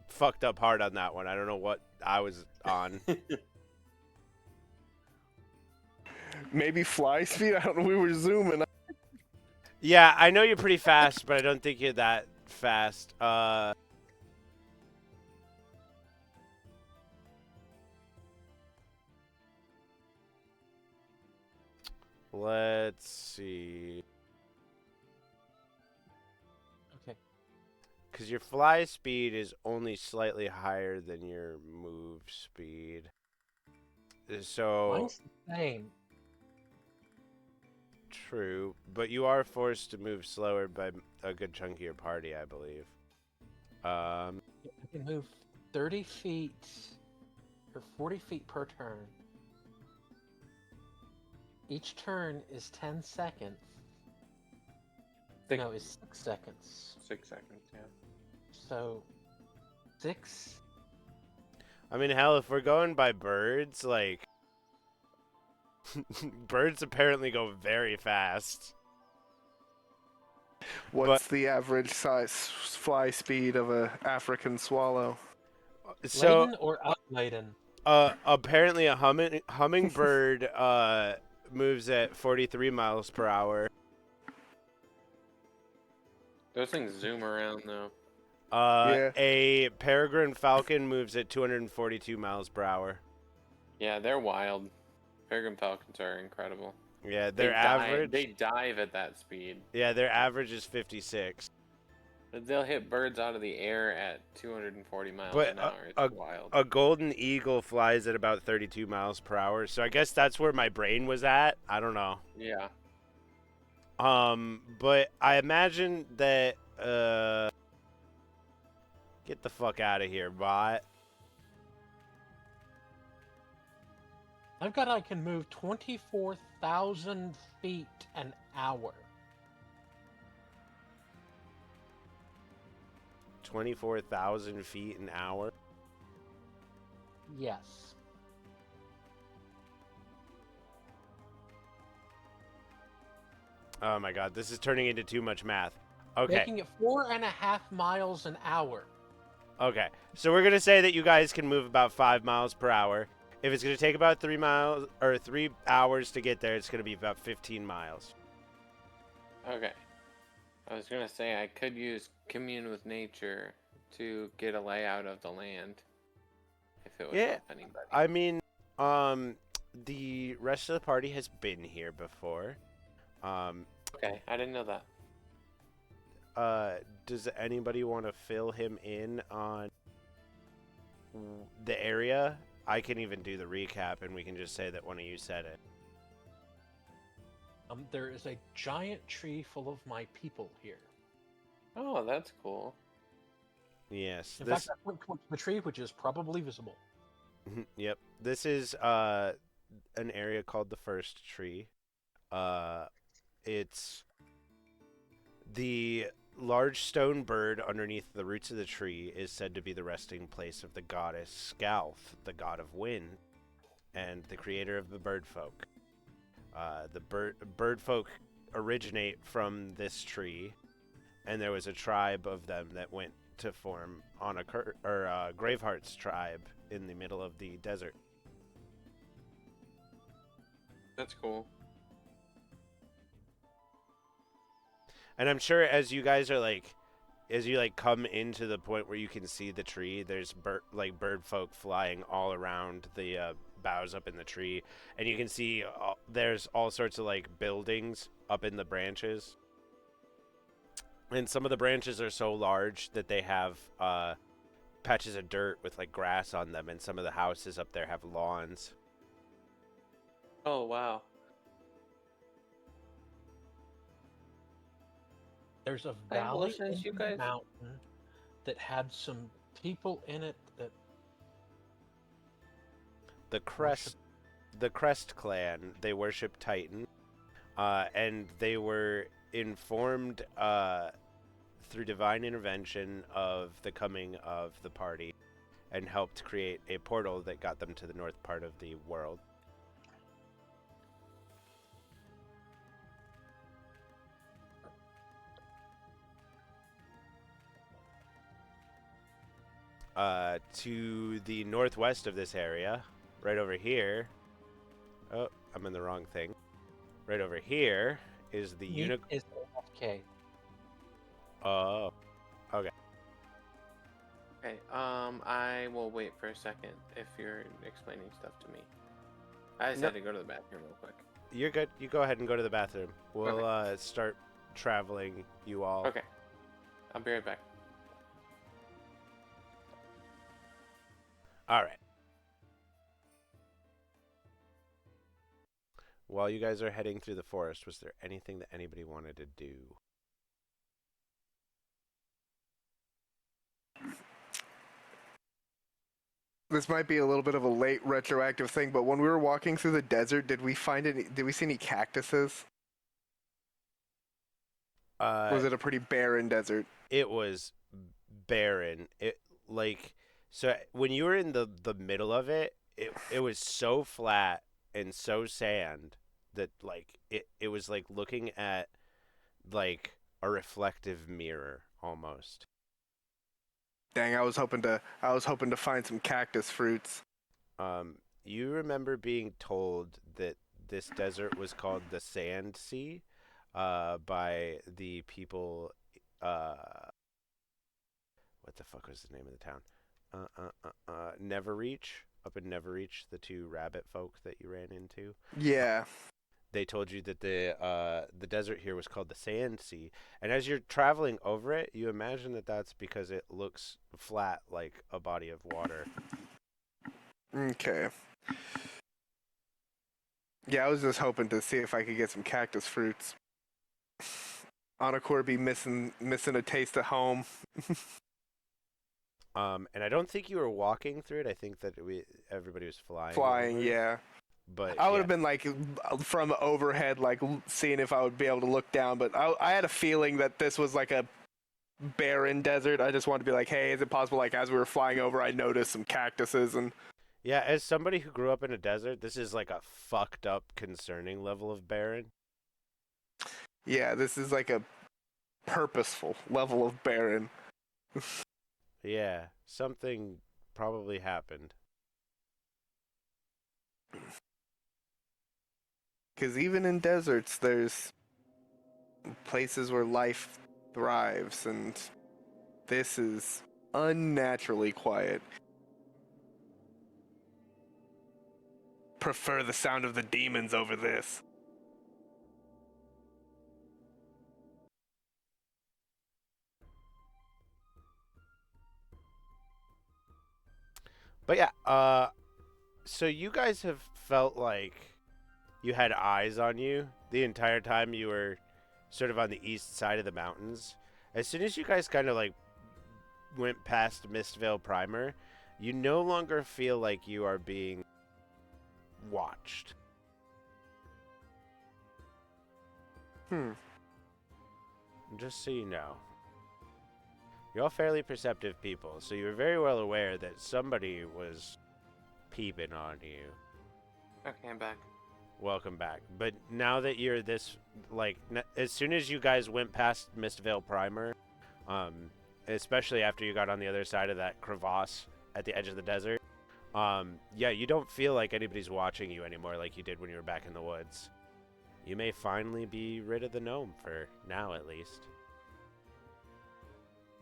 fucked up hard on that one. I don't know what I was on. Maybe fly speed? I don't know. We were zooming. Yeah, I know you're pretty fast, but I don't think you're that fast. Let's see. Okay. Because your fly speed is only slightly higher than your move speed. So, Mine's the same. true. But you are forced to move slower by a good chunk of your party, I believe. I can move 30 feet or 40 feet per turn. Each turn is 10 seconds. No, it's 6 seconds. 6 seconds, yeah. So, 6. I mean, hell, if we're going by birds, like... birds apparently go very fast. What's the average size fly speed of a African swallow? So, Laden or outladen? apparently a hummingbird moves at 43 miles per hour. Those things zoom around though. Yeah. A peregrine falcon moves at 242 miles per hour. Yeah, they're wild. Peregrine falcons are incredible. Yeah, They their average. They dive at that speed. Yeah, their average is 56. They'll hit birds out of the air at 240 miles But an hour. It's wild. a golden eagle flies at about 32 miles per hour. So I guess that's where my brain was at. I don't know. Yeah. But I imagine that get the fuck out of here, bot. I can move 24,000 feet an hour. 24,000 feet an hour. Yes. Oh my god, this is turning into too much math. Okay. Making it 4.5 miles an hour. Okay. So we're gonna say that you guys can move about 5 miles per hour. If it's gonna take about 3 miles or 3 hours to get there, it's gonna be about 15 miles. Okay. I was gonna say I could use commune with nature to get a layout of the land. If it would Yeah, help anybody. I mean, the rest of the party has been here before. Okay, I didn't know that. Does anybody want to fill him in on the area? I can even do the recap, and we can just say that one of you said it. There is a giant tree full of my people here. Oh, that's cool. Yes. In fact, I went towards the tree, which is probably visible. Yep. This is an area called the First Tree. It's the large stone bird underneath the roots of the tree is said to be the resting place of the goddess Scalth, the god of wind. and the creator of the bird folk. The bird folk originate from this tree, and there was a tribe of them that went to form on a Graveheart's tribe in the middle of the desert. That's cool. And I'm sure as you guys are as you come into the point where you can see the tree, there's bird folk flying all around the boughs up in the tree, and you can see there's all sorts of buildings up in the branches. And some of the branches are so large that they have patches of dirt with grass on them, and some of the houses up there have lawns. Oh wow. There's a Hey, well, valley since in you the guys- mountain that had some people in it that The Crest clan, they worship Titan, and they were informed through divine intervention of the coming of the party, and helped create a portal that got them to the north part of the world. To the northwest of this area, right over here. Oh, I'm in the wrong thing. Right over here is the is AFK. Oh, okay. Okay, I will wait for a second if you're explaining stuff to me. I just No. had to go to the bathroom real quick. You're good. You go ahead and go to the bathroom. We'll Okay. start traveling you all. Okay. I'll be right back. All right. While you guys are heading through the forest, was there anything that anybody wanted to do? This might be a little bit of a late retroactive thing, but when we were walking through the desert, did we see any cactuses? Was it a pretty barren desert? It was barren. So when you were in the middle of it, it was so flat and so sand that it was like looking at a reflective mirror almost. Dang, I was hoping to find some cactus fruits. You remember being told that this desert was called the Sand Sea, by the people. What the fuck was the name of the town? Neverreach. Up in Neverreach, the two rabbit folk that you ran into. Yeah. They told you that the desert here was called the Sand Sea, and as you're traveling over it, you imagine that that's because it looks flat like a body of water. Okay. Yeah, I was just hoping to see if I could get some cactus fruits. Anakor be missing a taste of home. And I don't think you were walking through it. I think that everybody was flying. Flying, over it. yeah. But I would have been from overhead, seeing if I would be able to look down. But I had a feeling that this was like a barren desert. I just wanted to be like, hey, is it possible? As we were flying over, I noticed some cactuses and. Yeah, as somebody who grew up in a desert, this is like a fucked up, concerning level of barren. Yeah, this is like a purposeful level of barren. Yeah, something probably happened. Because even in deserts, there's places where life thrives, and this is unnaturally quiet. Prefer the sound of the demons over this. But yeah, so you guys have felt like you had eyes on you the entire time you were sort of on the east side of the mountains. As soon as you guys kind of went past Mistvale Primer, you no longer feel like you are being watched. Just so you know. You're all fairly perceptive people, so you were very well aware that somebody was peeping on you. Okay, I'm back. Welcome back. But now that you're this, like, as soon as you guys went past Mistvale Primer, especially after you got on the other side of that crevasse at the edge of the desert, yeah, you don't feel like anybody's watching you anymore like you did when you were back in the woods. You may finally be rid of the gnome, for now at least.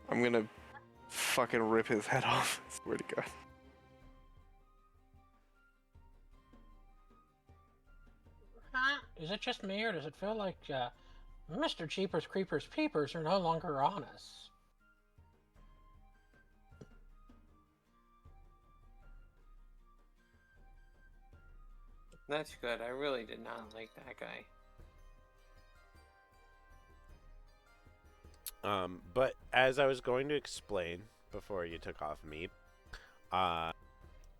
I'm gonna fucking rip his head off. I swear to God. Is it just me, or does it feel like Mr. Cheapers Creepers Peepers are no longer on us? That's good. I really did not like that guy. But as I was going to explain before you took off, Meep,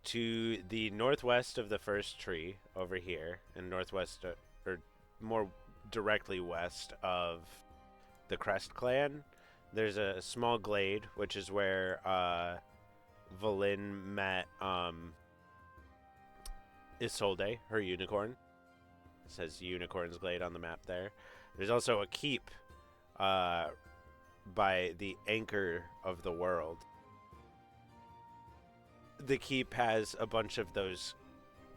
to the northwest of the first tree over here, and northwest, or more directly west of the Crest Clan, there's a small glade, which is where Valin met Isolde, her unicorn. It says Unicorn's Glade on the map there. There's also a keep by the anchor of the world. The keep has a bunch of those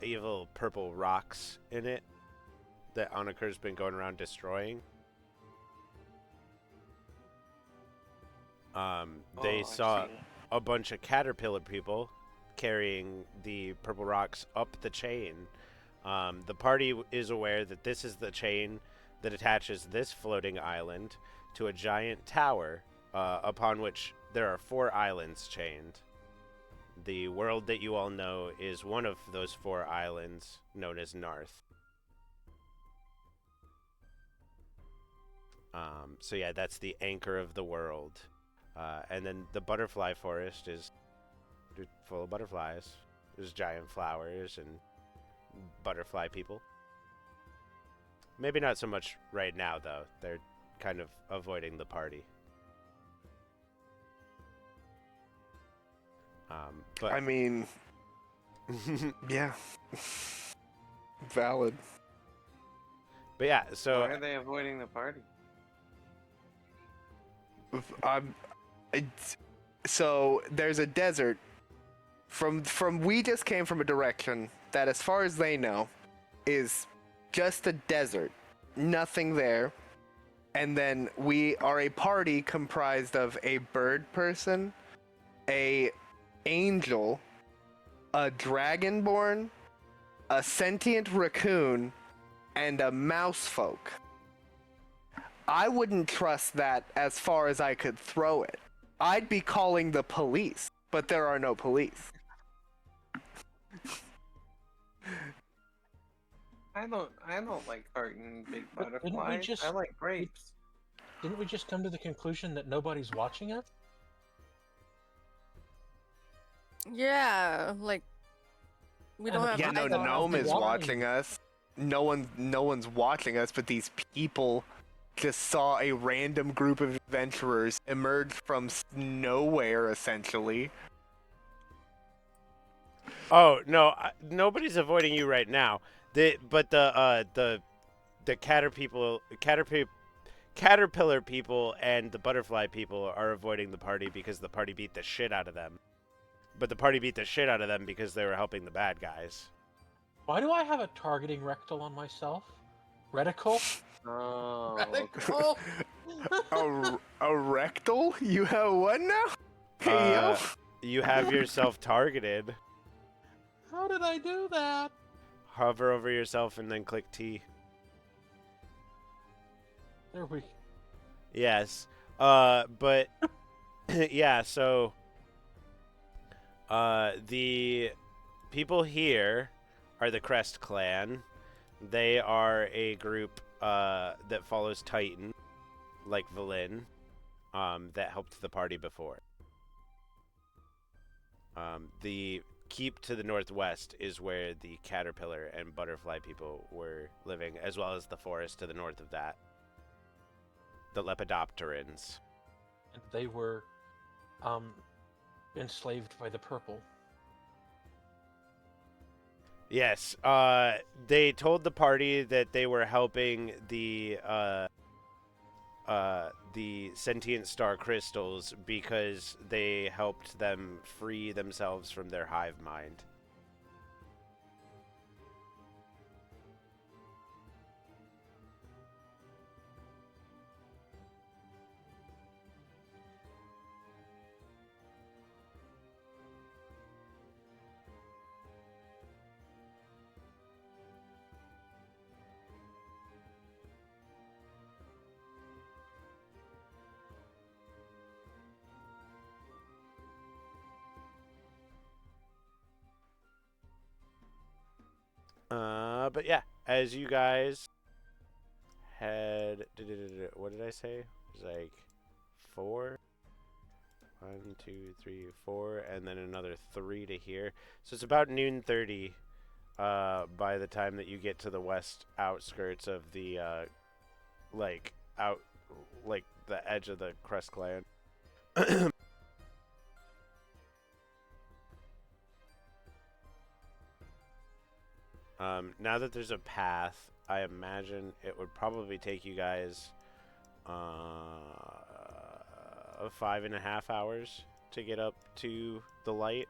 evil purple rocks in it that Anakur's been going around destroying. They I saw see. a bunch of caterpillar people carrying the purple rocks up the chain. The party is aware that this is the chain that attaches this floating island to a giant tower upon which there are 4 islands chained. The world that you all know is one of those 4 islands, known as Narth. So yeah, that's the anchor of the world. And then the butterfly forest is full of butterflies. There's giant flowers and butterfly people. Maybe not so much right now, though. They're kind of avoiding the party. But I mean, yeah. Valid. but yeah, so Why are they avoiding the party? So there's a desert. From we just came from a direction that, as far as they know, is just a desert, nothing there. And then we are a party comprised of a bird person, a angel, a dragonborn, a sentient raccoon, and a mouse folk. I wouldn't trust that as far as I could throw it. I'd be calling the police, but there are no police. I don't like hurting big But didn't we butterflies. just- I like grapes. Didn't we just come to the conclusion that nobody's watching us? Yeah, like we don't have Yeah, no, eyes on us. Gnome is Walking. watching us. No one's watching us, but these people just saw a random group of adventurers emerge from nowhere, essentially. oh no, nobody's avoiding you right now. But the caterpillar people and the butterfly people are avoiding the party because the party beat the shit out of them. But the party beat the shit out of them because they were helping the bad guys. Why do I have a targeting rectal on myself? Reticle? Oh, Reticle? A rectal? You have what now? Hey, yo. You have yourself targeted. How did I do that? Hover over yourself and then click T. There we. Yes. But yeah, so the people here are the Crest Clan. They are a group that follows Titan, like Valin, that helped the party before. The keep to the northwest is where the caterpillar and butterfly people were living, as well as the forest to the north of that. The Lepidopterans. And they were enslaved by the purple. Yes. They told the party that they were helping the sentient star crystals because they helped them free themselves from their hive mind. But yeah, as you guys head, what did I say? It was like four. 1, 2, 3, 4, and then another 3 to here. So it's about noon 30. By the time that you get to the west outskirts of the like out like the edge of the Crest Clan. Now that there's a path, I imagine it would probably take you guys 5.5 hours to get up to the light.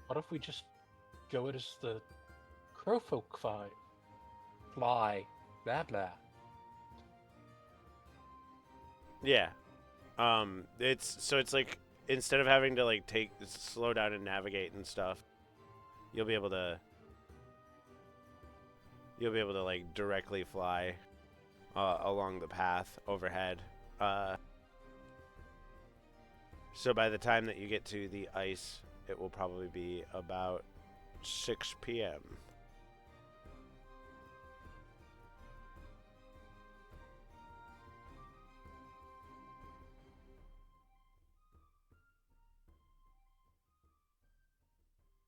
What if we just go as the crowfolk fly, blah blah. Yeah. It's like instead of having to like slow down and navigate and stuff, you'll be able to like directly fly along the path overhead. Uh, so by the time that you get to the ice, it will probably be about 6 p.m.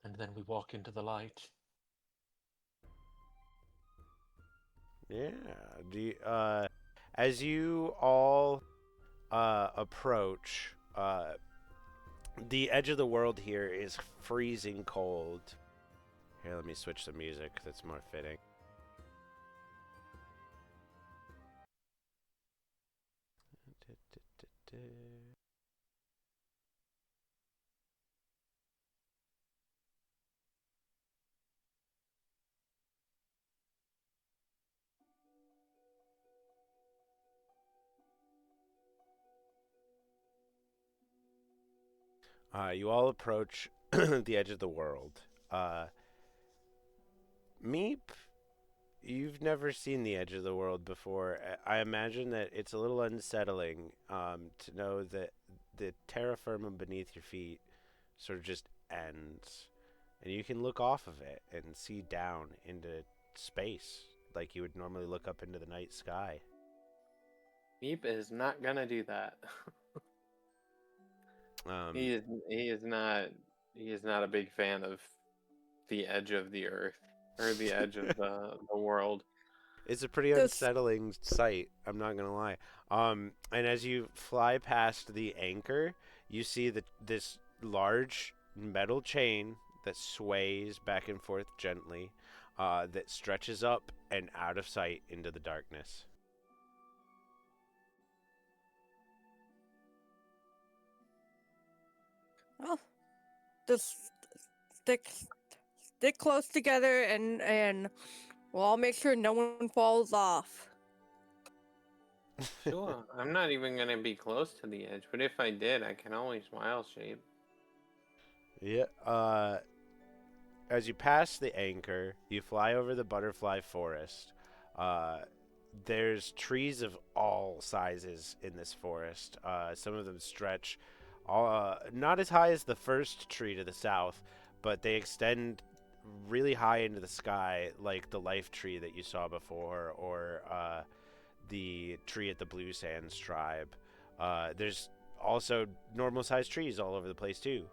And then we walk into the light. Yeah. As you all approach, the edge of the world here is freezing cold. Here, let me switch the music. That's more fitting. You all approach the edge of the world. Meep, you've never seen the edge of the world before. I imagine that it's a little unsettling to know that the terra firma beneath your feet sort of just ends. And you can look off of it and see down into space like you would normally look up into the night sky. Meep is not gonna do that. Um, He is not a big fan of the edge of the earth or the edge of the world. It's a pretty This unsettling sight, I'm not gonna lie. And as you fly past the anchor, you see this large metal chain that sways back and forth gently, that stretches up and out of sight into the darkness. well, just stick stick close together and we'll all make sure no one falls off. Sure, I'm not even gonna be close to the edge, but if I did, I can always wild shape. Yeah. As you pass the anchor, you fly over the butterfly forest. Uh, there's trees of all sizes in this forest. Some of them stretch not as high as the first tree to the south, but they extend really high into the sky, like the life tree that you saw before, or the tree at the Blue Sands tribe. There's also normal sized trees all over the place, too.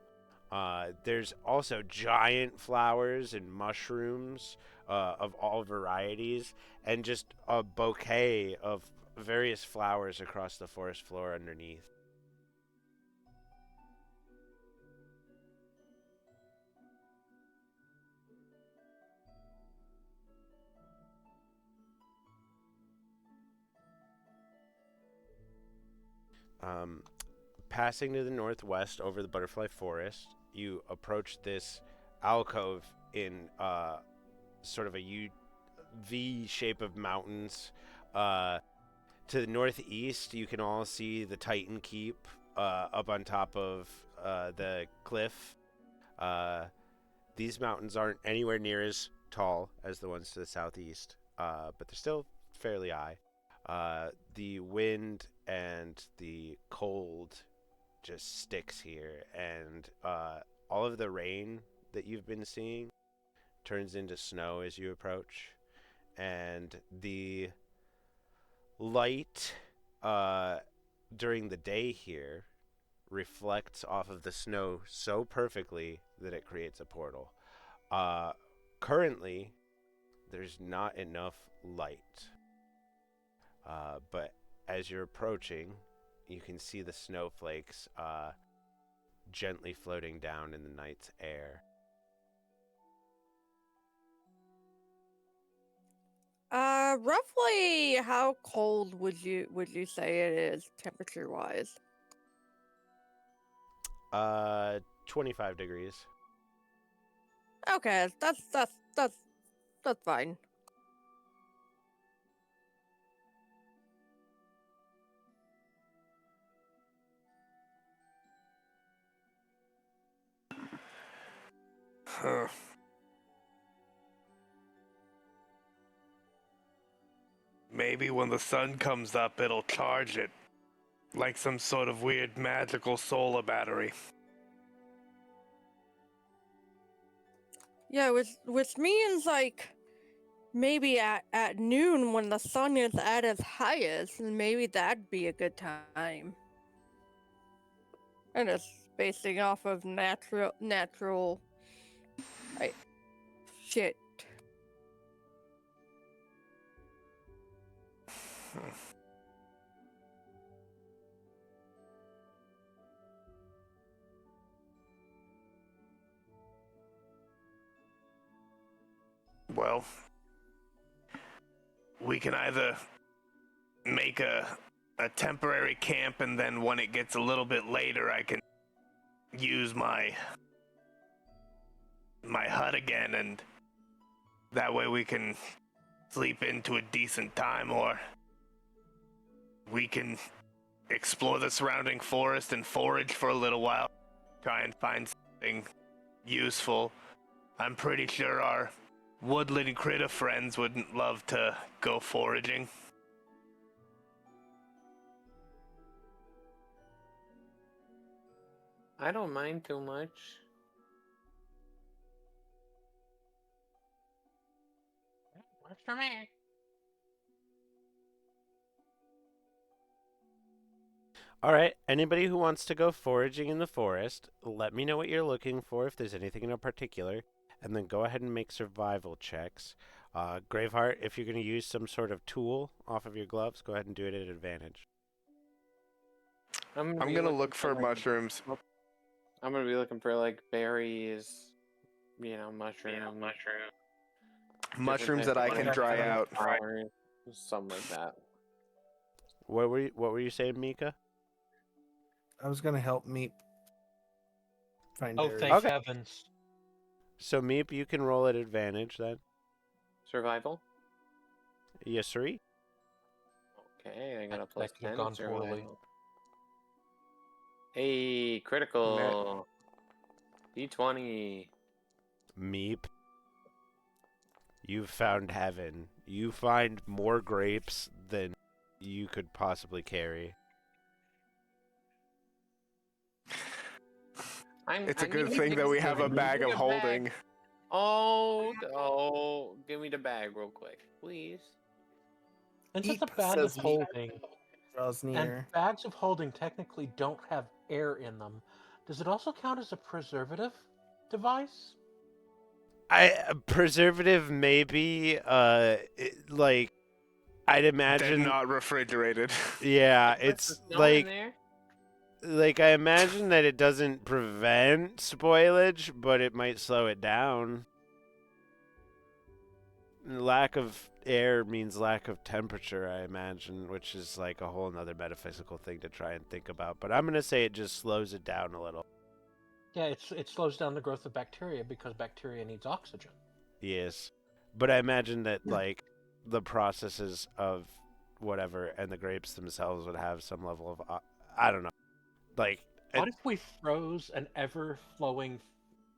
There's also giant flowers and mushrooms of all varieties, and just a bouquet of various flowers across the forest floor underneath. Um, Passing to the northwest over the butterfly forest, you approach this alcove in sort of a V shape of mountains. To the northeast, you can all see the Titan Keep up on top of the cliff. These mountains aren't anywhere near as tall as the ones to the southeast, but they're still fairly high. The wind and the cold just sticks here, and all of the rain that you've been seeing turns into snow as you approach, and the light during the day here reflects off of the snow so perfectly that it creates a portal. Currently, there's not enough light, but as you're approaching, you can see the snowflakes gently floating down in the night's air. Roughly how cold would you say it is temperature wise? 25 degrees. Okay, that's fine. Huh. Maybe when the sun comes up, it'll charge it. Like some sort of weird magical solar battery. Yeah, which means like maybe at noon when the sun is at its highest, maybe that'd be a good time. And it's basing off of natural I shit. Well, we can either make a temporary camp, and then when it gets a little bit later, I can use my hut again, and that way we can sleep into a decent time, or we can explore the surrounding forest and forage for a little while, try and find something useful. I'm pretty sure our woodland critter friends wouldn't love to go foraging. I don't mind too much. Works for me. All right, anybody who wants to go foraging in the forest, let me know what you're looking for, if there's anything in particular, and then go ahead and make survival checks. Graveheart, if you're going to use some sort of tool off of your gloves, go ahead and do it at advantage. I'm I'm gonna look for mushrooms. I'm gonna be looking for like berries, mushrooms, Mushrooms that I can dry out. flowers, something like that. What were you saying, Mika? I was gonna help Meep find Oh, berries. thank Okay. heavens. So, Meep, you can roll at advantage then. Survival. Yes, sir. Okay, I got a That plus could have 10 gone survival. poorly. Hey, critical. D20. Meep, you've found heaven. You find more grapes than you could possibly carry. It's a good thing that we have a bag of holding. Oh, no. Give me the bag real quick, please. And just a Eep, bag of says Meep. holding. Draws And near. bags of holding technically don't have air in them. Does it also count as a preservative device? A preservative maybe. Like I'd They're imagine. not refrigerated. Yeah, Put it's some snow in like there. I imagine that it doesn't prevent spoilage, but it might slow it down. lack of air means lack of temperature, I imagine, which is like a whole nother metaphysical thing to try and think about. But I'm gonna say it just slows it down a little. Yeah, it slows down the growth of bacteria because bacteria needs oxygen. Yes, but I imagine that like the processes of whatever and the grapes themselves would have some level of I don't know, like What if we froze an ever-flowing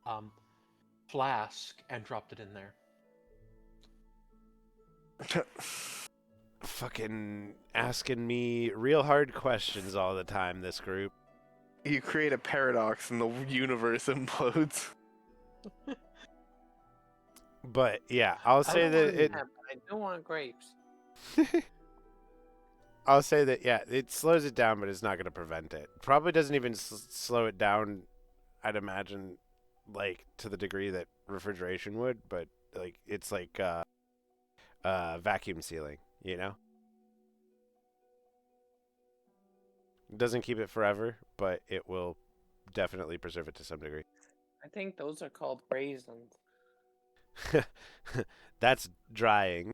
um, flask and dropped it in there? fucking asking me real hard questions all the time. This group. You create a paradox and the universe implodes. But yeah, I'll I say don't that want it. that, but I do want grapes. I'll say that yeah, it slows it down, but it's not going to prevent it. Probably doesn't even slow it down. I'd imagine, like to the degree that refrigeration would, but like it's like vacuum sealing. You know, it doesn't keep it forever, but it will definitely preserve it to some degree. I think those are called raisins. That's drying.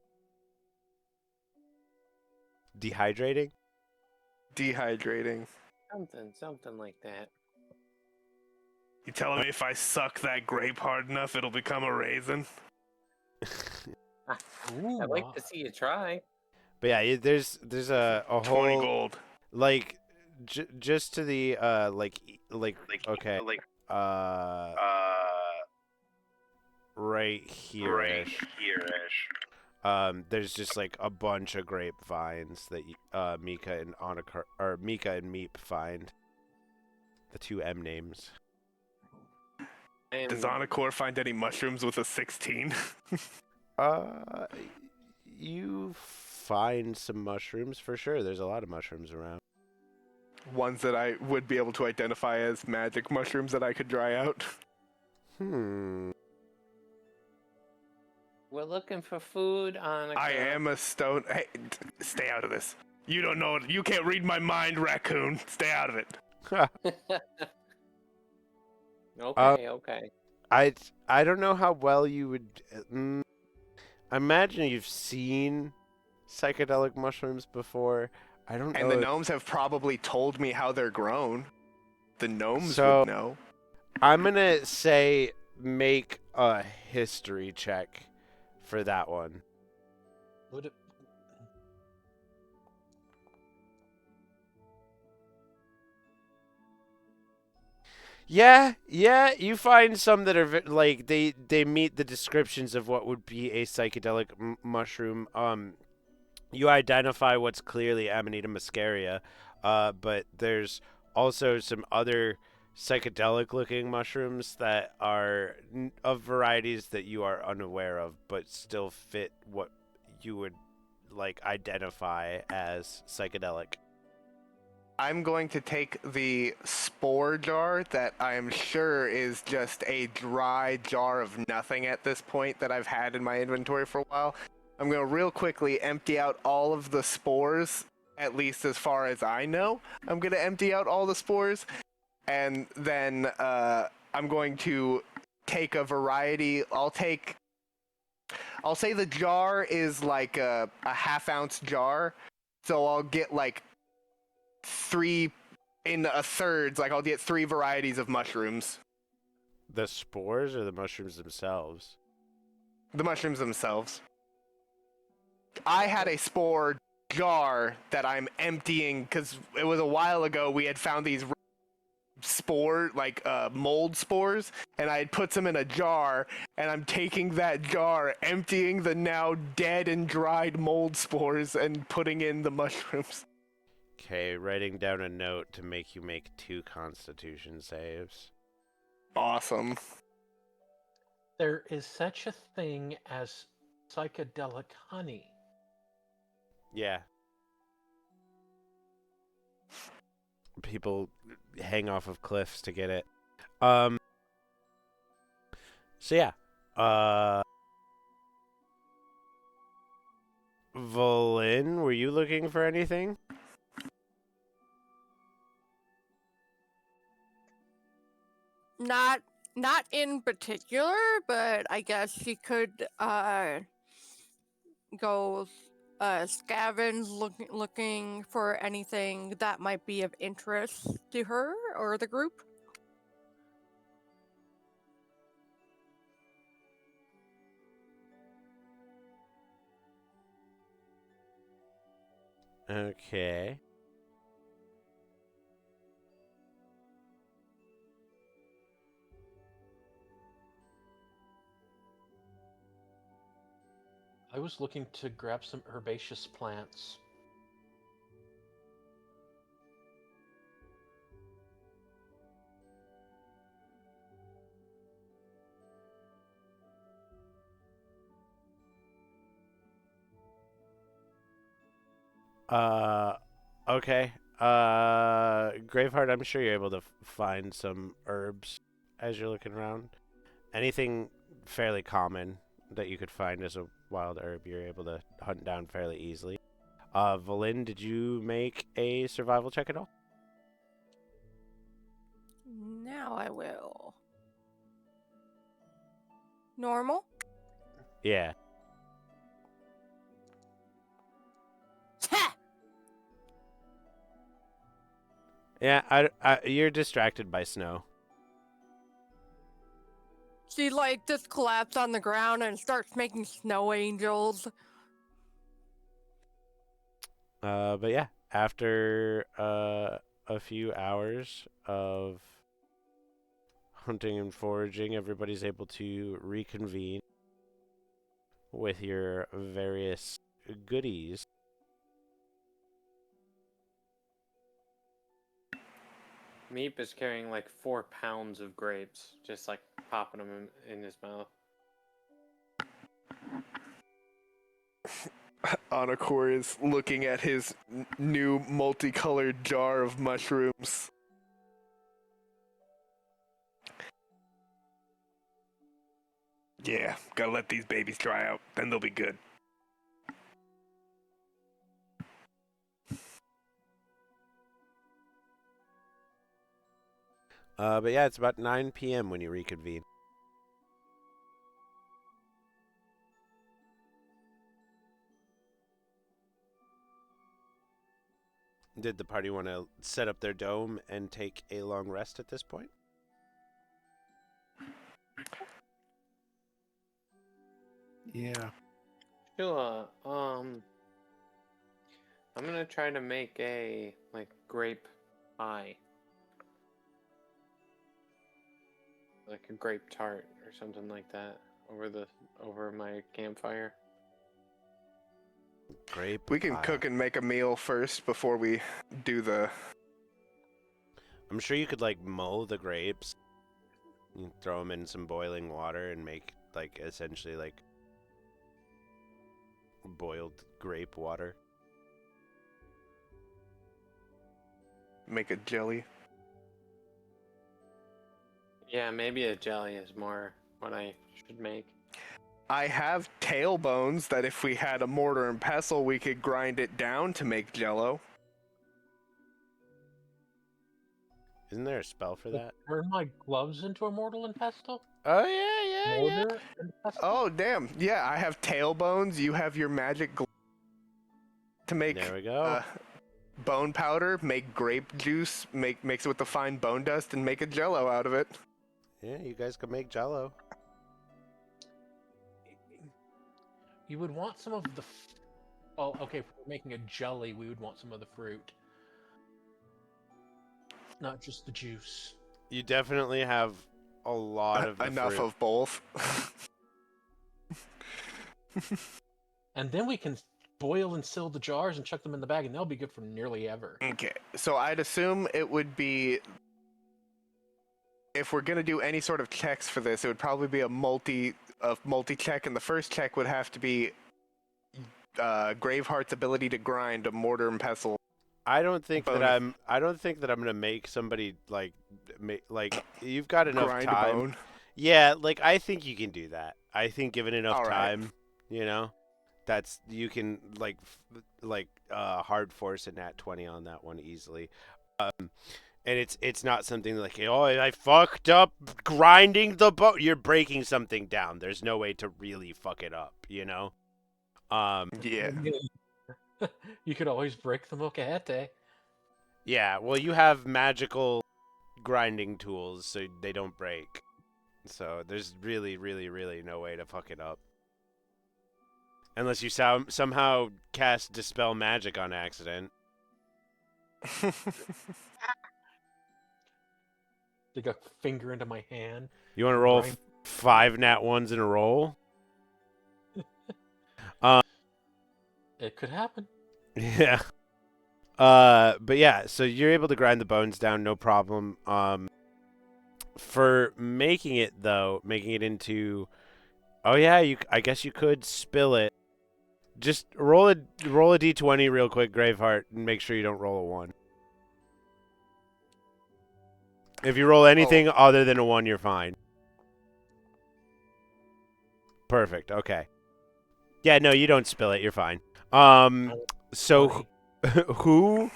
Dehydrating? Dehydrating. Something like that. You telling me if I suck that grape hard enough, it'll become a raisin? Ooh, I'd like to see you try. But yeah, there's a 20 whole gold. like just to the like okay right here-ish. There's just like a bunch of grapevines that Mika and Mika and Meep find. The two M names. Does And Anakor find any mushrooms with a 16? Uh, you find some mushrooms for sure. There's a lot of mushrooms around. Ones that I would be able to identify as magic mushrooms that I could dry out. Hmm. we're looking for food on. I am a stone. Hey, stay out of this. You don't know it. You can't read my mind, raccoon. Stay out of it. Okay. I don't know how well you would. I imagine you've seen psychedelic mushrooms before. I don't know. And the gnomes have probably told me how they're grown. The gnomes So- would know. I'm gonna say make a history check for that one. would it? Yeah, you find some that are like they meet the descriptions of what would be a psychedelic mushroom. You identify what's clearly Amanita muscaria, but there's also some other psychedelic-looking mushrooms that are of varieties that you are unaware of, but still fit what you would like identify as psychedelic. I'm going to take the spore jar that I am sure is just a dry jar of nothing at this point that I've had in my inventory for a while. I'm going to real quickly empty out all of the spores, at least as far as I know. I'm going to empty out all the spores, and then I'm going to take a variety. I'll say the jar is like a half-ounce jar, so I'll get like 3 in a third, like I'll get 3 varieties of mushrooms. The spores or the mushrooms themselves? The mushrooms themselves. I had a spore jar that I'm emptying because it was a while ago we had found these mold spores, and I had put them in a jar, and I'm taking that jar, emptying the now dead and dried mold spores, and putting in the mushrooms. Okay, writing down a note to make you make 2 Constitution saves. Awesome. There is such a thing as psychedelic honey. Yeah. People hang off of cliffs to get it. So yeah. Volin, were you looking for anything? Not in particular, but I guess she could go scavenge, looking for anything that might be of interest to her or the group. Okay. I was looking to grab some herbaceous plants. Uh, okay. Graveheart, I'm sure you're able to find some herbs as you're looking around. Anything fairly common that you could find as a wild herb, you're able to hunt down fairly easily. Valin, did you make a survival check at all? Now I will. Normal? Yeah. Ha! Yeah, you're distracted by snow. She like just collapsed on the ground and starts making snow angels. But yeah, after a few hours of hunting and foraging, everybody's able to reconvene with your various goodies. Meep is carrying like 4 pounds of grapes, just like popping them in his mouth. Anakor is looking at his new multicolored jar of mushrooms. Yeah, gotta let these babies dry out, then they'll be good. But yeah, it's about 9 p.m. when you reconvene. Did the party want to set up their dome and take a long rest at this point? Yeah. Sure. I'm gonna try to make a like grape pie, like a grape tart or something like that, over my campfire. Grape We can pie. cook and make a meal first before we do the. I'm sure you could like mull the grapes, you throw them in some boiling water, and make like essentially like boiled grape water. Make a jelly. Yeah, maybe a jelly is more what I should make. I have tailbones that if we had a mortar and pestle, we could grind it down to make jello. Isn't there a spell for that? Turn my gloves into a mortal and pestle? Oh yeah. Mortar and pestle? Oh, damn. Yeah, I have tailbones. You have your magic to make There we go. bone powder, make grape juice, mix it with the fine bone dust, and make a jello out of it. Yeah, you guys can make Jello. You would want some of the... Oh, okay, if we're making a jelly, we would want some of the fruit. Not just the juice. You definitely have a lot of the Enough fruit. of both. And then we can boil and seal the jars and chuck them in the bag, and they'll be good for nearly ever. Okay, so I'd assume it would be, if we're gonna do any sort of checks for this, it would probably be a multi check, and the first check would have to be Graveheart's ability to grind a mortar and pestle. I don't think that Bone. I don't think that I'm gonna make somebody like you've got enough Grind a time. bone. Yeah, like I think you can do that. I think given enough All right. time, you know, that's you can hard force a nat 20 on that one easily. And it's not something like, oh, I fucked up grinding the bone. You're breaking something down. There's no way to really fuck it up, you know. Yeah. You could always break the molcajete. Yeah, well, you have magical grinding tools, so they don't break. So there's really, really, really no way to fuck it up. Unless you somehow cast Dispel Magic on accident. Stick a finger into my hand. You want to roll Grind- 5 nat 1s in a roll? It could happen. Yeah. But yeah, so you're able to grind the bones down, no problem. For making it though, making it into, oh yeah, I guess you could spill it. Just roll a d20 real quick, Graveheart, and make sure you don't roll a 1. If you roll anything other than a 1, you're fine. Perfect. Okay. Yeah, no, you don't spill it. You're fine. So who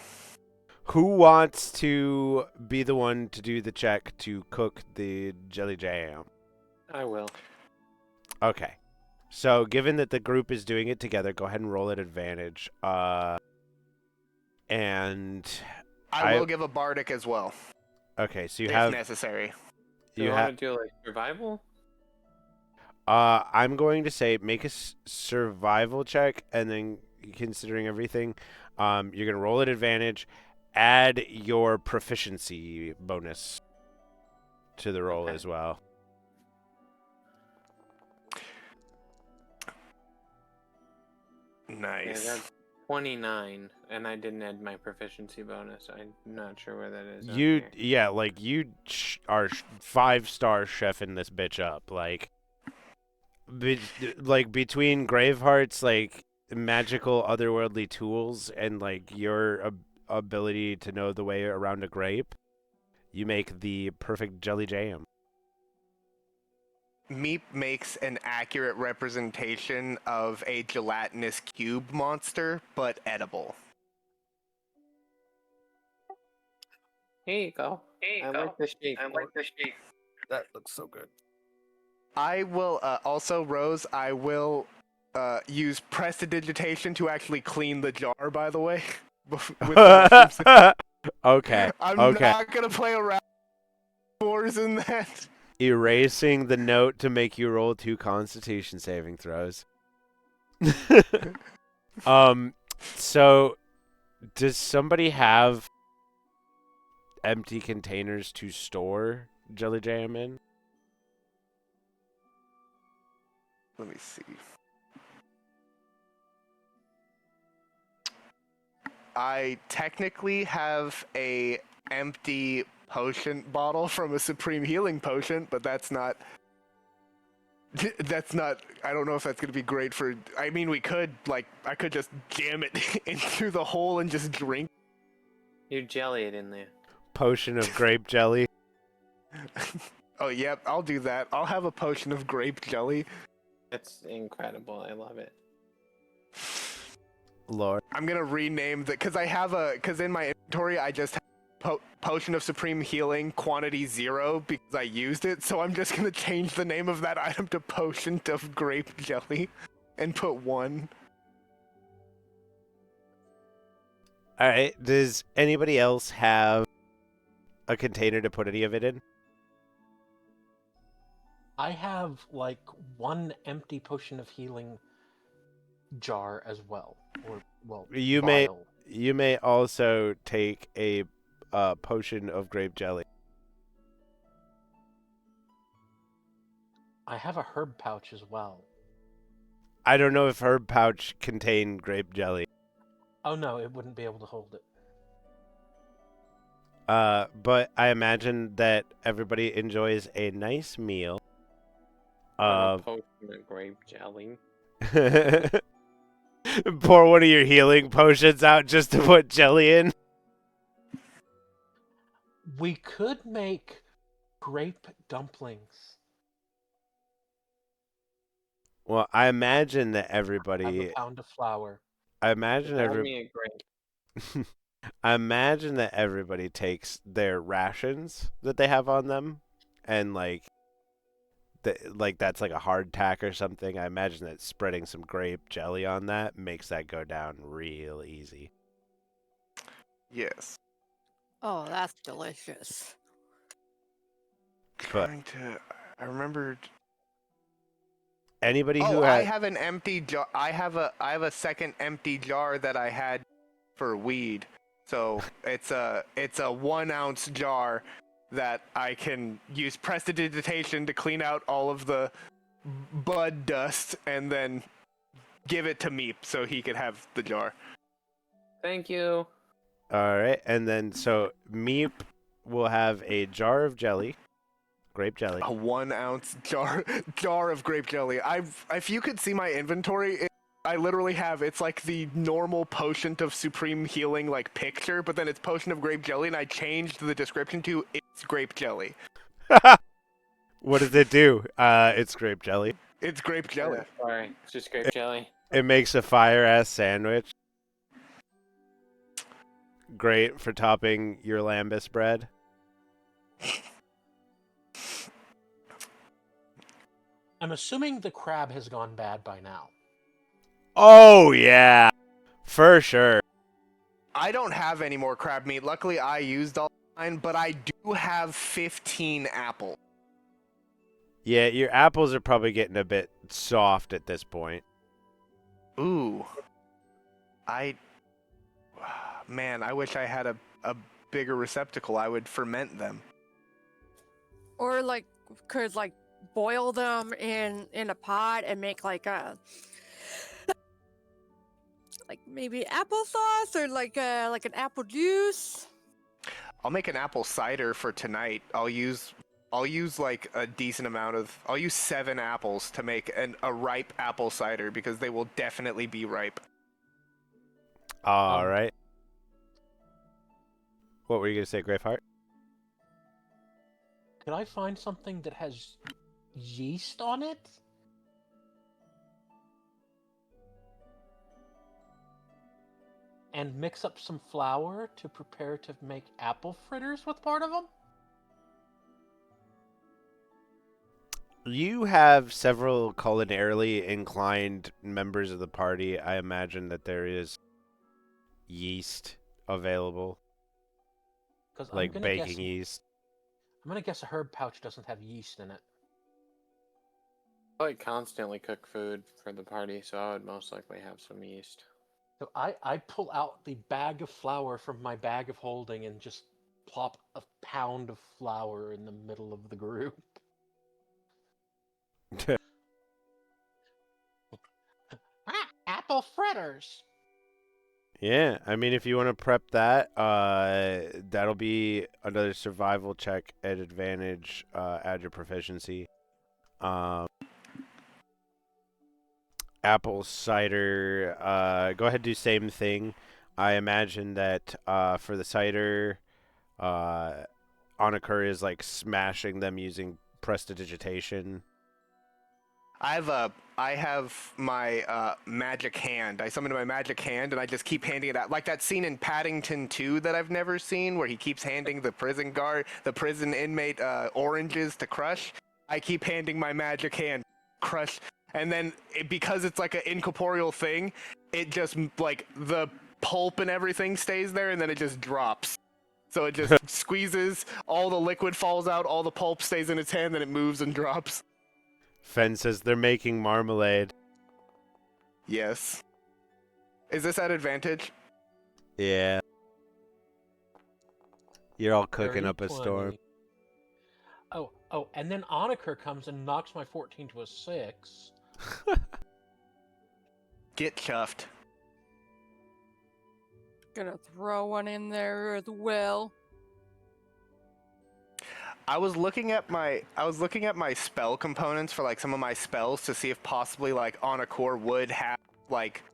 wants to be the one to do the check to cook the jelly jam? I will. Okay. So given that the group is doing it together, go ahead and roll at advantage. And I will give a bardic as well, okay, so you if have necessary. Do you want to do like survival? I'm going to say make a survival check, and then considering everything, you're gonna roll at advantage. Add your proficiency bonus to the roll Okay. as well. Yeah, Nice. that's 29, and I didn't add my proficiency bonus. I'm not sure where that is. on You here. yeah, like you are 5-star chefing this bitch up, like like between Graveheart's like magical otherworldly tools and like your ability to know the way around a grape, you make the perfect jelly jam. Meep makes an accurate representation of a gelatinous cube monster, but edible. Here you go. I like the shape. That looks so good. I will also, Rose, I will use prestidigitation to actually clean the jar, by the way. with the mushrooms. Okay. I'm Okay. not going to play around with wars in that. Erasing the note to make you roll 2 Constitution saving throws. So does somebody have empty containers to store jelly jam in? Let me see. I technically have a empty potion bottle from a supreme healing potion, but that's not I don't know if that's going to be great for. I mean, we could I could just jam it in through the hole and just drink. You jelly it in there. Potion of grape jelly. Oh, yep, I'll do that. I'll have a potion of grape jelly. That's incredible. I love it. Lord. I'm gonna rename that because in my inventory I just have potion of supreme healing quantity 0 because I used it. So I'm just gonna change the name of that item to potion of grape jelly, and put 1. All right. Does anybody else have a container to put any of it in? I have like 1 empty potion of healing jar as well, or well, You vial. may also take a potion of grape jelly. I have a herb pouch as well. I don't know if herb pouch contain grape jelly. Oh no, it wouldn't be able to hold it. But I imagine that everybody enjoys a nice meal. A potion of grape jelly. Pour one of your healing potions out just to put jelly in. We could make grape dumplings. Well, I imagine that Have everybody. a pound of flour. I imagine Pour me a grape. I imagine that everybody takes their rations that they have on them, and like like that's like a hardtack or something. I imagine that spreading some grape jelly on that makes that go down real easy. Yes. Oh, that's delicious. But Trying to. I remembered. anybody Oh, who I had have an empty jar. I have a second empty jar that I had for weed. So it's a 1 ounce jar that I can use prestidigitation to clean out all of the bud dust and then give it to Meep so he could have the jar. Thank you. all right, and then so Meep will have a jar of jelly, grape jelly. A 1 ounce jar of grape jelly. If you could see my inventory, I literally have, it's like the normal potion of supreme healing like picture, but then it's potion of grape jelly, and I changed the description to it's grape jelly. What does it do? It's grape jelly. It's grape jelly. Yeah, sorry, it's just grape jelly. It makes a fire ass sandwich. Great for topping your lambus bread. I'm assuming the crab has gone bad by now. Oh yeah, for sure. I don't have any more crab meat. Luckily, I used all mine, but I do have 15 apples. Yeah, your apples are probably getting a bit soft at this point. Ooh. Man, I wish I had a bigger receptacle. I would ferment them. Or like could like boil them in a pot and make like a like maybe applesauce or like an apple juice. I'll make an apple cider for tonight. I'll use like a decent amount of. I'll use 7 apples to make a ripe apple cider because they will definitely be ripe. All right. What were you gonna say, Graveheart? Could I find something that has yeast on it? And mix up some flour to prepare to make apple fritters with part of them? You have several culinarily inclined members of the party. I imagine that there is yeast available, Because like baking yeast. I'm gonna guess a herb pouch doesn't have yeast in it. I like constantly cook food for the party, so I would most likely have some yeast. So I pull out the bag of flour from my bag of holding and just plop a pound of flour in the middle of the group. Apple fritters! Yeah, I mean, if you want to prep that, that'll be another survival check at advantage. Add your proficiency. Apple cider. Go ahead, do same thing. I imagine that for the cider, Onakur is like smashing them using prestidigitation. I have my magic hand. I summon my magic hand, and I just keep handing it out, like that scene in Paddington 2 that I've never seen, where he keeps handing the prison inmate oranges to crush. I keep handing my magic hand, crush, and then because it's like an incorporeal thing, it just like the pulp and everything stays there, and then it just drops. So it just squeezes, all the liquid falls out, all the pulp stays in its hand, then it moves and drops. Fen says they're making marmalade. Yes. Is this at advantage? Yeah. You're all cooking Very up a storm. plenty. Oh, and then Onaker comes and knocks my 14 to a 6. Get chuffed. Gonna throw one in there as well. I was looking at my spell components for like some of my spells to see if possibly like Onakur would have like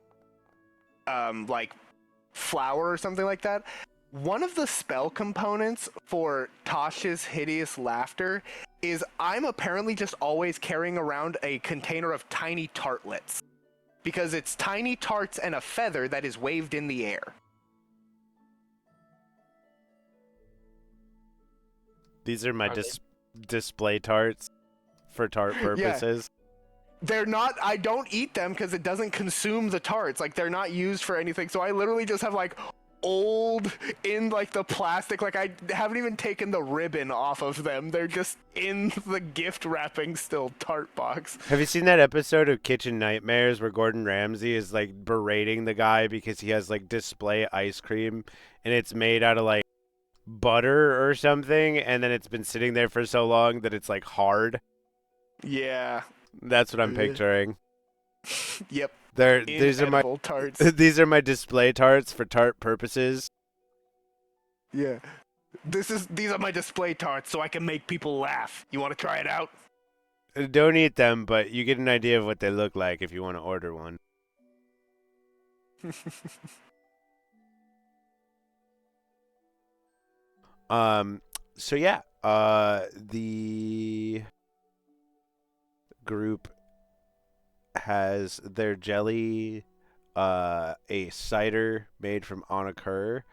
flower or something like that. One of the spell components for Tasha's hideous laughter is I'm apparently just always carrying around a container of tiny tartlets. Because it's tiny tarts and a feather that is waved in the air. These are my Are they- display tarts for tart purposes. They're not. I don't eat them because it doesn't consume the tarts. Like they're not used for anything. So I literally just have like old in like the plastic. Like I haven't even taken the ribbon off of them. They're just in the gift wrapping still tart box. Have you seen that episode of Kitchen Nightmares where Gordon Ramsay is like berating the guy because he has like display ice cream and it's made out of like butter or something, and then it's been sitting there for so long that it's like hard? Yeah. That's what I'm picturing. Yep. These are my Inedible tarts. these are my display tarts for tart purposes. Yeah. These are my display tarts so I can make people laugh. You want to try it out? Don't eat them, but you get an idea of what they look like if you want to order one. So yeah, the group has their jelly, a cider made from onakur,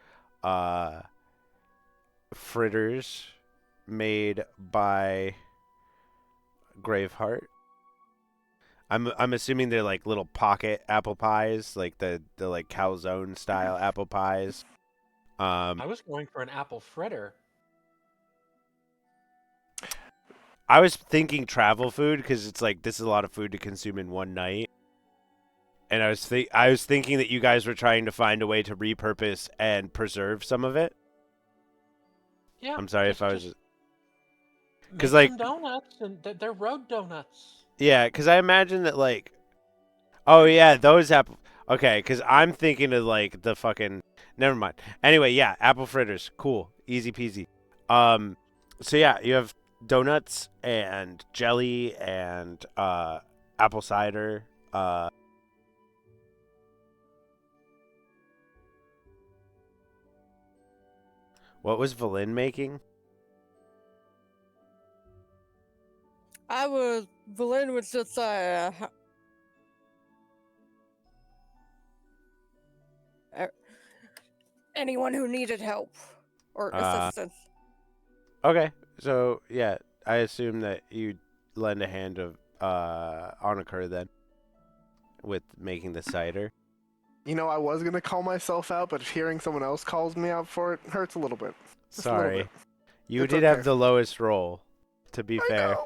fritters made by Graveheart. I'm assuming they're like little pocket apple pies, like the like calzone style apple pies. I was going for an apple fritter. I was thinking travel food because it's like this is a lot of food to consume in one night, and I was thinking that you guys were trying to find a way to repurpose and preserve some of it. Yeah. I'm sorry if I was. Make 'Cause, like- some donuts, and they're road donuts. Yeah, because I imagine that like, oh yeah, those apple. Okay, because I'm thinking of like the fucking. Never mind. Anyway, yeah, apple fritters, cool, easy peasy. So yeah, you have donuts and jelly and apple cider. What was Valin making? Valin was just anyone who needed help or assistance. Okay, so yeah, I assume that you lend a hand of onakur then with making the cider. You know, I was gonna call myself out, but hearing someone else calls me out for it hurts a little bit. Just a little Sorry, bit. you It's did okay. have the lowest roll, to be I fair.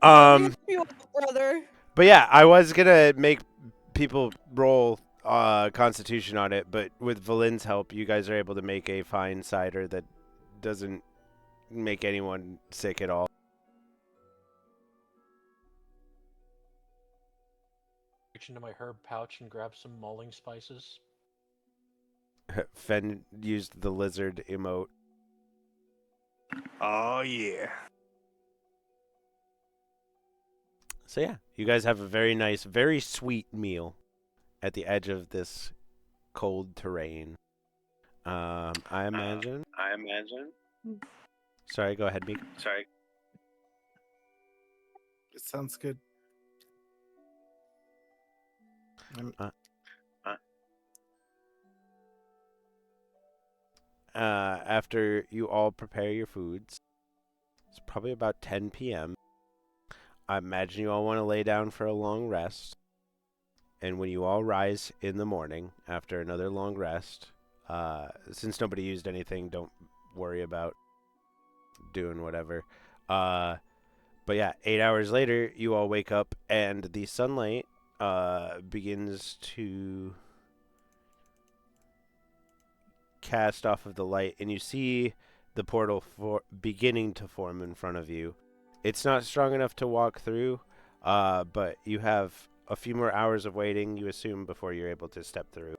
know. You brother. But yeah, I was gonna make people roll Constitution on it, but with Valin's help, you guys are able to make a fine cider that doesn't make anyone sick at all. Reach into my herb pouch and grab some mulling spices. Fen used the lizard emote. Oh yeah. So yeah, you guys have a very nice, very sweet meal at the edge of this cold terrain. I imagine. Sorry, go ahead, Meek. It sounds good. After you all prepare your foods, it's probably about 10 p.m. I imagine you all want to lay down for a long rest. And when you all rise in the morning after another long rest, since nobody used anything, don't worry about doing whatever. But yeah, 8 hours later, you all wake up and the sunlight begins to cast off of the light, and you see the portal beginning to form in front of you. It's not strong enough to walk through, but you have a few more hours of waiting, you assume, before you're able to step through.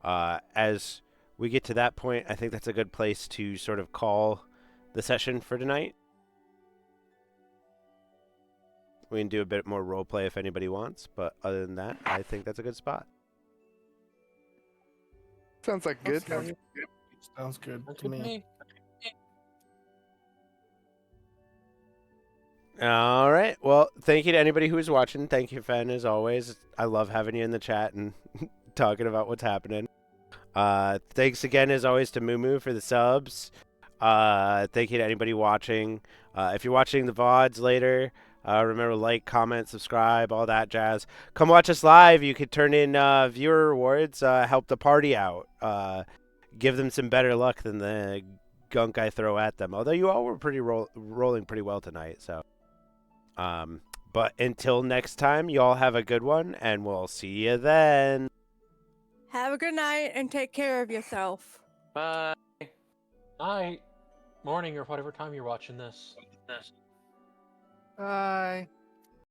As we get to that point, I think that's a good place to sort of call the session for tonight. We can do a bit more roleplay if anybody wants, but other than that, I think that's a good spot. Sounds like good. Sounds good That's to with me. me. All right. Well, thank you to anybody who was watching. Thank you, Fen, as always. I love having you in the chat and talking about what's happening. Thanks again, as always, to Moo for the subs. Thank you to anybody watching. If you're watching the VODs later, remember to like, comment, subscribe, all that jazz. Come watch us live. You could turn in viewer rewards, help the party out, give them some better luck than the gunk I throw at them. Although you all were pretty rolling pretty well tonight. So, but until next time, you all have a good one, and we'll see you then. Have a good night and take care of yourself. Bye. Night, morning, or whatever time you're watching this. Bye.